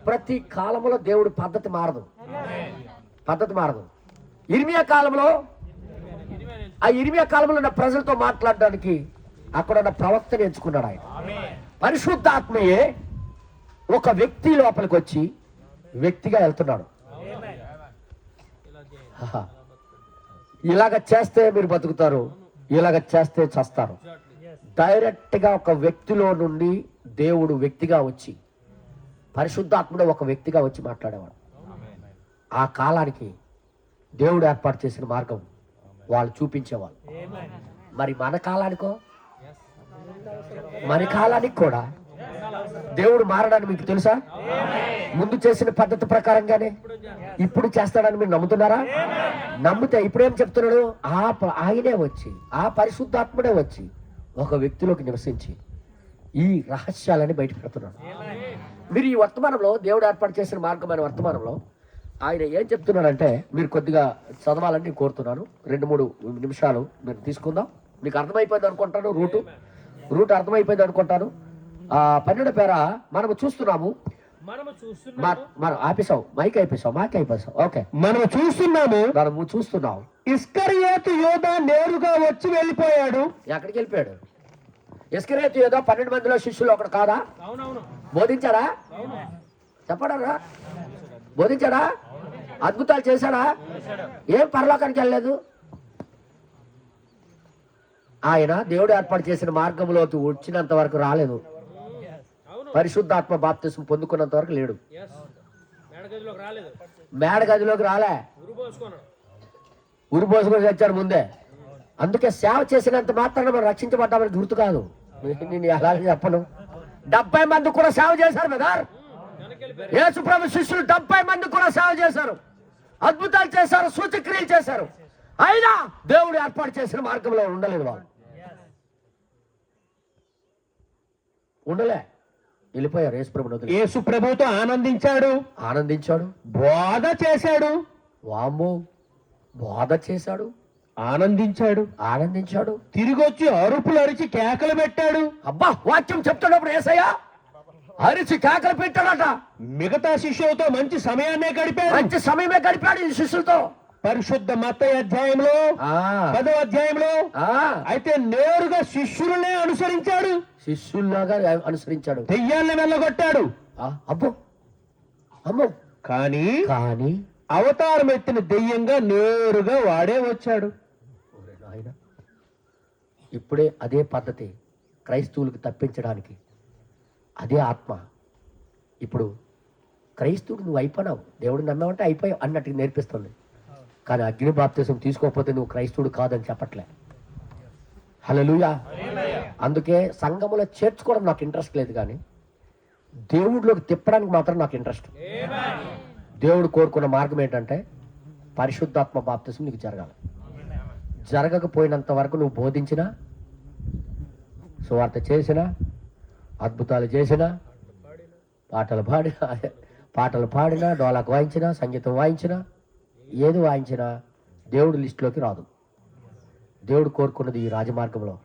ప్రతి కాలంలో దేవుడి పద్ధతి మారదు. ఇర్మియా కాలంలో ఆ ఇర్మియా కాలంలో ఉన్న ప్రజలతో మాట్లాడడానికి అక్కడ ఉన్న ప్రవక్తని ఎంచుకున్నాడు ఆయన. పరిశుద్ధాత్మయే ఒక వ్యక్తి లోపలికి వచ్చి వ్యక్తిగా వెళ్తున్నాడు. ఆహా. ఇలాగ చేస్తే మీరు బతుకుతారు, ఇలాగ చేస్తే చస్తారు. డైరెక్ట్ గా ఒక వ్యక్తిలో నుండి దేవుడు వ్యక్తిగా వచ్చి, పరిశుద్ధాత్ముడు ఒక వ్యక్తిగా వచ్చి మాట్లాడేవాడు. ఆ కాలానికి దేవుడు ఏర్పాటు చేసిన మార్గం వాళ్ళు చూపించేవాళ్ళు. మరి మన కాలానికి కూడా దేవుడు మారడానికి మీకు తెలుసా? ముందు చేసిన పద్ధతి ప్రకారంగానే ఇప్పుడు చేస్తాడని మీరు నమ్ముతున్నారా? నమ్మితే ఇప్పుడేం చెప్తున్నాడు? ఆయనే వచ్చి, ఆ పరిశుద్ధాత్ముడే వచ్చి ఒక వ్యక్తిలోకి నివసించి ఈ రహస్యాలని బయట పెడుతున్నాడు. మీరు ఈ వర్తమానంలో దేవుడు ఏర్పాటు చేసిన మార్గమైన వర్తమానంలో ఆయన ఏం చెప్తున్నాడంటే మీరు కొద్దిగా చదవాలని నేను కోరుతున్నాను. 2-3 నిమిషాలు మీరు తీసుకుందాం. మీకు అర్థమైపోయింది అనుకుంటాను. రూట్ అర్థమైపోయింది అనుకుంటాను. 12 పేర మనము చూస్తున్నాము. మనం ఆపేసావు, మైక్ అయిపోయావు. ఓకే, మనము చూస్తున్నాము. ఇస్కరియోతు యోధా నేరుగా వచ్చి వెళ్ళిపోయాడు. ఎక్కడికి వెళ్ళిపోయాడు? ఇస్కరియోతు యోధా 12 మందిలో శిష్యులు ఒకడు కాదా? బోధించాడా? చెప్పడా? బోధించాడా? అద్భుతాలు చేశాడా? ఏం పరలోకానికి వెళ్ళలేదు. ఆయన దేవుడు ఏర్పాటు చేసిన మార్గంలోకి వచ్చినంత వరకు రాలేదు. పరిశుద్ధాత్మ బాప్తిస్మం పొందుకున్నంత వరకు లేడు. మేడ గదిలోకి రాలే, ఉరిపోసుకొని వచ్చాడు ముందే. అందుకే సేవ చేసినంత మాత్రాన మనం రక్షించబడ్డామని గుర్తు కాదు. నేను అలాగే చెప్పను. 70 మంది కూడా సేవ చేశారు కదా. యేసుప్రభు శిష్యులు 70 మంది కూడా సేవ చేశారు, అద్భుతాలు చేశారు, సూచక్రియలు చేశారు. అయినా దేవుడు ఏర్పాటు చేసిన మార్గంలో ఉండలేదు. వాళ్ళు ఉండలే, వెళ్ళిపోయారు. యేసుప్రభుతో ఆనందించాడు. బోధ చేశాడు. వామ్మో, బోధ చేశాడు, ఆనందించాడు. తిరిగి వచ్చి అరుపులు అరిచి కేకలు పెట్టాడు. అబ్బా, వాక్యం చెప్తున్నప్పుడు యేసయ్య అరిచి కేకలు పెట్టాడట. మిగతా శిష్యులతో మంచి సమయమే గడిపాడు ఈ శిష్యులతో. పరిశుద్ధ మత్తయి అధ్యాయంలో 10వ అధ్యాయంలో అయితే నేరుగా శిష్యులనే అనుసరించాడు. శిష్యుల్లాగా అనుసరించాడు. దెయ్యాన్ని వెళ్ళగొట్టాడు. అమ్మో, కానీ అవతారం ఎత్తిన దెయ్యంగా నేరుగా వాడే వచ్చాడు. ఇప్పుడే అదే పద్ధతి క్రైస్తవులకు తప్పించడానికి. అదే ఆత్మ ఇప్పుడు క్రైస్తవుడు నువ్వు అయిపోయినావు, దేవుడు నమ్మావంటే అయిపోయావు అన్నట్టుగా నేర్పిస్తుంది. కానీ అగ్ని బాప్తిసం తీసుకోకపోతే నువ్వు క్రైస్తవుడు కాదని చెప్పట్లే. హల్లెలూయా. అందుకే సంఘములో చేర్చుకోవడం నాకు ఇంట్రెస్ట్ లేదు, కానీ దేవుడిలోకి తిప్పడానికి మాత్రం నాకు ఇంట్రెస్ట్. దేవుడు కోరుకున్న మార్గం ఏంటంటే పరిశుద్ధాత్మ బాప్తిసం నీకు జరగాలి. జరగకపోయినంత వరకు నువ్వు బోధించినా, సువార్త చేసినా, అద్భుతాలు చేసినా, పాటలు పాడినా, డోలాకు వాయించినా, సంగీతం వాయించినా, ఏది వాయించినా దేవుడు లిస్టులోకి రాదు. దేవుడు కోరుకున్నది ఈ రాజమార్గంలో.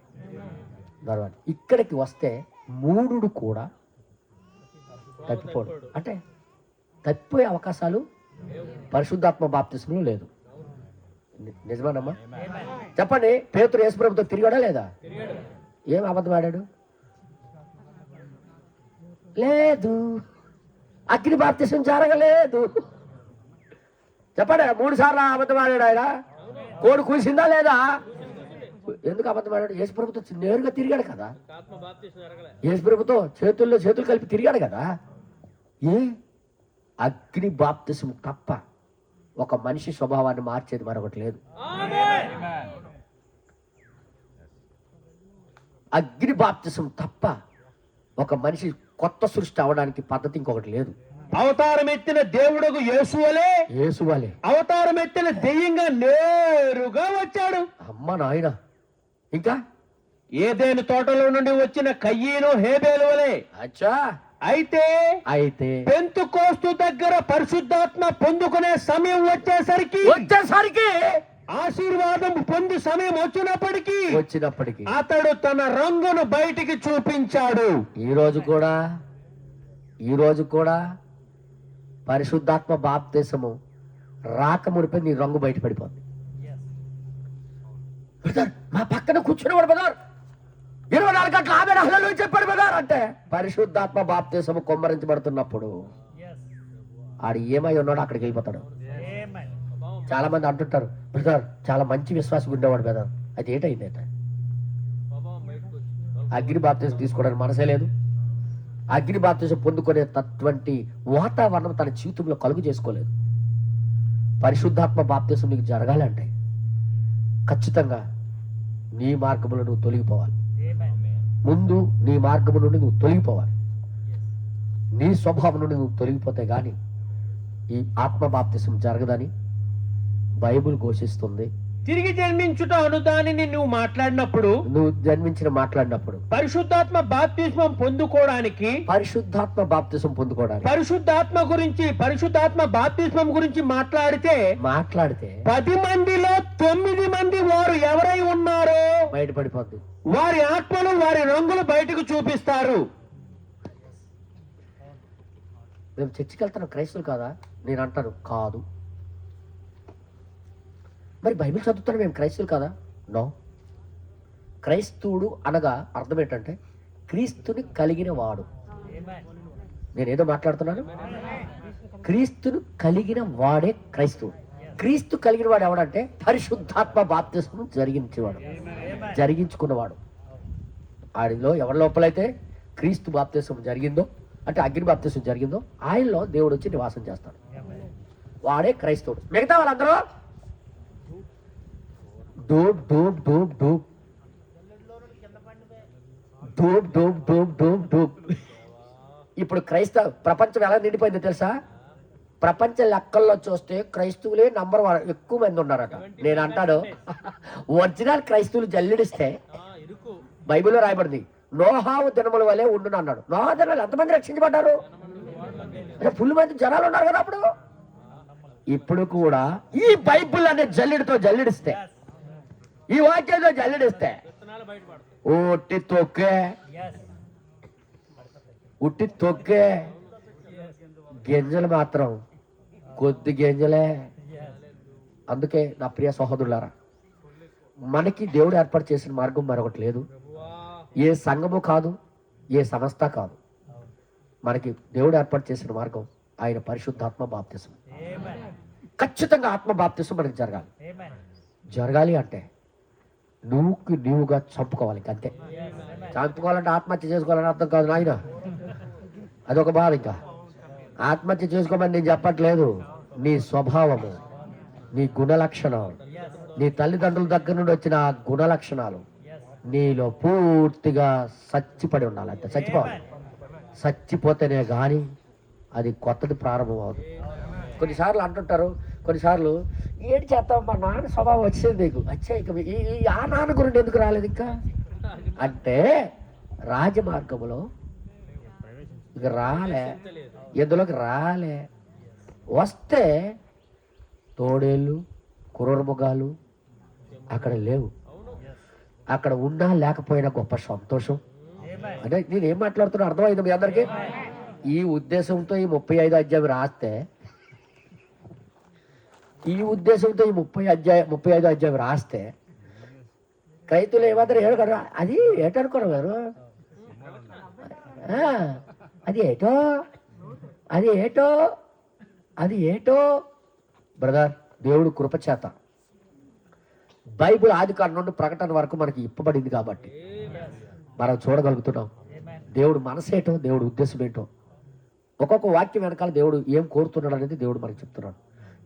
ఇక్కడికి వస్తే మూఢుడు కూడా తప్పిపోడు. అంటే తప్పిపోయే అవకాశాలు పరిశుద్ధాత్మ బాప్తిస్మలో లేదు. నిజమేనమ్మా? చెప్పండి. పేతురు యేసుప్రభుతో తిరిగాడా లేదా? ఏం అబద్ధం ఆడాడు? లేదు. అగ్ని బాప్తిసం జరగలేదు. చెప్పండి. 3 సార్లు అబద్ధం ఆడాడు ఆయన. కోడి కూసిందా లేదా? ఎందుకు అబద్ధం ఆడాడు? యేసుప్రభుతో నేరుగా తిరిగాడు కదా. యేసుప్రభుతో చేతులు కలిపి తిరిగాడు కదా. అగ్ని బాప్తిసం తప్ప ఒక మనిషి స్వభావాన్ని మార్చేది మరొకటి లేదు. అగ్ని బాప్తిసం తప్ప ఒక మనిషి కొత్త సృష్టి అవడానికి పద్ధతి ఇంకొకటి లేదు. అవతారం ఎత్తిన దేవుడుకు యేసువలే అవతారం ఎత్తిన దెయ్యంగా నేరుగా వచ్చాడు. అమ్మ నాయన. ఇంకా ఏదేను తోటలో నుండి వచ్చిన కయ్యను హేబేలు వలే. అచ్చా. అయితే పెంతెకోస్తు దగ్గర పరిశుద్ధాత్మ పొందుకునే సమయం వచ్చేసరికి ఆశీర్వాదం పొంది సమయం వచ్చినప్పటికీ అతడు తన రంగును బయటికి చూపించాడు. ఈ రోజు కూడా పరిశుద్ధాత్మ బాప్తిసము రాక ముడిపోయి నీ రంగు బయట పడిపోద్ది. బ్రదర్ మా పక్కన కూర్చునేవాడు బ్రదర్ 24 గంటల ఆమె హల్లెలూయా చెప్పాడు బ్రదర్ అంటే పరిశుద్ధాత్మ బాప్తిసము కొమ్మరించబడుతున్నప్పుడు ఆడు ఏమై ఉన్నాడో అక్కడికి వెళ్ళిపోతాడు. చాలా మంది అంటుంటారు బ్రదర్ చాలా మంచి విశ్వాసం ఉండేవాడు బ్రదర్, అది ఏంటైంది అయితే అగ్ని బాప్తిసం తీసుకోవడానికి మనసే లేదు, అగ్ని బాప్తిసం పొందుకునే తటువంటి వాతావరణం తన జీవితంలో కలుగు చేసుకోలేదు. పరిశుద్ధాత్మ బాప్తిసం నీకు జరగాలంటే ఖచ్చితంగా నీ మార్గములో నువ్వు తొలగిపోవాలి. ముందు నీ మార్గము నుండి నువ్వు తొలగిపోవాలి. నీ స్వభావం నుండి నువ్వు తొలగిపోతే గాని ఈ ఆత్మ బాప్తిసం జరగదని బైబిల్ ఘోషిస్తుంది. తిరిగి జన్మించుట అను దానిని నువ్వు మాట్లాడినప్పుడు పరిశుద్ధాత్మ బాప్తిస్మం పొందుకోవడానికి పరిశుద్ధాత్మ బాప్తిస్మం గురించి మాట్లాడితే 10 మందిలో 9 మంది వారు ఎవరై ఉన్నారో బయటపడిపోద్ది. వారి ఆత్మలు వారి రంగులు బయటకు చూపిస్తారు. మేము చర్చికి వెళ్తాను క్రైస్తవులు కాదా? నేను అంటాను కాదు. మరి బైబిల్ చదువుతాను మేము క్రైస్తవులు కాదా? నో. క్రైస్తవుడు అనగా అర్థం ఏంటంటే క్రీస్తుని కలిగిన వాడు. నేనేదో మాట్లాడుతున్నాను. క్రీస్తును కలిగిన వాడే క్రైస్తవుడు. క్రీస్తు కలిగిన వాడు ఎవడంటే పరిశుద్ధాత్మ బాప్తిస్మం జరిగించుకున్నవాడు. ఆడిలో ఎవరి లోపలైతే క్రీస్తు బాప్తిస్మం జరిగిందో అంటే అగ్ని బాప్తిస్మం జరిగిందో ఆయనలో దేవుడు వచ్చి నివాసం చేస్తాడు. వాడే క్రైస్తవుడు. మిగతా వాళ్ళందరూ డూబ్ డూబ్ డూబ్ డూబ్ డూబ్ డూబ్ డూబ్ డూబ్ డూబ్. ఇప్పుడు ప్రపంచం ఎలా నిండిపోయిందో తెలుసా? ప్రపంచ లెక్కల్లో చూస్తే క్రైస్తవులే నంబర్ 1 ఎక్కువ మంది ఉన్నారట. నేను అంటాడు ఒరిజినల్ క్రైస్తవులు జల్లిడిస్తే బైబిల్లో రాయబడింది నోహావు దినముల వలె ఉండును అన్నాడు. నోహా దినాలు ఎంతమంది రక్షించబడ్డారు? ఫుల్ మంది జనాలు ఉన్నారు కదా అప్పుడు. ఇప్పుడు కూడా ఈ బైబిల్ అనే జల్లిడిస్తే ఈ వాక్యంతో జల్లిడిస్తే ఉట్టి తొక్కే గింజలు మాత్రం కొద్ది గింజలే. అందుకే నా ప్రియ సహోదరులారా, మనకి దేవుడు ఏర్పాటు చేసిన మార్గం మరొకటి లేదు. ఏ సంఘము కాదు, ఏ సంస్థ కాదు. మనకి దేవుడు ఏర్పాటు చేసిన మార్గం ఆయన పరిశుద్ధాత్మ బాప్తిసం. ఖచ్చితంగా ఆత్మ బాప్తిసం మనకి జరగాలి అంటే నీవుగా చంపుకోవాలి. అంతే. చంపుకోవాలంటే ఆత్మహత్య చేసుకోవాలని అర్థం కాదు నాయన, అదొక బాధ. ఇంకా ఆత్మహత్య చేసుకోమని నేను చెప్పట్లేదు. నీ స్వభావము, నీ గుణ లక్షణం, నీ తల్లిదండ్రుల దగ్గర నుండి వచ్చిన ఆ గుణ లక్షణాలు నీలో పూర్తిగా చచ్చిపడి ఉండాలి. అంతే. చచ్చిపోతేనే కానీ అది కొత్తది ప్రారంభం అవుతుంది. కొన్నిసార్లు అంటుంటారు, కొన్నిసార్లు ఏంటి చేస్తాం మా నాన్న స్వభావం వచ్చేది నీకు వచ్చే ఇక ఆ నాన్న గురించి ఎందుకు రాలేదు ఇంకా అంటే రాజమార్గంలో ఇక రాలే, ఎందులోకి రాలే. వస్తే తోడేళ్ళు కుర్రమృగాలు అక్కడ లేవు. అక్కడ ఉన్నా లేకపోయినా గొప్ప సంతోషం. అంటే నేను ఏం మాట్లాడుతున్నా అర్థమైంది మీ అందరికీ? ఈ ఉద్దేశంతో ఈ 35 అధ్యాయం రాస్తే ఈ 35 అధ్యాయం రాస్తే క్రైస్తువులు ఏమాత్రం ఏడు అది ఏటనుకోరు గారు, అది ఏటో బ్రదర్. దేవుడు కృపచేత బైబిల్ ఆది కాండం నుండి ప్రకటన వరకు మనకి ఇప్పబడింది కాబట్టి మనం చూడగలుగుతున్నాం దేవుడు మనసేటో, దేవుడు ఉద్దేశం ఏంటో. ఒక్కొక్క వాక్యం వెనకాల దేవుడు ఏం కోరుతున్నాడు అనేది దేవుడు మనకు చెప్తున్నాడు.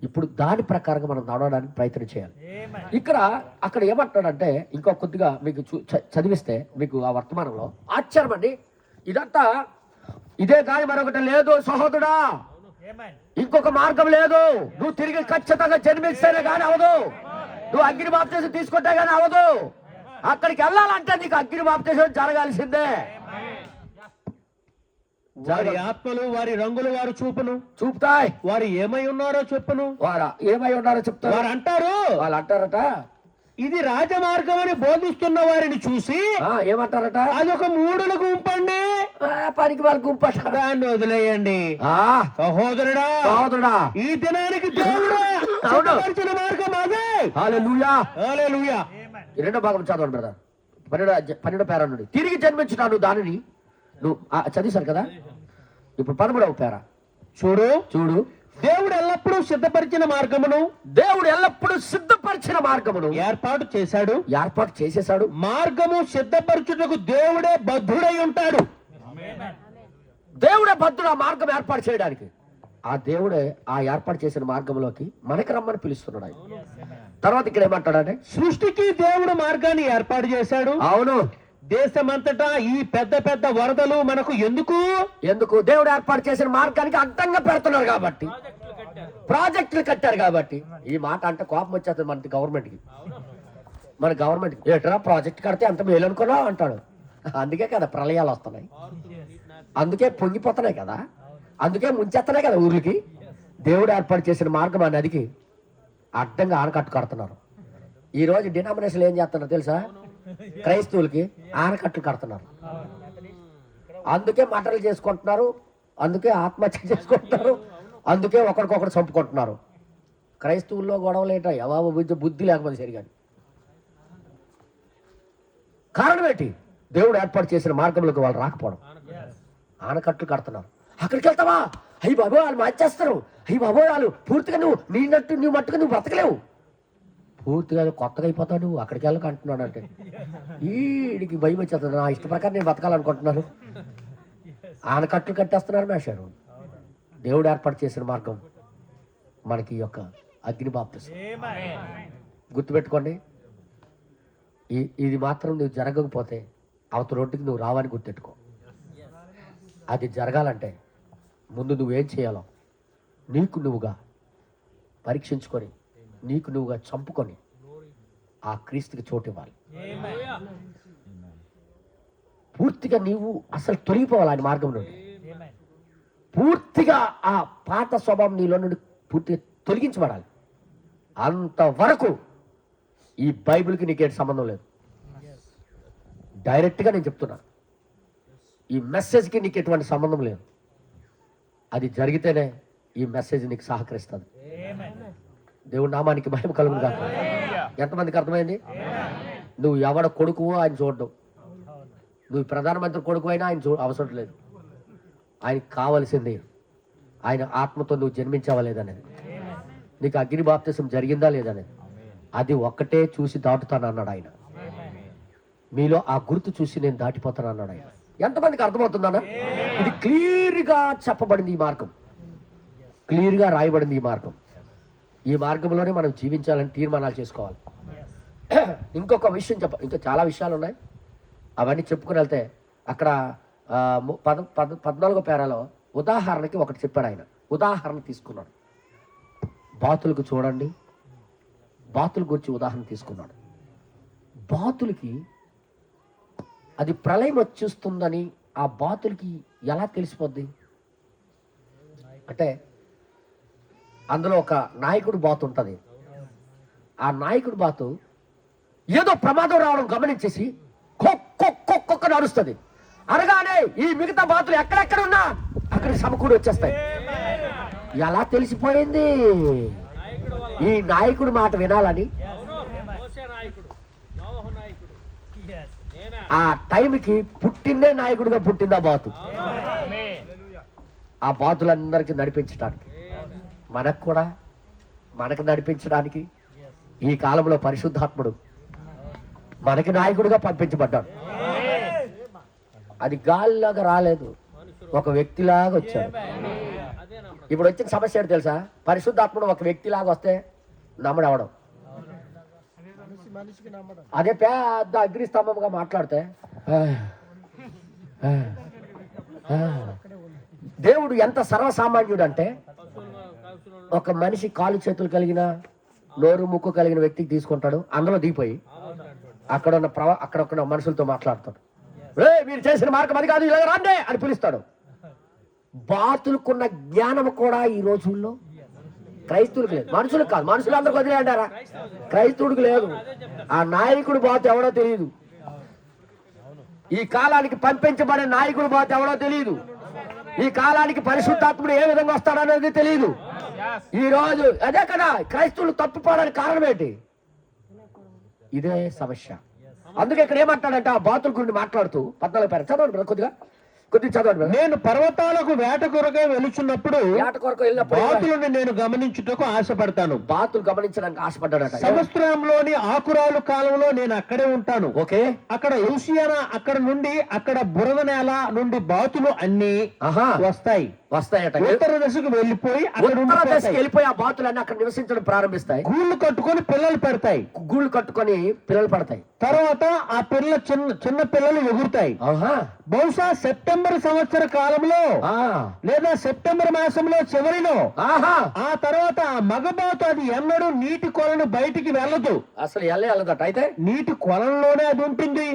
ఇప్పుడు దాని ప్రకారంగా మనం నడవడానికి ప్రయత్నం చేయాలి. అక్కడ ఏమంటాడంటే ఇంకో కొద్దిగా మీకు చదివిస్తే మీకు ఆ వర్తమానంలో ఆశ్చర్యం అండి. ఇదంతా ఇదే కానీ మరొకటి లేదు సహోదరుడా, ఇంకొక మార్గం లేదు. నువ్వు తిరిగి ఖచ్చితంగా జన్మిస్తేనే కానీ అవదు. నువ్వు అగ్ని బాప్తిసం తీసుకుంటే కానీ అవదు. అక్కడికి వెళ్ళాలంటే నీకు అగ్ని బాప్తిసం జరగాల్సిందే. వారి ఆత్మలు వారి రంగులు వారు చూపుతాయి. వారు ఏమై ఉన్నారో చెప్పును. చెప్తారు. వాళ్ళు అంటారట ఇది రాజమార్గం అని బోధిస్తున్న వారిని చూసి ఏమంటారట? అదొక మూడుల గుంపండి. పనికి వాళ్ళ గుంపట. దాన్ని వదిలేయండి. ఆ, సహోదరుడా, సహోదరుడా, ఈ దినానికి దేవుడు అవును. సిద్ధపరిచిన మార్గం అదే. హల్లెలూయా. హల్లెలూయా. ఈ రెండో భాగం చదవండి బ్రదర్. 12వ పేరా నుండి తిరిగి జన్మించున్నాను దానిని నువ్వు చదివేశారు కదా. ఇప్పుడు 13వ పేరా చూడు చూడు. దేవుడు ఎల్లప్పుడూ సిద్ధపరిచిన మార్గమును, దేవుడు ఎల్లప్పుడూ సిద్ధపరిచిన మార్గమును ఏర్పాటు చేశాడు. ఏర్పాటు చేసేశాడు. మార్గము సిద్ధపరచుటకు దేవుడే బద్ధుడై ఉంటాడు. దేవుడే బద్ధుడు ఆ మార్గం ఏర్పాటు చేయడానికి. ఆ దేవుడే ఆ ఏర్పాటు చేసిన మార్గంలోకి మనకి రమ్మని పిలుస్తున్నాడు ఆయన. తర్వాత ఇక్కడ ఏమంటాడంటే, సృష్టికి దేవుడు మార్గాన్ని ఏర్పాటు చేశాడు. అవును. దేశమంతటా ఈ పెద్ద పెద్ద వరదలు మనకు ఎందుకు? ఎందుకు? దేవుడు ఏర్పాటు చేసిన మార్గానికి అడ్డంగా పెడుతున్నారు కాబట్టి, ప్రాజెక్టులు కట్టారు కాబట్టి. ఈ మాట అంటే కోపం వచ్చేస్తుంది మన గవర్నమెంట్కి. మన గవర్నమెంట్ ఏట్రా ప్రాజెక్ట్ కడితే అంత మేలు అనుకున్నావు అంటాడు. అందుకే కదా ప్రళయాలు వస్తున్నాయి, అందుకే పొంగిపోతున్నాయి కదా, అందుకే ముంచేస్తున్నాయి కదా ఊర్లకి. దేవుడు ఏర్పాటు చేసిన మార్గం ఆ నదికి అడ్డంగా ఆనకట్టు కడుతున్నారు. ఈ రోజు డినామినేషన్లు ఏం చేస్తున్నారు తెలుసా? క్రైస్తవులకి ఆనకట్లు కడుతున్నారు. అందుకే మటలు చేసుకుంటున్నారు, అందుకే ఆత్మహత్య చేసుకుంటున్నారు, అందుకే ఒకరికొకరు చంపుకుంటున్నారు. క్రైస్తవుల్లో గొడవలు ఏంటో ఎవాబు బుద్ధి లేకపోతే సరిగాని. కారణం ఏంటి? దేవుడు ఏర్పాటు చేసిన మార్గంలోకి వాళ్ళు రాకపోవడం. ఆనకట్లు కడుతున్నారు. అక్కడికి వెళ్తావా? అయ్యి బాబో వాళ్ళు మార్చేస్తారు, అయ్యి బాబో వాళ్ళు పూర్తిగా నువ్వు మట్టుగా నువ్వు బ్రతకలేవు, పూర్తిగా కొత్తగా అయిపోతావు నువ్వు అక్కడికి వెళ్ళక అంటున్నాడు. అంటే వీడికి భయం వచ్చేస్తుంది. నా ఇష్ట ప్రకారం నేను బతకాలనుకుంటున్నాను. ఆనకట్లు కట్టేస్తున్నారు మేషారు. దేవుడు ఏర్పాటు చేసిన మార్గం మనకి ఈ యొక్క అగ్ని బాప్తిసం. గుర్తుపెట్టుకోండి, ఇది మాత్రం నువ్వు జరగకపోతే అవతల రోడ్డుకి నువ్వు రావని గుర్తెట్టుకో. అది జరగాలంటే ముందు నువ్వేం చేయాలో నీకు నువ్వుగా పరీక్షించుకొని, నీకు నువ్వుగా చంపుకొని ఆ క్రీస్తుకి చోటు ఇవ్వాలి. పూర్తిగా నీవు అసలు తొలగిపోవాలి ఆయన మార్గం నుండి. పూర్తిగా ఆ పాత స్వభావం నీలో నుండి పూర్తిగా తొలగించబడాలి. అంతవరకు ఈ బైబిల్కి నీకేంటి సంబంధం లేదు. డైరెక్ట్గా నేను చెప్తున్నా, ఈ మెసేజ్కి నీకు ఎటువంటి సంబంధం లేదు. అది జరిగితేనే ఈ మెసేజ్ నీకు సహకరిస్తుంది. దేవుడి నామానికి మహిమ కలుగును గాక. ఎంతమందికి అర్థమైంది? నువ్వు ఎవడ కొడుకు ఆయన చూడడం, నువ్వు ప్రధానమంత్రి కొడుకు అయినా ఆయన అవసరం లేదు. ఆయనకి కావలసింది ఆయన ఆత్మతో నువ్వు జన్మించావా లేదనేది, నీకు అగ్ని బాప్తిసం జరిగిందా లేదనేది, అది ఒక్కటే చూసి దాటుతాను అన్నాడు ఆయన. మీలో ఆ గుర్తు చూసి నేను దాటిపోతాను అన్నాడు ఆయన. ఎంతమందికి అర్థమవుతుందన్నా? ఇది క్లియర్గా చెప్పబడింది. ఈ మార్గం క్లియర్గా రాయబడింది. ఈ మార్గం, ఈ మార్గంలోనే మనం జీవించాలని తీర్మానాలు చేసుకోవాలి. ఇంకొక విషయం ఇంకా చాలా విషయాలు ఉన్నాయి, అవన్నీ చెప్పుకుని వెళ్తే అక్కడ 14వ పేరాలో ఉదాహరణకి ఒకటి చెప్పాడు ఆయన. ఉదాహరణ తీసుకున్నాడు. బాతులకు చూడండి, బాతుల గురించి ఉదాహరణ తీసుకున్నాడు. బాతులకి అది ప్రళయం వచ్చేస్తుందని ఆ బాతులకి ఎలా తెలిసిపోద్ది అంటే, అందులో ఒక నాయకుడు బాతు ఉంటుంది. ఆ నాయకుడు బాతు ఏదో ప్రమాదం రావడం గమనించేసి కుక్క నడుస్తుంది. అనగానే ఈ మిగతా బాతులు ఎక్కడెక్కడ ఉన్నా అక్కడికి సమకూడి వచ్చేస్తాయి. ఎలా తెలిసిపోయింది? ఈ నాయకుడు మాట వినాలని ఆ టైంకి పుట్టిందే నాయకుడిగా పుట్టింది ఆ బాతు. ఆ బాతులందరికీ నడిపించడానికి, మనకు నడిపించడానికి ఈ కాలంలో పరిశుద్ధాత్ముడు మనకి నాయకుడిగా పంపించబడ్డాడు. అది గాలిలాగా రాలేదు, ఒక వ్యక్తిలాగా వచ్చాడు. ఇప్పుడు వచ్చిన సమస్య ఏంటి తెలుసా? పరిశుద్ధాత్ముడు ఒక వ్యక్తిలాగా వస్తే నమ్మడవడం, అదే పెద్ద అగ్ని స్తంభంగా మాట్లాడితే దేవుడు ఎంత సర్వసామాన్యుడు అంటే, ఒక మనిషి కాలు చేతులు కలిగిన నోరు ముక్కు కలిగిన వ్యక్తికి తీసుకుంటాడు, అందులో దిగిపోయి అక్కడ మనుషులతో మాట్లాడతాడు. మీరు చేసిన మార్గం అది కాదు, ఇలా రాండే అని పిలుస్తాడు. బాతులకున్న జ్ఞానం కూడా ఈ రోజుల్లో క్రైస్తవులకు లేదు. మనుషులకు కాదు, మనుషులు అందరికి వదిలేయంటారా? క్రైస్తవుడికి లేదు. ఆ నాయకుడు బాతు ఎవడో తెలియదు. ఈ కాలానికి పంపించబడే నాయకుడు బాధ ఎవడో తెలియదు. ఈ కాలానికి పరిశుద్ధాత్ముడు ఏ విధంగా వస్తాడనేది తెలియదు. ఈ రోజు అదే కదా క్రైస్తవులు తప్పిపోవడానికి కారణం ఏంటి? ఇదే సమస్య. అందుకే ఇక్కడ ఏమంటాడంటే ఆ బాతుల గురించి మాట్లాడుతూ 14 పేరు చదవండి కొద్దిగా చదవండి. నేను పర్వతాలకు వేట కొరకై వెలుచున్నప్పుడు వేట కొరకు వెళ్ళినప్పుడు బాతులను నేను గమనించుటకు ఆశపడతాను. బాతులు గమనించడానికి ఆశపడ్డాడట. సంవత్సరంలోని ఆకురాలు కాలంలో నేను అక్కడే ఉంటాను. ఓకే, అక్కడ లూసియానా అక్కడ నుండి అక్కడ బురద నేల నుండి బాతులు అన్ని వస్తాయట. ఉత్తర దశకు వెళ్ళిపోయి వెళ్ళిపోయి ఆ బాతులన్నీ అక్కడ నివసించడం ప్రారంభిస్తాయి. గూళ్ళు కట్టుకొని పిల్లలు పెడతాయి. గూళ్ళు కట్టుకొని పిల్లలు పడతాయి. తర్వాత ఆ పిల్లల చిన్న పిల్లలు ఎగురుతాయి. బహుశా సెప్టెంబర్ సంవత్సర కాలంలో లేదా సెప్టెంబర్ మాసంలో చివరిలో ఆ తర్వాత ఆ మగబాతు అది ఎన్నడూ నీటి కొలను బయటికి వెళ్ళదు. అసలు వెళ్ళదట. అయితే నీటి కొలంలోనే అది ఉంటుంది.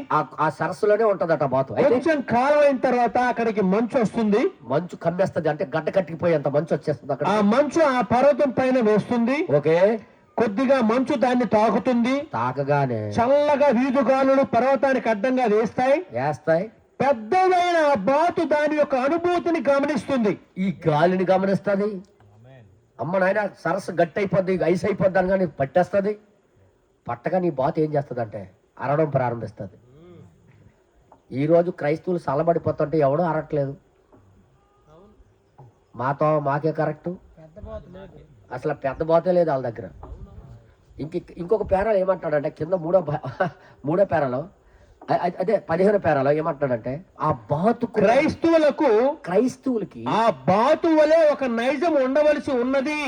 ఆ సరస్సులోనే ఉంటదట బాతు. కొంచెం కాలం అయిన తర్వాత అక్కడికి మంచు వస్తుంది. మంచు కమ్మేస్తుంది, అంటే గడ్డ కట్టిపోయేంత మంచు వచ్చేస్తుంది అక్కడ. ఆ మంచు ఆ పర్వతం పైన వేస్తుంది. ఓకే, కొద్దిగా మంచు దాన్ని తాకుతుంది. తాకగానే చల్లగా వీధుగాలులు పర్వతానికి అడ్డంగా వేస్తాయి. పెద్దదైన బాతు దాని యొక్క అనుభూతిని గమనిస్తుంది. ఈ గాలిని గమనిస్తుంది. అమ్మ నాయన సరస్సు గట్టి అయిపోద్ది, ఐస్ అయిపోద్ది అని కానీ పట్టేస్తుంది. పట్టగా నీ బాతు ఏం చేస్తుంది అంటే అరవడం ప్రారంభిస్తుంది. ఈరోజు క్రైస్తవులు చల్లబడిపోతుంటే ఎవడో అరట్లేదు. మాకే కరెక్టు. అసలు పెద్ద బాతే లేదు వాళ్ళ దగ్గర. ఇంకొక పేరాలో ఏమంటాడంటే కింద మూడో పేరాలో అదే 15 పేరాలో ఏమంటాడంటే ఆ బాతు క్రైస్తవులకి ఆ బాతు వలె ఒక నైజం ఉండవలసి ఉన్నది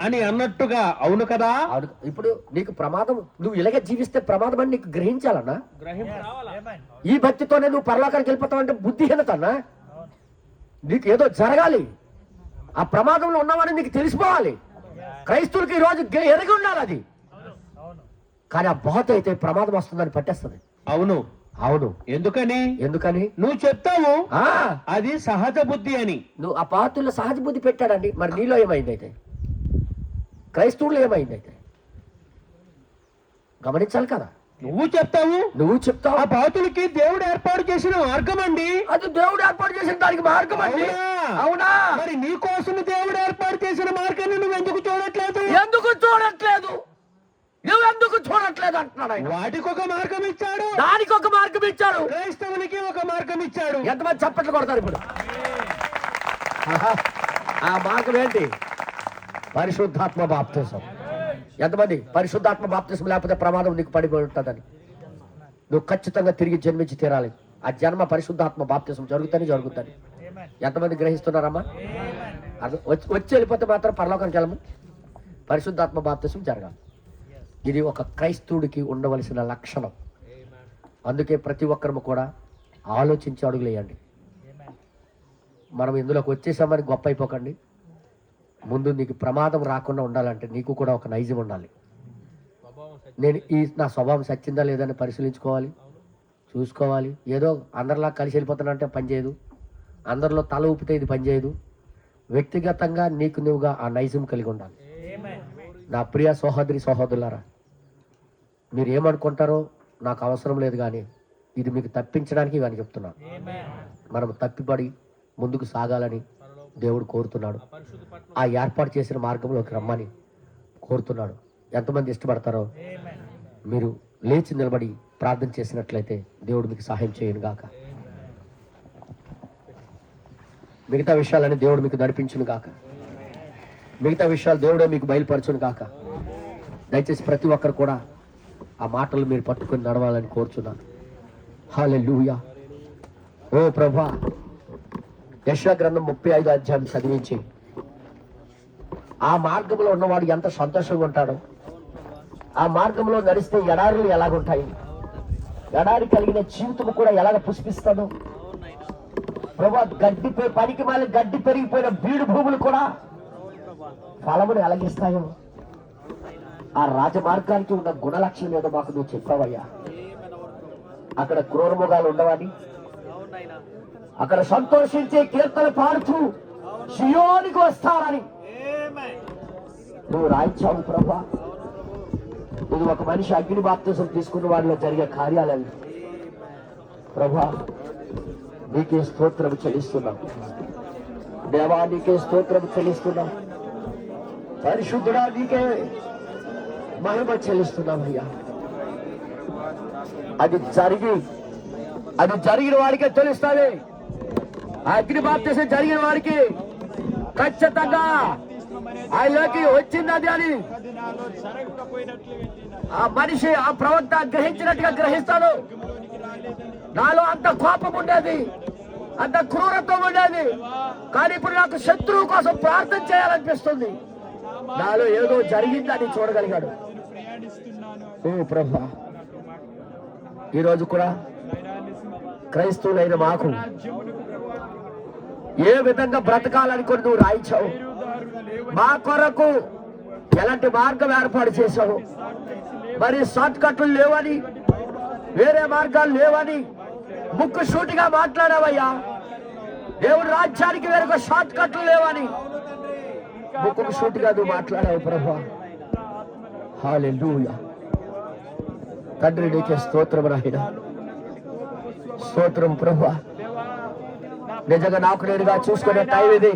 అని అన్నట్టుగా. అవును కదా. ఇప్పుడు నీకు ప్రమాదం, నువ్వు ఇలాగే జీవిస్తే ప్రమాదం అని నీకు గ్రహించాలన్నా. ఈ భక్తితోనే నువ్వు పరలోకానికి వెళ్ళిపోతావు అంటే బుద్ధిహీనతన్నా. నీకు ఏదో జరగాలి, ఆ ప్రమాదంలో ఉన్నావని నీకు తెలిసిపోవాలి. క్రైస్తవులకి ఈ రోజు ఎరిగి ఉండాలి అది. కానీ ఆ బాతు అయితే ప్రమాదం వస్తుందని పట్టేస్తుంది. అవును. ఎందుకని నువ్వు చెప్తావు అది సహజ బుద్ధి అని. నువ్వు ఆ బాతుల్లో సహజ బుద్ధి పెట్టాడండి. మరి నీలో ఏమైంది అయితే? క్రైస్తవుల్లో ఏమైంది అయితే గమనించాలి కదా. నువ్వు చెప్తావు ఆ బాతులకి దేవుడు ఏర్పాటు చేసిన మార్గం అండి. అది దేవుడు ఏర్పాటు చేసిన దానికి మార్గం అండి. అవునా? మరి నీ కోసం దేవుడు ఏర్పాటు చేసిన మార్గాన్ని నువ్వు ఎందుకు చూడట్లేదు అంటున్నాడు. వాటికి ఒక మార్గం ఇచ్చాడు, దానికి ఒక మార్గం ఇచ్చాడు, క్రైస్తవులకి ఒక మార్గం ఇచ్చాడు. ఎంతమంది చప్పట్లు కొడతారు ఇప్పుడు? ఆ మార్గం ఏంటి? పరిశుద్ధాత్మ బాప్తిసం. ఎంతమంది పరిశుద్ధాత్మ బాప్తిసం లేకపోతే ప్రమాదం నీకు పడిపోయి ఉంటుందని? నువ్వు ఖచ్చితంగా తిరిగి జన్మించి తీరాలి. ఆ జన్మ పరిశుద్ధాత్మ బాప్తిసం జరుగుతుంది. ఎంతమంది గ్రహిస్తున్నారమ్మా? వచ్చి వెళ్ళిపోతే మాత్రం పరలోకానికి వెళ్ళము. పరిశుద్ధాత్మ బాప్తిసం జరగాలి. ఇది ఒక క్రైస్తవుడికి ఉండవలసిన లక్షణం. అందుకే ప్రతి ఒక్కరము కూడా ఆలోచించి అడుగులేయండి. మనం ఇందులోకి వచ్చేసామని గొప్ప అయిపోకండి. ముందు నీకు ప్రమాదం రాకుండా ఉండాలంటే నీకు కూడా ఒక నైజం ఉండాలి. నేను నా స్వభావం సచ్చిందా లేదని పరిశీలించుకోవాలి, చూసుకోవాలి. ఏదో అందరిలా కలిసి వెళ్ళిపోతానంటే పనిచేయదు. అందరిలో తల ఊపితే ఇది పనిచేయదు. వ్యక్తిగతంగా నీకు నువ్వుగా ఆ నైజం కలిగి ఉండాలి. నా ప్రియ సహోదరులారా, మీరు ఏమనుకుంటారో నాకు అవసరం లేదు, కానీ ఇది మీకు తప్పించడానికి ఇవన్నీ చెప్తున్నాను. మనం తప్పిపడి ముందుకు సాగాలని దేవుడు కోరుతున్నాడు. ఆ ఏర్పాటు చేసిన మార్గంలోకి రమ్మని కోరుతున్నాడు. ఎంతమంది ఇష్టపడతారో మీరు లేచి నిలబడి ప్రార్థన చేసినట్లయితే దేవుడు మీకు సహాయం చేయను గాక. మిగతా విషయాలని దేవుడు మీకు నడిపించును గాక. మిగతా విషయాలు దేవుడే మీకు బయలుపరచును గాక. దయచేసి ప్రతి ఒక్కరు కూడా ఆ మాటలు మీరు పట్టుకొని నడవాలని కోరుచున్నాను. హల్లెలూయా. ఓ ప్రభువా, యెషయా గ్రంథం 35 అధ్యాయం చదివించి ఆ మార్గంలో ఉన్నవాడు ఎంత సంతోషంగా ఉంటాడో, ఆ మార్గంలో నడిస్తే ఎడారులు ఎలాగుంటాయి, ఎడారి కలిగిన జీవితం కూడా ఎలాగ పుష్పిస్తాడు. ప్రభా, పనికి మళ్ళీ గడ్డి పెరిగిపోయిన బీడు భూములు కూడా ఫలమును ఎలాగిస్తాయో, ఆ రాజమార్గానికి ఉన్న గుణలక్షణం ఏదో మాకు నువ్వు చెప్పావయ్యా. అక్కడ క్రూరముగాలు ఉండవని, అక్కడ సంతోషించే కీర్తన పాడుతూ సియోనికి వస్తారని నువ్వు రాయించావు ప్రభా. ఇది ఒక మనిషి అగ్ని బాప్తిసం తీసుకున్న వారిలో జరిగే కార్యాలవి. ప్రభా నీకే స్తోత్రం చెల్లిస్తున్నాం దేవా, నీకే స్తోత్రం చెల్లిస్తున్నాం. పరిశుద్ధుడా నీకే మహిమ చెల్లిస్తున్నాం అయ్యా. అది జరిగిన వాడికే తెలుస్తుంది. అగ్ని బాప్తిసం జరిగిన వాడికి ఖచ్చితంగా ఆయనలోకి వచ్చింది అని ఆ మనిషి, ఆ ప్రవక్త గ్రహించినట్టుగా గ్రహిస్తాడు. నాలో అంత కోపం ఉండేది, అంత క్రూరత్వం ఉండేది, కానీ ఇప్పుడు నాకు శత్రువు కోసం ప్రార్థన చేయాలనిపిస్తుంది. నాలో ఏదో జరిగిందని చూడగలిగాడు. ఓ ప్రభా, ఈరోజు కూడా క్రైస్తవులైన మాకు ఏ విధంగా బ్రతకాలని కొన్ని నువ్వు రాయించావు, మా కొరకు ఎలాంటి మార్గం ఏర్పాటు చేశావు. మరి షార్ట్ కట్లు లేవని, వేరే మార్గాలు లేవని ముక్కు సూటిగా మాట్లాడావయ్యా. దేవుడి రాజ్యానికి వేరొక షార్ట్ కట్లు లేవని ముక్కు సూటిగా నువ్వు మాట్లాడావు ప్రభా. హల్లెలూయా. తండ్రి నీకే స్తోత్రం నాయనా, స్తోత్రం ప్రభా. నిజంగా నాకు నేనుగా చూసుకునే టైం ఇది.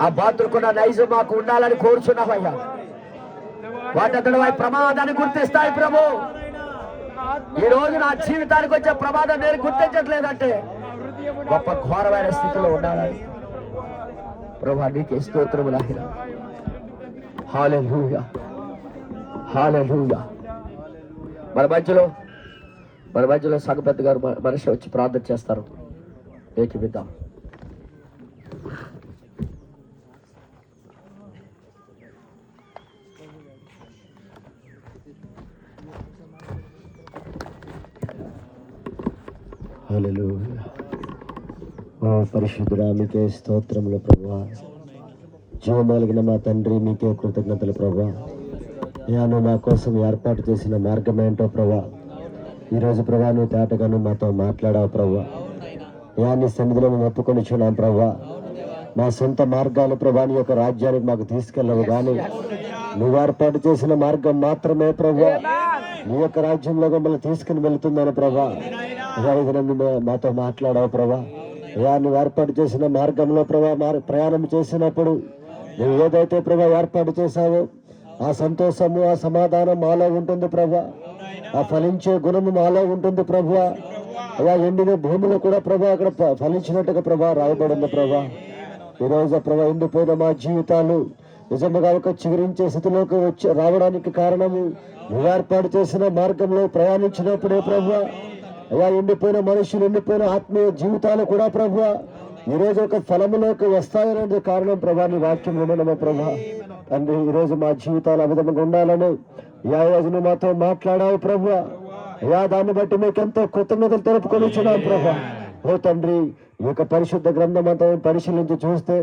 ఆ బాతుకున్న నైజం మాకు ఉండాలని కోరుచున్నావయ్యా. వాటక్కడ ప్రమాదాన్ని గుర్తిస్తాయి ప్రభు. ఈ రోజు నా జీవితానికి వచ్చే ప్రమాదం నేను గుర్తించట్లేదంటే గొప్ప ఘోరమైన స్థితిలో ఉండాలని ప్రభా నీకే స్తోత్రము నాయనా. హల్లెలూయా, హల్లెలూయా. మన మధ్యలో సంగపెద్ద గారు మనిషి వచ్చి ప్రార్థన చేస్తారు. ఏకీపిద్దాం. హల్లెలూయా. ఓ పరిశుద్ధుడా మీకే స్తోత్రములు ప్రభువా. జీవమాలిగిన మా తండ్రి మీకే కృతజ్ఞతలు ప్రభువా. నువ్వు మా కోసం ఏర్పాటు చేసిన మార్గం ఏంటో ప్రభా. ఈరోజు ప్రభా నువ్వు తేటగాను మాతో మాట్లాడావు ప్రభా. నీ సన్నిధిలో మేము ఒప్పుకొని చూడాం ప్రభా. మా సొంత మార్గాలు ప్రభా నీ యొక్క రాజ్యానికి మాకు తీసుకెళ్ళవు, కానీ నువ్వు ఏర్పాటు చేసిన మార్గం మాత్రమే ప్రభా నీ యొక్క రాజ్యంలో మమ్మల్ని తీసుకుని వెళుతుందని ప్రభా. మాతో మాట్లాడావు ప్రభా. నువ్వు ఏర్పాటు చేసిన మార్గంలో ప్రభా ప్రయాణం చేసినప్పుడు నువ్వు ఏదైతే ప్రభా ఏర్పాటు చేశావో ఆ సంతోషము, ఆ సమాధానం మాలో ఉంటుంది ప్రభా. ఆ ఫలించే గుణము మాలో ఉంటుంది ప్రభా. ఎండిన భూమిలో కూడా ప్రభా అక్కడ ఫలించినట్టుగా ప్రభా రాయబడింది ప్రభా. ఈరోజు ప్రభా ఎండిపోయిన మా జీవితాలు నిజంగా ఒక చిగురించే స్థితిలోకి రావడానికి కారణము నువ్వు ఏర్పాటు చేసిన మార్గంలో ప్రయాణించినప్పుడే ప్రభా. ఎండిపోయిన మనుషులు, ఎండిపోయిన ఆత్మీయ జీవితాలు కూడా ప్రభా ఈరోజు ఒక ఫలములోకి వస్తాయనే కారణం ప్రభా నీ వాక్యం వినడమే ప్రభా. తండ్రి ఈరోజు మా జీవితాలు ఆ విధంగా ఉండాలని రోజు నువ్వు మాతో మాట్లాడావు ప్రభా. దాన్ని బట్టి మీకు ఎంతో కృతజ్ఞతలు తెలుపుకొని ఇచ్చినాం ప్రభా. ఓ తండ్రి, ఈ యొక్క పరిశుద్ధ గ్రంథం అంతా పరిశీలించి చూస్తే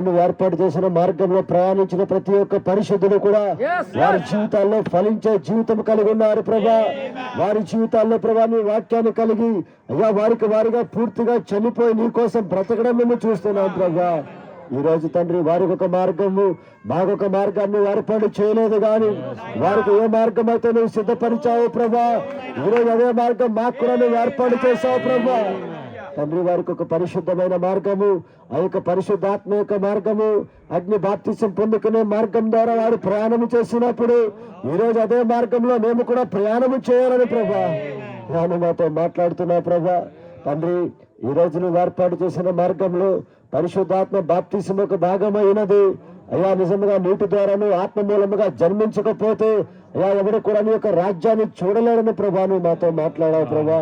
నువ్వు ఏర్పాటు చేసిన మార్గంలో ప్రయాణించిన ప్రతి ఒక్క పరిశుద్ధులు కూడా వారి జీవితాల్లో ఫలించే జీవితం కలిగి ఉన్నారు ప్రభా. వారి జీవితాల్లో ప్రభా నీ వాక్యాన్ని కలిగి వారిగా పూర్తిగా చనిపోయి నీ కోసం బ్రతకడం మేము చూస్తున్నాం ప్రభా. ఈ రోజు తండ్రి వారికి ఒక మార్గము, మాకొక మార్గాన్ని ఏర్పాటు చేయలేదు, కానీ వారికి ఏ మార్గం అయితే నువ్వు సిద్ధపరిచావు ప్రభా, ఈరోజు అదే మార్గం మాకు కూడా నువ్వు ఏర్పాటు చేసావు ప్రభా. తండ్రి వారికి ఒక పరిశుద్ధమైన మార్గము, ఆ యొక్క పరిశుద్ధాత్మ యొక్క మార్గము, అగ్ని బాప్తిసం పొందుకునే మార్గం ద్వారా వారు ప్రయాణం చేసినప్పుడు ఈరోజు అదే మార్గంలో మేము కూడా ప్రయాణం చేయాలని ప్రభా మాతో మాట్లాడుతున్నా ప్రభా. తండ్రి ఈ రోజు నువ్వు ఏర్పాటు చేసిన మార్గంలో పరిశుద్ధాత్మ బాప్తిసం ఒక భాగమైనది నిజంగా నీటి ద్వారాను ఆత్మ మూలముగా జన్మించకపోతే ఎవరు కూడా నీ యొక్క రాజ్యాన్ని చూడలేడని ప్రభా నువ్వు మాతో మాట్లాడావు ప్రభా.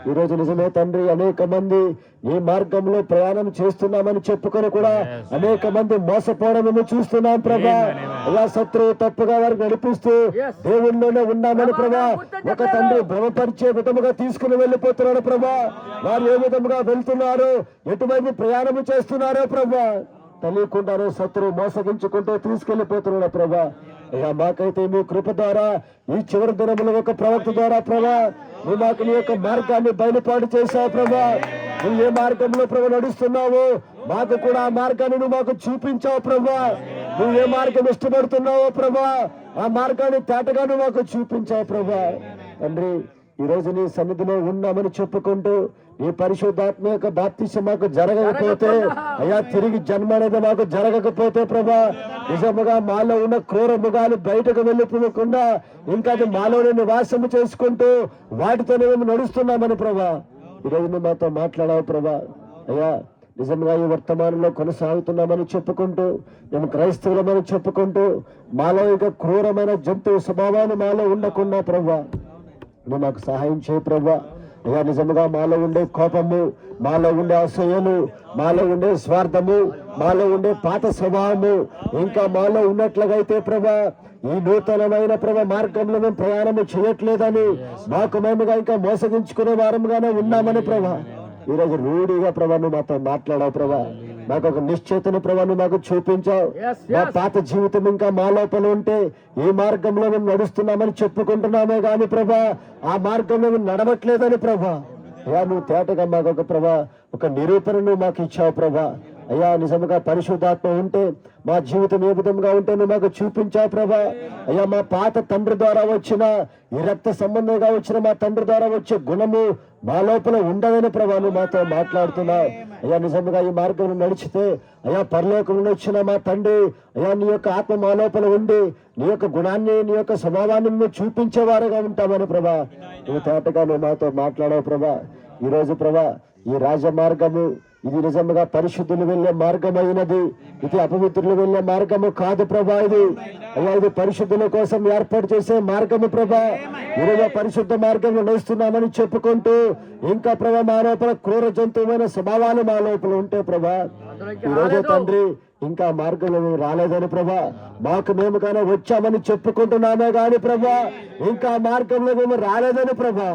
ఈ రోజు నిజమే తండ్రి, అనేక మంది ఈ మార్గంలో ప్రయాణం చేస్తున్నామని చెప్పుకొని కూడా అనేక మంది మోసపోవడం మేము చూస్తున్నాం ప్రభా. శత్రువు తప్పుగా వారికి నడిపిస్తూ దేవుళ్ళలోనే ఉన్నామని ప్రభా ఒక తండ్రి భ్రమపరిచే విధముగా తీసుకుని వెళ్ళిపోతున్నాడు ప్రభా. వారు ఏ విధముగా వెళ్తున్నారు, ఎటువైపు ప్రయాణం చేస్తున్నారో ప్రభా తెలియకుండానే శత్రువు మోసగించుకుంటూ తీసుకెళ్లిపోతున్నాడు ప్రభా. మాకైతే మీ కృప ద్వారా ఈ చివరి దినముల ఒక ప్రవక్త ద్వారా ప్రభా నువ్వు మాకు నీ యొక్క మార్గాన్ని బయలుపాటు చేశావు ప్రభా. నువ్వు ఏ మార్గంలో ప్రభు నడుస్తున్నావో మాకు కూడా ఆ మార్గాన్ని నువ్వు మాకు చూపించావు ప్రభా. నువ్వు ఏ మార్గం ఇష్టపడుతున్నావో ప్రభా ఆ మార్గాన్ని తేటగా నువ్వు మాకు చూపించావు ప్రభా. తండ్రి ఈరోజు నీ సన్నిధిలో ఉన్నామని చెప్పుకుంటూ నీ పరిశుద్ధాత్మ యొక్క బాప్తిసం మాకు జరగకపోతే అయ్యా తిరిగి జన్మ అనేది మాకు జరగకపోతే ప్రభా నిజముగా మాలో ఉన్న క్రూర మృగాలు బయటకు వెళ్ళిపోకుండా ఇంకా అది మాలోనే నివాసము చేసుకుంటూ వాటితోనే మేము నడుస్తున్నామని ప్రభా ఈరోజు నువ్వు మాతో మాట్లాడావు ప్రభా. అయ్యా నిజంగా ఈ వర్తమానంలో కొనసాగుతున్నామని చెప్పుకుంటూ మేము క్రైస్తవులమని చెప్పుకుంటూ మాలో ఇక క్రూరమైన జంతువు స్వభావాన్ని మాలో ఉండకుండా ప్రభా నువ్వు మాకు సహాయం చేయి ప్రభా. అయ్యా నిజంగా మాలో ఉండే కోపము, మాలో ఉండే అసూయలు, మాలో ఉండే స్వార్థము, మాలో ఉండే పాత స్వభావము ఇంకా మాలో ఉన్నట్లుగైతే ప్రభా ఈ నూతనమైన ప్రభా మార్గంలో మేము ప్రయాణము చేయట్లేదని మాకు మేముగా ఇంకా మోసగించుకునే వారముగానే ఉన్నామని ప్రభా ఈరోజు రూఢిగా ప్రభా నువ్వు మాతో మాట్లాడావు ప్రభా. మాకు ఒక నిశ్చేతను ప్రభా నువ్వు మాకు చూపించావు. మా పాత జీవితం ఇంకా మా లోపల ఉంటే ఈ మార్గంలో మేము నడుస్తున్నామని చెప్పుకుంటున్నామే గాని ప్రభా ఆ మార్గంలో మేము నడవట్లేదని ప్రభా అయ్యా నువ్వు తేటగా మాకు ఒక ప్రభా ఒక నిరూపణ నువ్వు మాకు ఇచ్చావు ప్రభా. అయ్యా నిజంగా పరిశుద్ధాత్మ ఉంటే మా జీవితం ఏ విధంగా ఉంటే నువ్వు మాకు చూపించావు ప్రభా. అయ్యా మా పాత తండ్రి ద్వారా వచ్చిన ఈ రక్త సంబంధంగా వచ్చిన మా తండ్రి ద్వారా వచ్చే గుణము మా లోపల ఉండదని ప్రభా నువ్వు మాతో మాట్లాడుతున్నావు. అయ్యా నిజంగా ఈ మార్గంలో నడిచితే అయ్యా పరలోకం నుండి వచ్చిన మా తండ్రి అయ్యా నీ యొక్క ఆత్మ మా లోపల ఉండి నీ యొక్క గుణాన్ని నీ యొక్క స్వభావాన్ని నువ్వు చూపించేవారుగా ఉంటామని ప్రభా నువ్వు తేటగా నువ్వు మాతో మాట్లాడావు ప్రభా. ఈరోజు ప్రభా ఈ రాజ మార్గము ఇది నిజంగా పరిశుద్ధులు వెళ్లే మార్గమైనది, ఇది అపవిత్రులు వెళ్లే మార్గము కాదు ప్రభా. ఇది అయ్యా ఇది పరిశుద్ధుల కోసం ఏర్పాటు చేసే మార్గము ప్రభా. ఈరోజు పరిశుద్ధ మార్గంలో నడుస్తున్నామని చెప్పుకుంటూ ఇంకా ప్రభా మా లోపల క్రూర జంతువుమైన స్వభావాలు మా లోపల ఉంటే ప్రభా ఈరోజు తండ్రి ఇంకా మార్గంలో మేము రాలేదని ప్రభా మాకు మేము కానీ వచ్చామని చెప్పుకుంటున్నామే గాని ప్రభా ఇంకా మార్గంలో మేము రాలేదని ప్రభా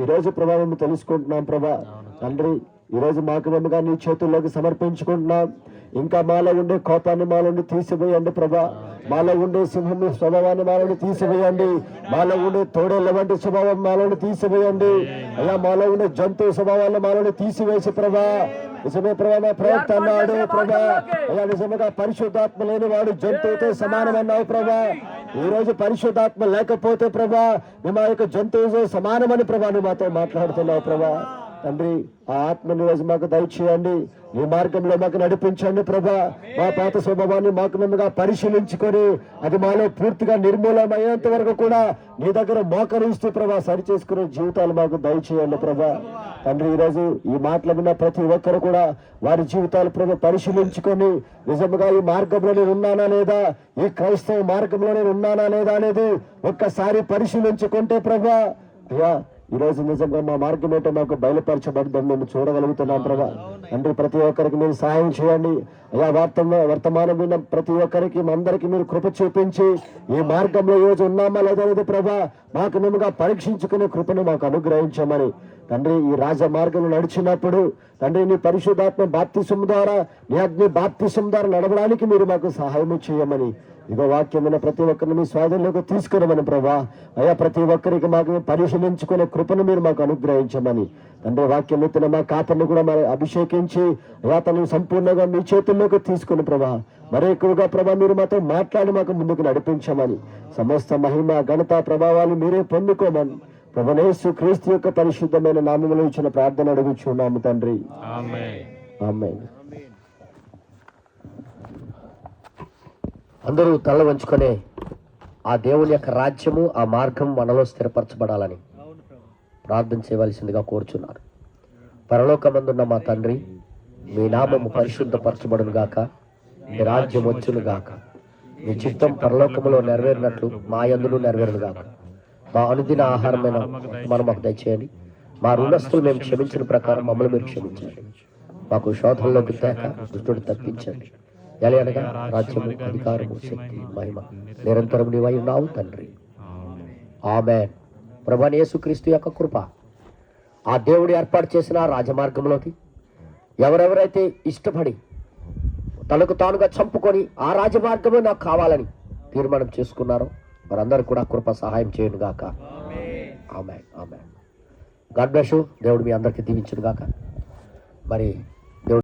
ఈరోజు ప్రభా మేము తెలుసుకుంటున్నాం ప్రభా. తండ్రి ఈరోజు మాకు మేముగా నీ చేతుల్లోకి సమర్పించుకుంటున్నాం. ఇంకా మాలో ఉండే కోపాన్ని మాలో తీసివేయండి ప్రభా. మాలో ఉండే సింహం స్వభావాన్ని మాలో తీసివేయండి. మాలో ఉండే తోడేళ్ల వంటి స్వభావం మాలో తీసివేయండి. అయ్యా మాలో ఉండే జంతువు స్వభావాన్ని మాలో తీసివేసి ప్రభా నిజమే ప్రభా మా ప్రవక్త అన్నాడు ప్రభా అయ్యా నిజముగా పరిశుద్ధాత్మ లేని వాడు జంతువుతో సమానమన్నావు ప్రభా. ఈ రోజు పరిశుద్ధాత్మ లేకపోతే ప్రభా మేము ఆ యొక్క జంతువుతో సమానమని ప్రభా నువ్వు మాతో మాట్లాడుతున్నావు ప్రభా. తండ్రి ఆ ఆత్మని రోజు మాకు దయచేయండి. ఈ మార్గంలో మాకు నడిపించండి ప్రభా. మా పాత స్వభావాన్ని మాకు మేముగా పరిశీలించుకొని అది మాలో పూర్తిగా నిర్మూలమయ్యేంత వరకు కూడా నీ దగ్గర మోకరిస్తూ ప్రభా సరి చేసుకునే జీవితాలు మాకు దయచేయండి ప్రభా. తండ్రి ఈరోజు ఈ మాటలు విన్న ప్రతి ఒక్కరు కూడా వారి జీవితాలు ప్రభు పరిశీలించుకొని నిజంగా ఈ మార్గంలో నేను ఉన్నానా లేదా, ఈ క్రైస్తవ మార్గంలో నేను ఉన్నానా లేదా అనేది ఒక్కసారి పరిశీలించుకుంటే ప్రభా అయ్యా ఈరోజు నిజంగా మా మార్గం ఏంటో మాకు బయలుపరచబడ్డం మేము చూడగలుగుతున్నాం ప్రభా. తండ్రి ప్రతి ఒక్కరికి మీరు సహాయం చేయండి. అయ్యా వర్తమానం విన్న ప్రతి ఒక్కరికి అందరికీ మీరు కృప చూపించి ఈ మార్గంలో ఈ రోజు ఉన్నామా లేదనేది ప్రభా మాకు మేముగా పరీక్షించుకునే కృపను మాకు అనుగ్రహించమని తండ్రి ఈ రాజ మార్గంలో నడిచినప్పుడు తండ్రి నీ పరిశుద్ధాత్మ బాప్తిసం ద్వారా నీ అగ్ని బాప్తిసం ద్వారా నడవడానికి మీరు మాకు సహాయం చేయమని ఇగో వాక్యమైన ప్రతి ఒక్కరిని మీ స్వాధీనంలోకి తీసుకురమని ప్రభా. అయ్యా ప్రతి ఒక్కరికి మాకు పరిశీలించుకునే కృపను మీరు మాకు అనుగ్రహించమని తండ్రి వాక్యం ఎత్తిన మా కాపర్ని కూడా మరి అభిషేకించి అయ్యా తను సంపూర్ణంగా మీ చేతుల్లోకి తీసుకుని ప్రభా మరి ఎక్కువగా ప్రభా మీరు మాతో మాట్లాడి మాకు ముందుకు నడిపించమని సమస్త మహిమ ఘనత ప్రభావాలు మీరే పొందుకోమని ప్రభునేసు క్రీస్తు యొక్క పరిశుద్ధమైన నామములో ఇచ్చిన ప్రార్థన అడుగుచున్నాము తండ్రి. ఆమేన్. అందరూ తల వంచుకొని ఆ దేవుని యొక్క రాజ్యము ఆ మార్గం మనలో స్థిరపరచబడాలని ప్రార్థన చేయవలసిందిగా కోరుచున్నారు. పరలోకమందున్న మా తండ్రి మీ నామము పరిశుద్ధపరచబడును గాక, మీ రాజ్యం వచ్చును గాక, మీ చిత్తం పరలోకములో నెరవేరినట్లు మా యందును నెరవేరును గాక. మా అనుదిన ఆహారమైన మనం మాకు దయచేయండి. మా రుణస్తులు మేము క్షమించిన ప్రకారం మమ్మల్ని మీరు క్షమించండి. మాకు శోధనలోకి తేక దుష్టుడు తప్పించండి. ఎలాగనగా రాజ్యము అధికారము శక్తి మహిమ నిరంతరం నీవై ఉన్నావు తండ్రి. ఆమేన్. ప్రభువైన యేసుక్రీస్తు యొక్క కృప, ఆ దేవుడు ఏర్పాటు చేసిన రాజమార్గంలోకి ఎవరెవరైతే ఇష్టపడి తనకు తానుగా చంపుకొని ఆ రాజమార్గమే నాకు కావాలని తీర్మానం చేసుకున్నారో వారందరూ కూడా కృప సహాయం చేయను గాక. Amen. Amen. God bless you. దేవుడు మీ అందరికీ దీవించును గాక. మరి